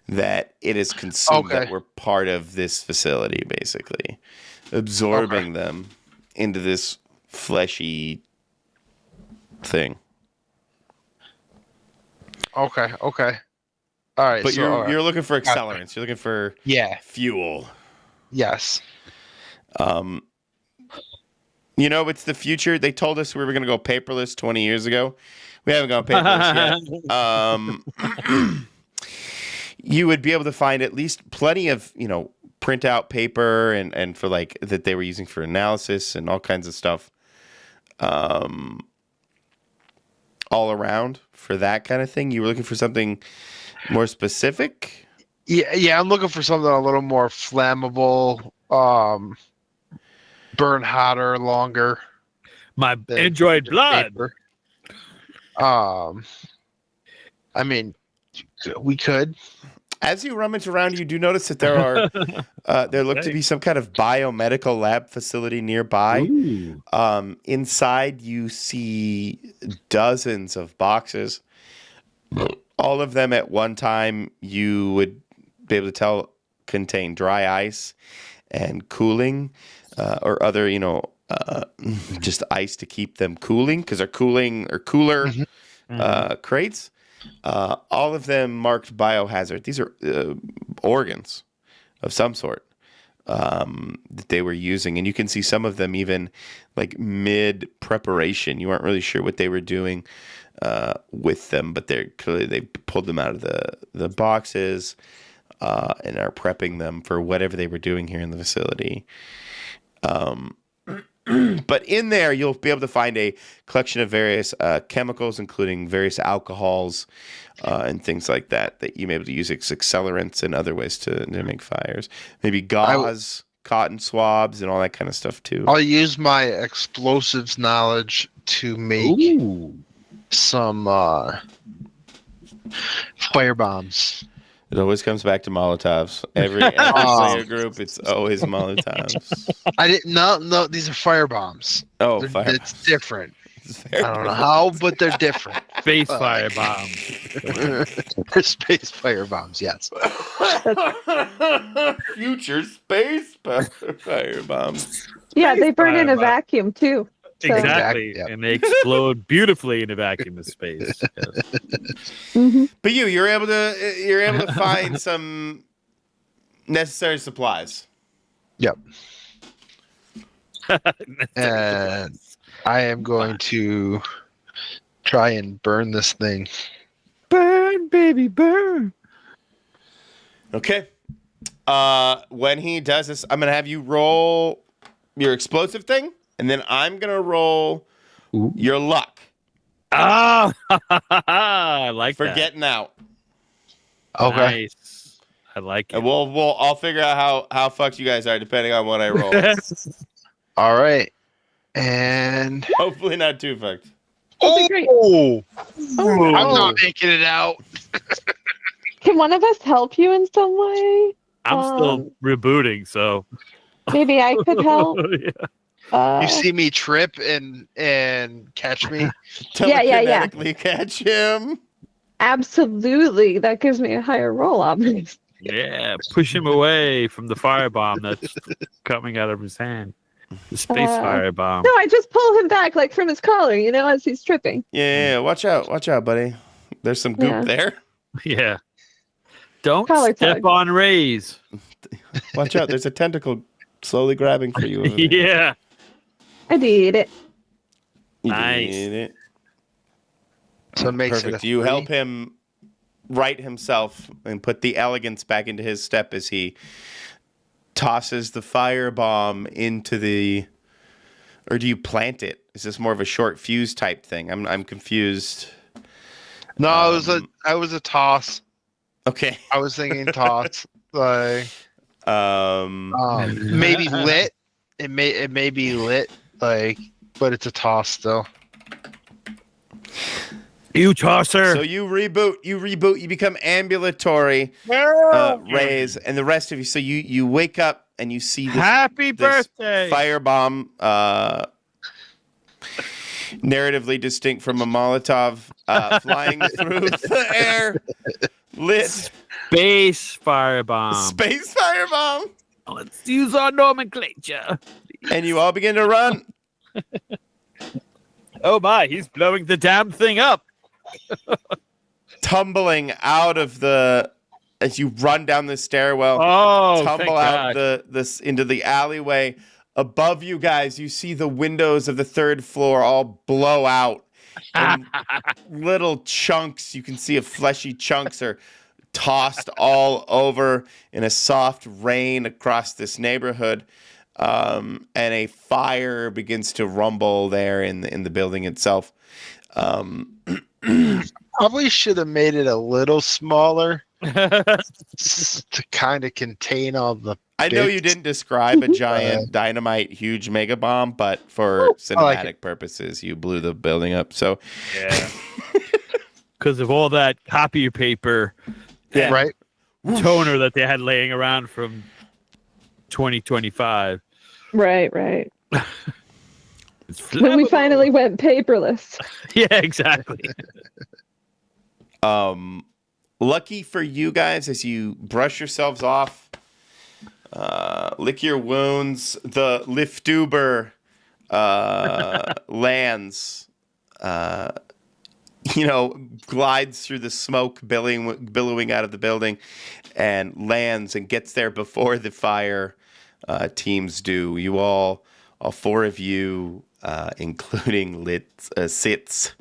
that it is consumed that Okay. were part of this facility, basically absorbing them into this fleshy thing. Okay. All right. But so, you're looking for accelerants. You're looking for yeah. fuel. Yes. You know, it's the future. They told us we were going to go paperless 20 years ago. We haven't gone paperless yet. You would be able to find at least plenty of, printout paper and for like that they were using for analysis and all kinds of stuff. All around for that kind of thing. You were looking for something more specific? Yeah. I'm looking for something a little more flammable. Burn hotter, longer. My than android blood. paper. I mean, we could. As you rummage around, you do notice that there are there look to be some kind of biomedical lab facility nearby. Ooh. Inside, you see dozens of boxes. All of them at one time, you would be able to tell contain dry ice and cooling or other, just ice to keep them cooling because they're cooling or cooler crates. All of them marked biohazard. These are organs of some sort that they were using. And you can see some of them even like mid preparation. You weren't really sure what they were doing with them, but they pulled them out of the boxes and are prepping them for whatever they were doing here in the facility. But in there, you'll be able to find a collection of various chemicals, including various alcohols and things like that you may be able to use as accelerants and other ways to make fires. Maybe gauze, cotton swabs, and all that kind of stuff, too. I'll use my explosives knowledge to make some fire bombs. It always comes back to Molotovs. Every player group, it's always Molotovs. I didn't. No. These are fire bombs. Oh, It's different. fire I don't know how, but they're different. Space firebomb. They're space fire bombs. Yes. Future space fire bombs. Yeah, they burn in a firebomb. vacuum too. So- Exactly. Yep. And they explode beautifully in a vacuum of space. Mhm. But you're able to find some necessary supplies. Yep. And I am going to try and burn this thing. Burn, baby, burn. Okay. When he does this, I'm gonna have you roll your explosive thing, and then I'm gonna roll your luck Ah, I like for that. getting out. Okay. Nice. I like it. And I'll figure out how fucked you guys are depending on what I roll. All right. And Hopefully not too fucked. That'd be great. oh, Oh, I'm no. not making it out. Can one of us help you in some way? I'm still rebooting, so Maybe I could help. Yeah. You see me trip and catch me. Yeah. Telekinetically catch him. Absolutely. That gives me a higher roll, obviously. Yeah, push him away from the firebomb that's coming out of his hand. The space firebomb. No, I just pull him back like from his collar, as he's tripping. Yeah. Watch out, buddy. There's some goop Yeah. there. Yeah. Don't Collar step tug. on rays. Watch out. There's a tentacle slowly grabbing for you. Over there. Yeah. I did it. You Nice. did it. So it makes it Perfect. a You 3. help him right himself and put the elegance back into his step as he tosses the firebomb into the. Or do you plant it? Is this more of a short fuse type thing? I'm confused. No, I was a toss. Okay. I was thinking toss. Like maybe lit. It may be lit, like, but it's a toss still. You tosser. So you reboot. You become ambulatory. Rays and the rest of you. So you wake up and you see this. Happy this birthday. firebomb. Narratively distinct from a Molotov flying through the air. Lit Space firebomb. space firebomb. Let's use our nomenclature. And you all begin to run. Oh my, he's blowing the damn thing up. Tumbling out of the as you run down the stairwell. Oh, tumble thank out God. this into the alleyway. Above you guys, you see the windows of the 3rd floor all blow out. And little chunks, you can see of fleshy chunks are tossed all over in a soft rain across this neighborhood. And a fire begins to rumble there in the building itself. Probably should have made it a little smaller to kind of contain all the. I know you bits. didn't describe a giant dynamite huge mega bomb, but for cinematic like purposes, you blew the building up. So Yeah. Because of all that copy paper yeah. Right. toner that they had laying around from 2025. Right. It's When we flammable. finally went paperless. Yeah, exactly. Lucky for you guys, as you brush yourselves off, lick your wounds, the Liftuber lands, glides through the smoke billowing out of the building and lands and gets there before the fire teams do. You all 4 of you, including Sits,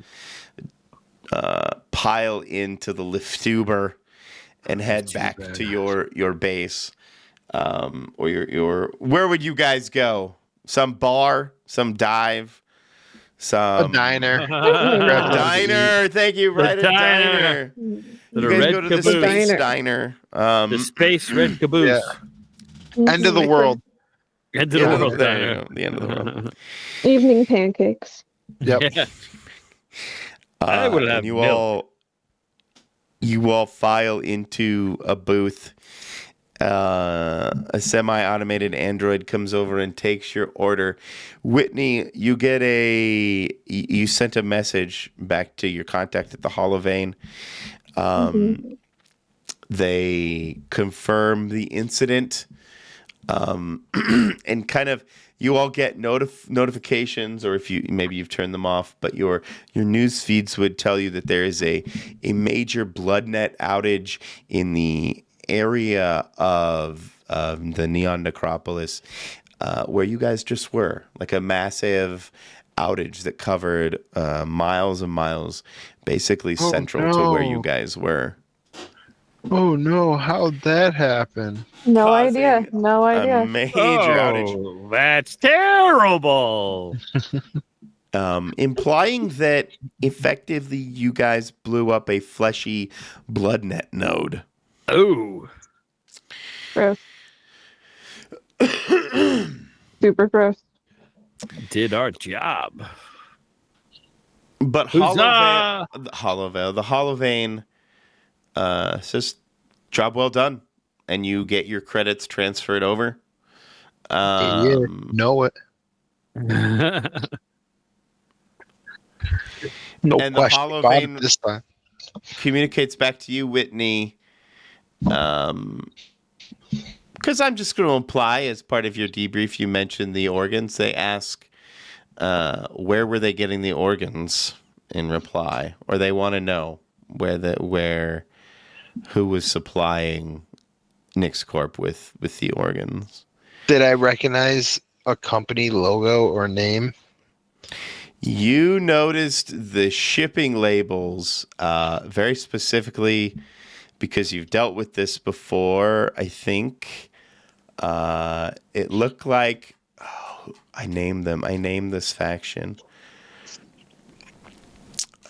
pile into the Liftuber and head back to your base. Or your where would you guys go? Some bar, some dive, some A diner. A diner. Thank you, right? A diner. diner. The You guys red go to the caboose. space Diner. diner. The space red caboose. End of the world. End of the Yeah, world there you diner. go, the end of the world. Evening pancakes. Yep. Yeah. I will have and you milk. all file into a booth. A semi-automated android comes over and takes your order. Whitney, you sent a message back to your contact at the Hall of Vane. They confirm the incident, and kind of you all get notifications, or if you've turned them off, but your news feeds would tell you that there is a major bloodnet outage in the area of the Neon Necropolis, where you guys just were, like a massive outage that covered miles and miles, basically central to where you guys were. Oh no! How'd that happen? No Causing idea. No A idea. major outage. Oh, that's terrible. Implying that effectively you guys blew up a fleshy bloodnet node. Oh. Gross. Super gross. did our job. But Huzzah! the Hollowvein says, job well done. And you get your credits transferred over. Know it. No And the question about it Hollowvein this time. communicates back to you, Whitney, because I'm just going to imply as part of your debrief, you mentioned the organs. They ask, where were they getting the organs in reply, or they want to know who was supplying Nix Corp with the organs. Did I recognize a company logo or name? You noticed the shipping labels very specifically because you've dealt with this before, I think. It looked like I named them. I named this faction.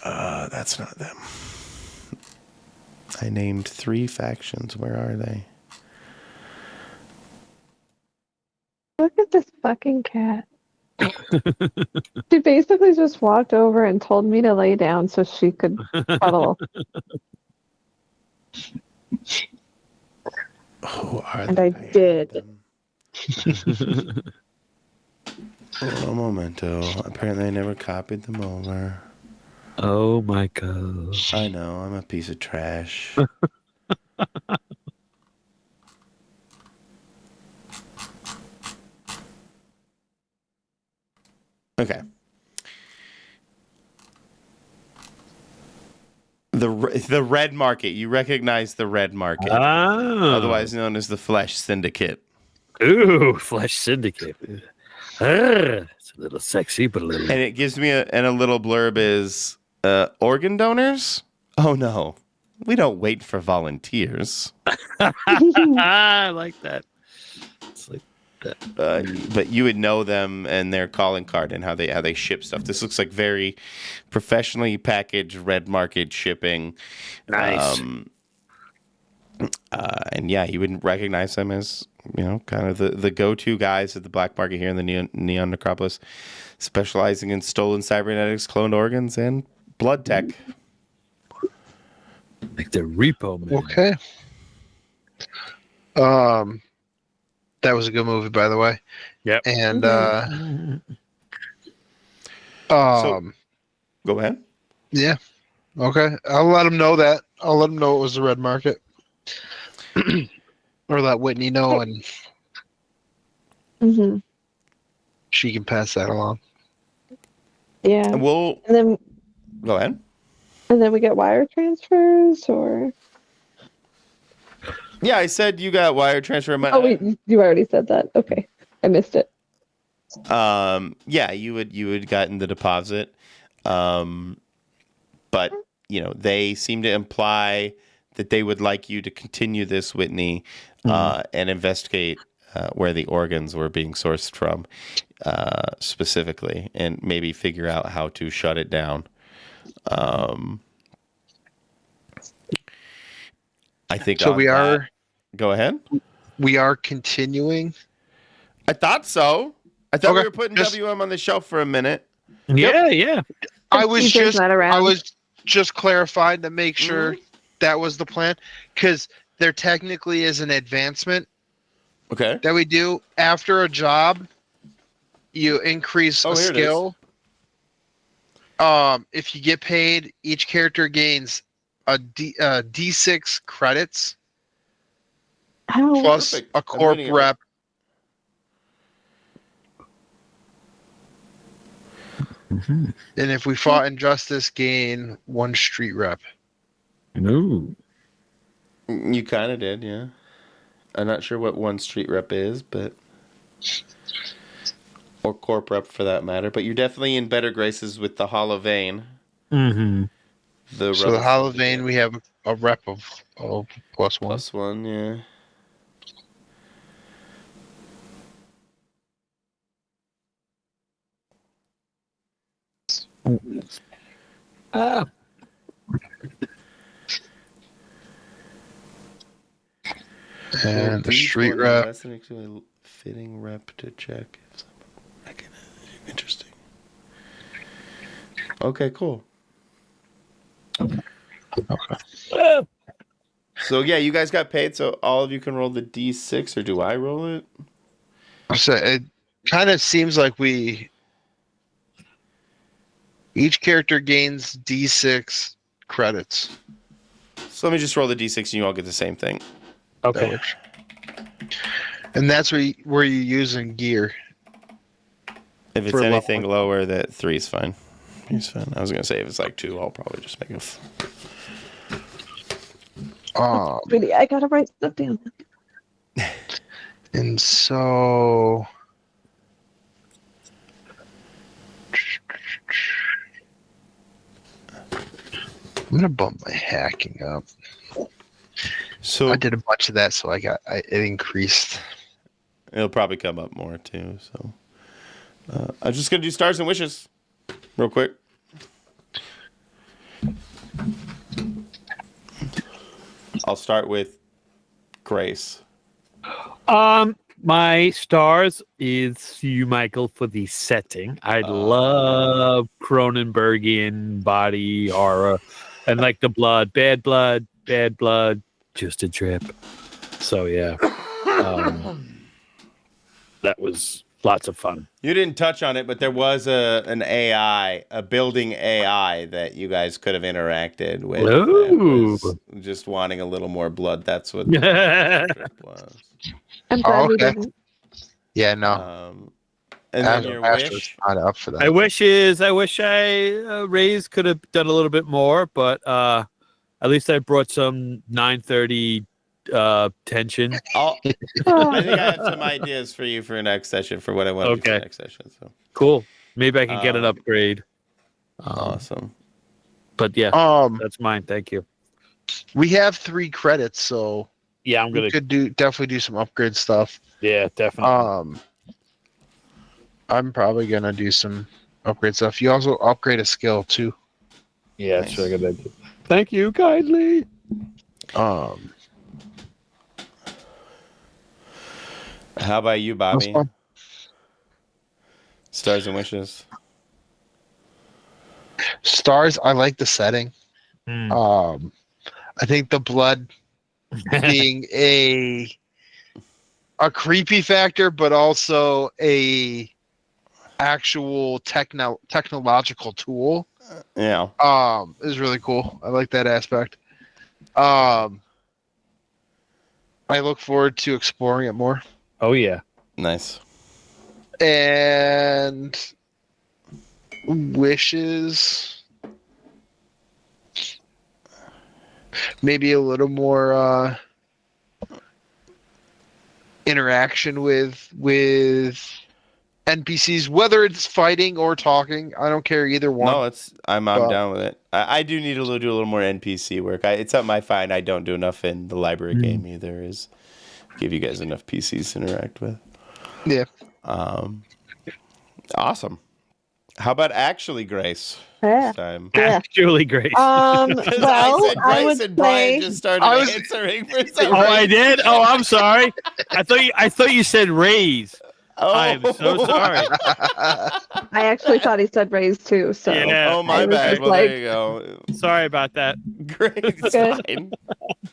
That's not them. I named 3 factions. Where are they? Look at this fucking cat. She basically just walked over and told me to lay down so she could cuddle. Who are And they? I did. Un momento. Apparently I never copied them over. Oh my god. I know, I'm a piece of trash. Okay. The Red Market. You recognize the Red Market, otherwise known as the Flesh Syndicate. Ooh, Flesh Syndicate. It's a little sexy, but a little. And it gives me a little blurb is organ donors? Oh no. We don't wait for volunteers. I like that. It's like that. But you would know them and their calling card and how they ship stuff. This looks like very professionally packaged Red Market shipping. Nice. And yeah, you wouldn't recognize them as, kind of the go-to guys at the black market here in the Neon Necropolis, specializing in stolen cybernetics, cloned organs, and blood tech. Like the repo man. Okay. That was a good movie, by the way. Yep. And So, go ahead. yeah. Okay. I'll let him know that. I'll let him know it was the Red Market. Or let Whitney know, and Mm-hmm. she can pass that along. Yeah. And we'll And go ahead. then we get wire transfers, or Yeah, I said you got wire transfer money. oh wait, you already said that. Okay, I missed it. Yeah, you would gotten the deposit. But they seem to imply that they would like you to continue this, Whitney, and investigate where the organs were being sourced from, specifically, and maybe figure out how to shut it down. I think So on that. Go ahead. we are continuing. I thought so. I thought we Okay, were putting just- WM on the shelf for a minute. Yeah. I was TJ's not around. I was just clarifying to make sure that was the plan, because there technically is an advancement Okay. that we do after a job. You increase a here it is. skill. If you get paid, each character gains a D6 credits How? plus Perfect. a I'm corp reading it. rep. Mm-hmm. And if we fought injustice, gain 1 street rep. No. You kind of did, yeah. I'm not sure what 1 street rep is, but or corp rep for that matter. But you're definitely in better graces with the Hollow Vein. Mm-hmm. So the Hollow Vein, we have a rep of +1. +1, yeah. Ah. And a These street one rep. has an actually fitting rep to check if someone recognizes Interesting. Okay, cool. So yeah, you guys got paid, so all of you can roll the d6, or do I roll it? So it kind of seems like each character gains D6 credits. So let me just roll the d6 and you all get the same thing. That Okay. works. And that's where you're using gear. If it's For anything leveling. lower, that 3 is fine. 3 is fine. I was gonna say if it's like 2, I'll probably just make a. Really, I gotta write stuff down. And so I'm gonna bump my hacking up. So I did a bunch of that, so it increased. it'll probably come up more too. So I'm just gonna do stars and wishes, real quick. I'll start with Grace. My stars is you, Michael, for the setting. I love Cronenbergian body horror, and like the blood, bad blood, just a drip. So yeah, that was lots of fun. You didn't touch on it, but there was an AI, a building AI that you guys could have interacted with. Ooh. That was just wanting a little more blood. That's what the trip was. I'm glad we okay. didn't. Yeah, no. And then your Master's wish. not up for that. I wish Ray's could have done a little bit more, but at least I brought some 9:30 tension. I think I have some ideas for you for next session for what I want to do for next session. So Cool. Maybe I can get an upgrade. awesome. But yeah, that's mine. Thank you. We have 3 credits, so Yeah, I'm we gonna. could definitely do some upgrade stuff. Yeah, definitely. I'm probably gonna do some upgrade stuff. You also upgrade a skill too. Yeah, that's what I'm gonna do. Thank you kindly. How about you, Bobby? fun. Stars and wishes. Stars, I like the setting. I think the blood being a creepy factor, but also a actual technological tool. Yeah. Is really cool. I like that aspect. I look forward to exploring it more. Oh yeah. Nice. And wishes, maybe a little more interaction with NPCs, whether it's fighting or talking. I don't care either one. No, I'm down with it. I do need to do a little more NPC work. It's something I find I don't do enough in the library game either. Is give you guys enough PCs to interact with. Yeah. Awesome. How about actually Grace? Yeah. This time. Yeah. Actually, Grace. Well, I said I Grace would and Brian say just started answering for some Oh, I reason. did. Oh, I'm sorry. I thought you said raise. Oh. I'm so sorry. I actually thought he said raise too. So Yeah. Oh, my I was bad. just Well, like- there you go. Sorry about that. Great. Good.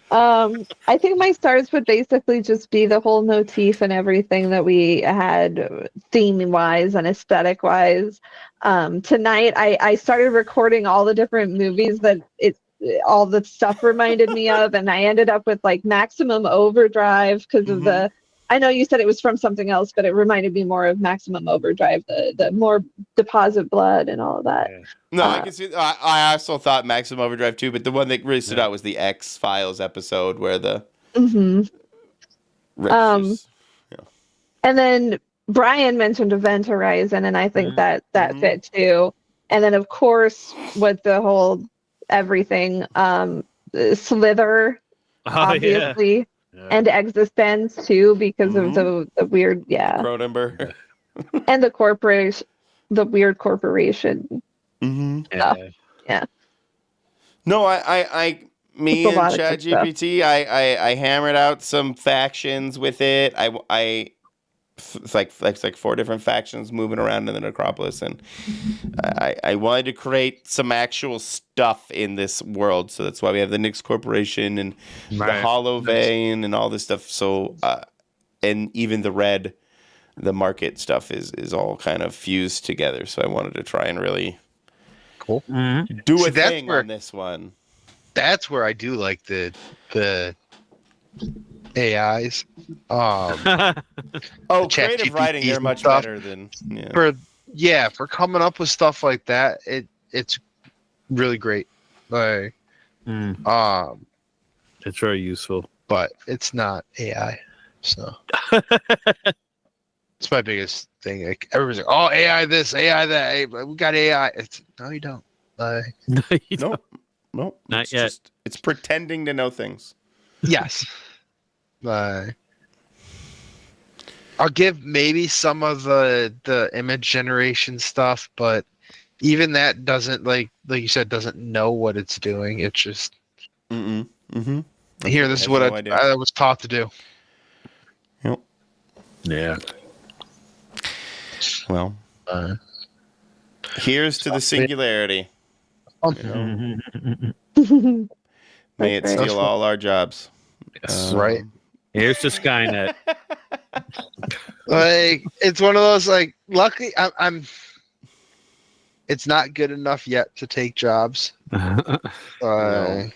Fine. I think my stars would basically just be the whole motif and everything that we had theme wise and aesthetic wise. Tonight I started recording all the different movies that all the stuff reminded me of, and I ended up with like Maximum Overdrive because of the. I know you said it was from something else, but it reminded me more of Maximum Overdrive, the more deposit blood and all of that. No, I can see. I also thought Maximum Overdrive too, but the one that really stood out was the X-Files episode where the. Registers- And then Brian mentioned Event Horizon, and I think that fit too. And then of course with the whole everything, Slither, obviously, and Existence too, because of the weird, Cronenberg. and the corporation, the weird corporation. Yeah. No, me It's a and lot of good stuff. ChatGPT, I hammered out some factions with it. I it's like 4 different factions moving around in the necropolis, and I wanted to create some actual stuff in this world, so that's why we have the Nyx Corporation and the Hollow Vein and all this stuff. So and even the market stuff is all kind of fused together. So I wanted to try and really Cool. do See, a that's thing where- on this one. That's where I do like the AIs. Oh, Chat creative GPTs writing, they're and much stuff. better than For coming up with stuff like that, it's really great. Like, It's very useful. but it's not AI. So it's my biggest thing. Like everybody's like, "Oh, AI this, AI that. Hey, we got AI." It's no, you don't. Like, Nope. Not it's yet. It's pretending to know things. yes. Like, I'll give maybe some of the image generation stuff, but even that doesn't like you said doesn't know what it's doing. It's just Mm-hmm. here. This is what I was taught to do. Yep. Yeah. Well, here's to the singularity. You know? May it That's steal right. all our jobs. Yes. Right. Here's to Skynet. Like it's one of those like. Luckily, I'm. It's not good enough yet to take jobs. No.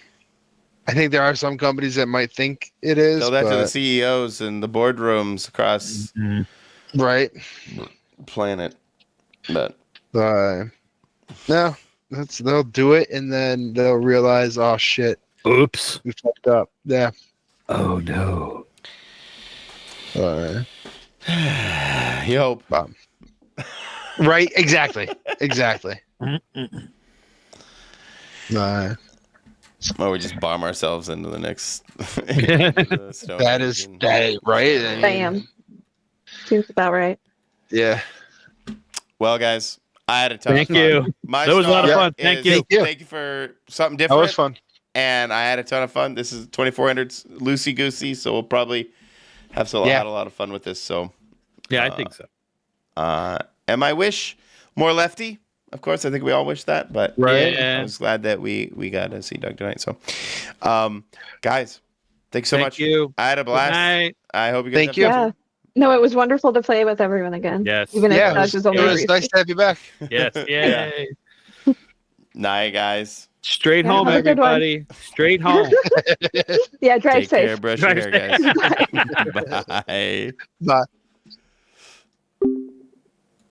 I think there are some companies that might think it is. Tell that to the but- CEOs and the boardrooms across right. the planet. But No, they'll do it and then they'll realize, oh shit, Oops. we fucked up. Yeah. Oh no. you hope. Right. Exactly. Exactly. Or we just bomb ourselves into the next. into the Stone That Age is and- that right. Bam. Seems about right. Yeah. Well, guys, I had a ton Thank of fun. you. My That was a lot of star fun. Thank is- you. Thank you. Thank you for something That different. was fun. And I had a ton of fun. This is 2400's loosey goosey, so we'll probably have Yeah. had a lot of fun with this. So, Yeah, I think so. and my wish more lefty. Of course, I think we all wish that, but Right. Yeah. I was glad that we got to see Doug tonight. So, guys, thanks so Thank much. you. I had a Good blast. night. I hope you guys Thank have you. fun. Yeah. No, it was wonderful to play with everyone again. Yes. Even if Yeah. Doug was only It was brief. nice to have you back. Yes. Yay. Night, guys. Straight Yeah, home, have a good one. everybody. Straight home. Yeah, drive Take safe. care. Brush your hair, Drive guys. Bye. Bye.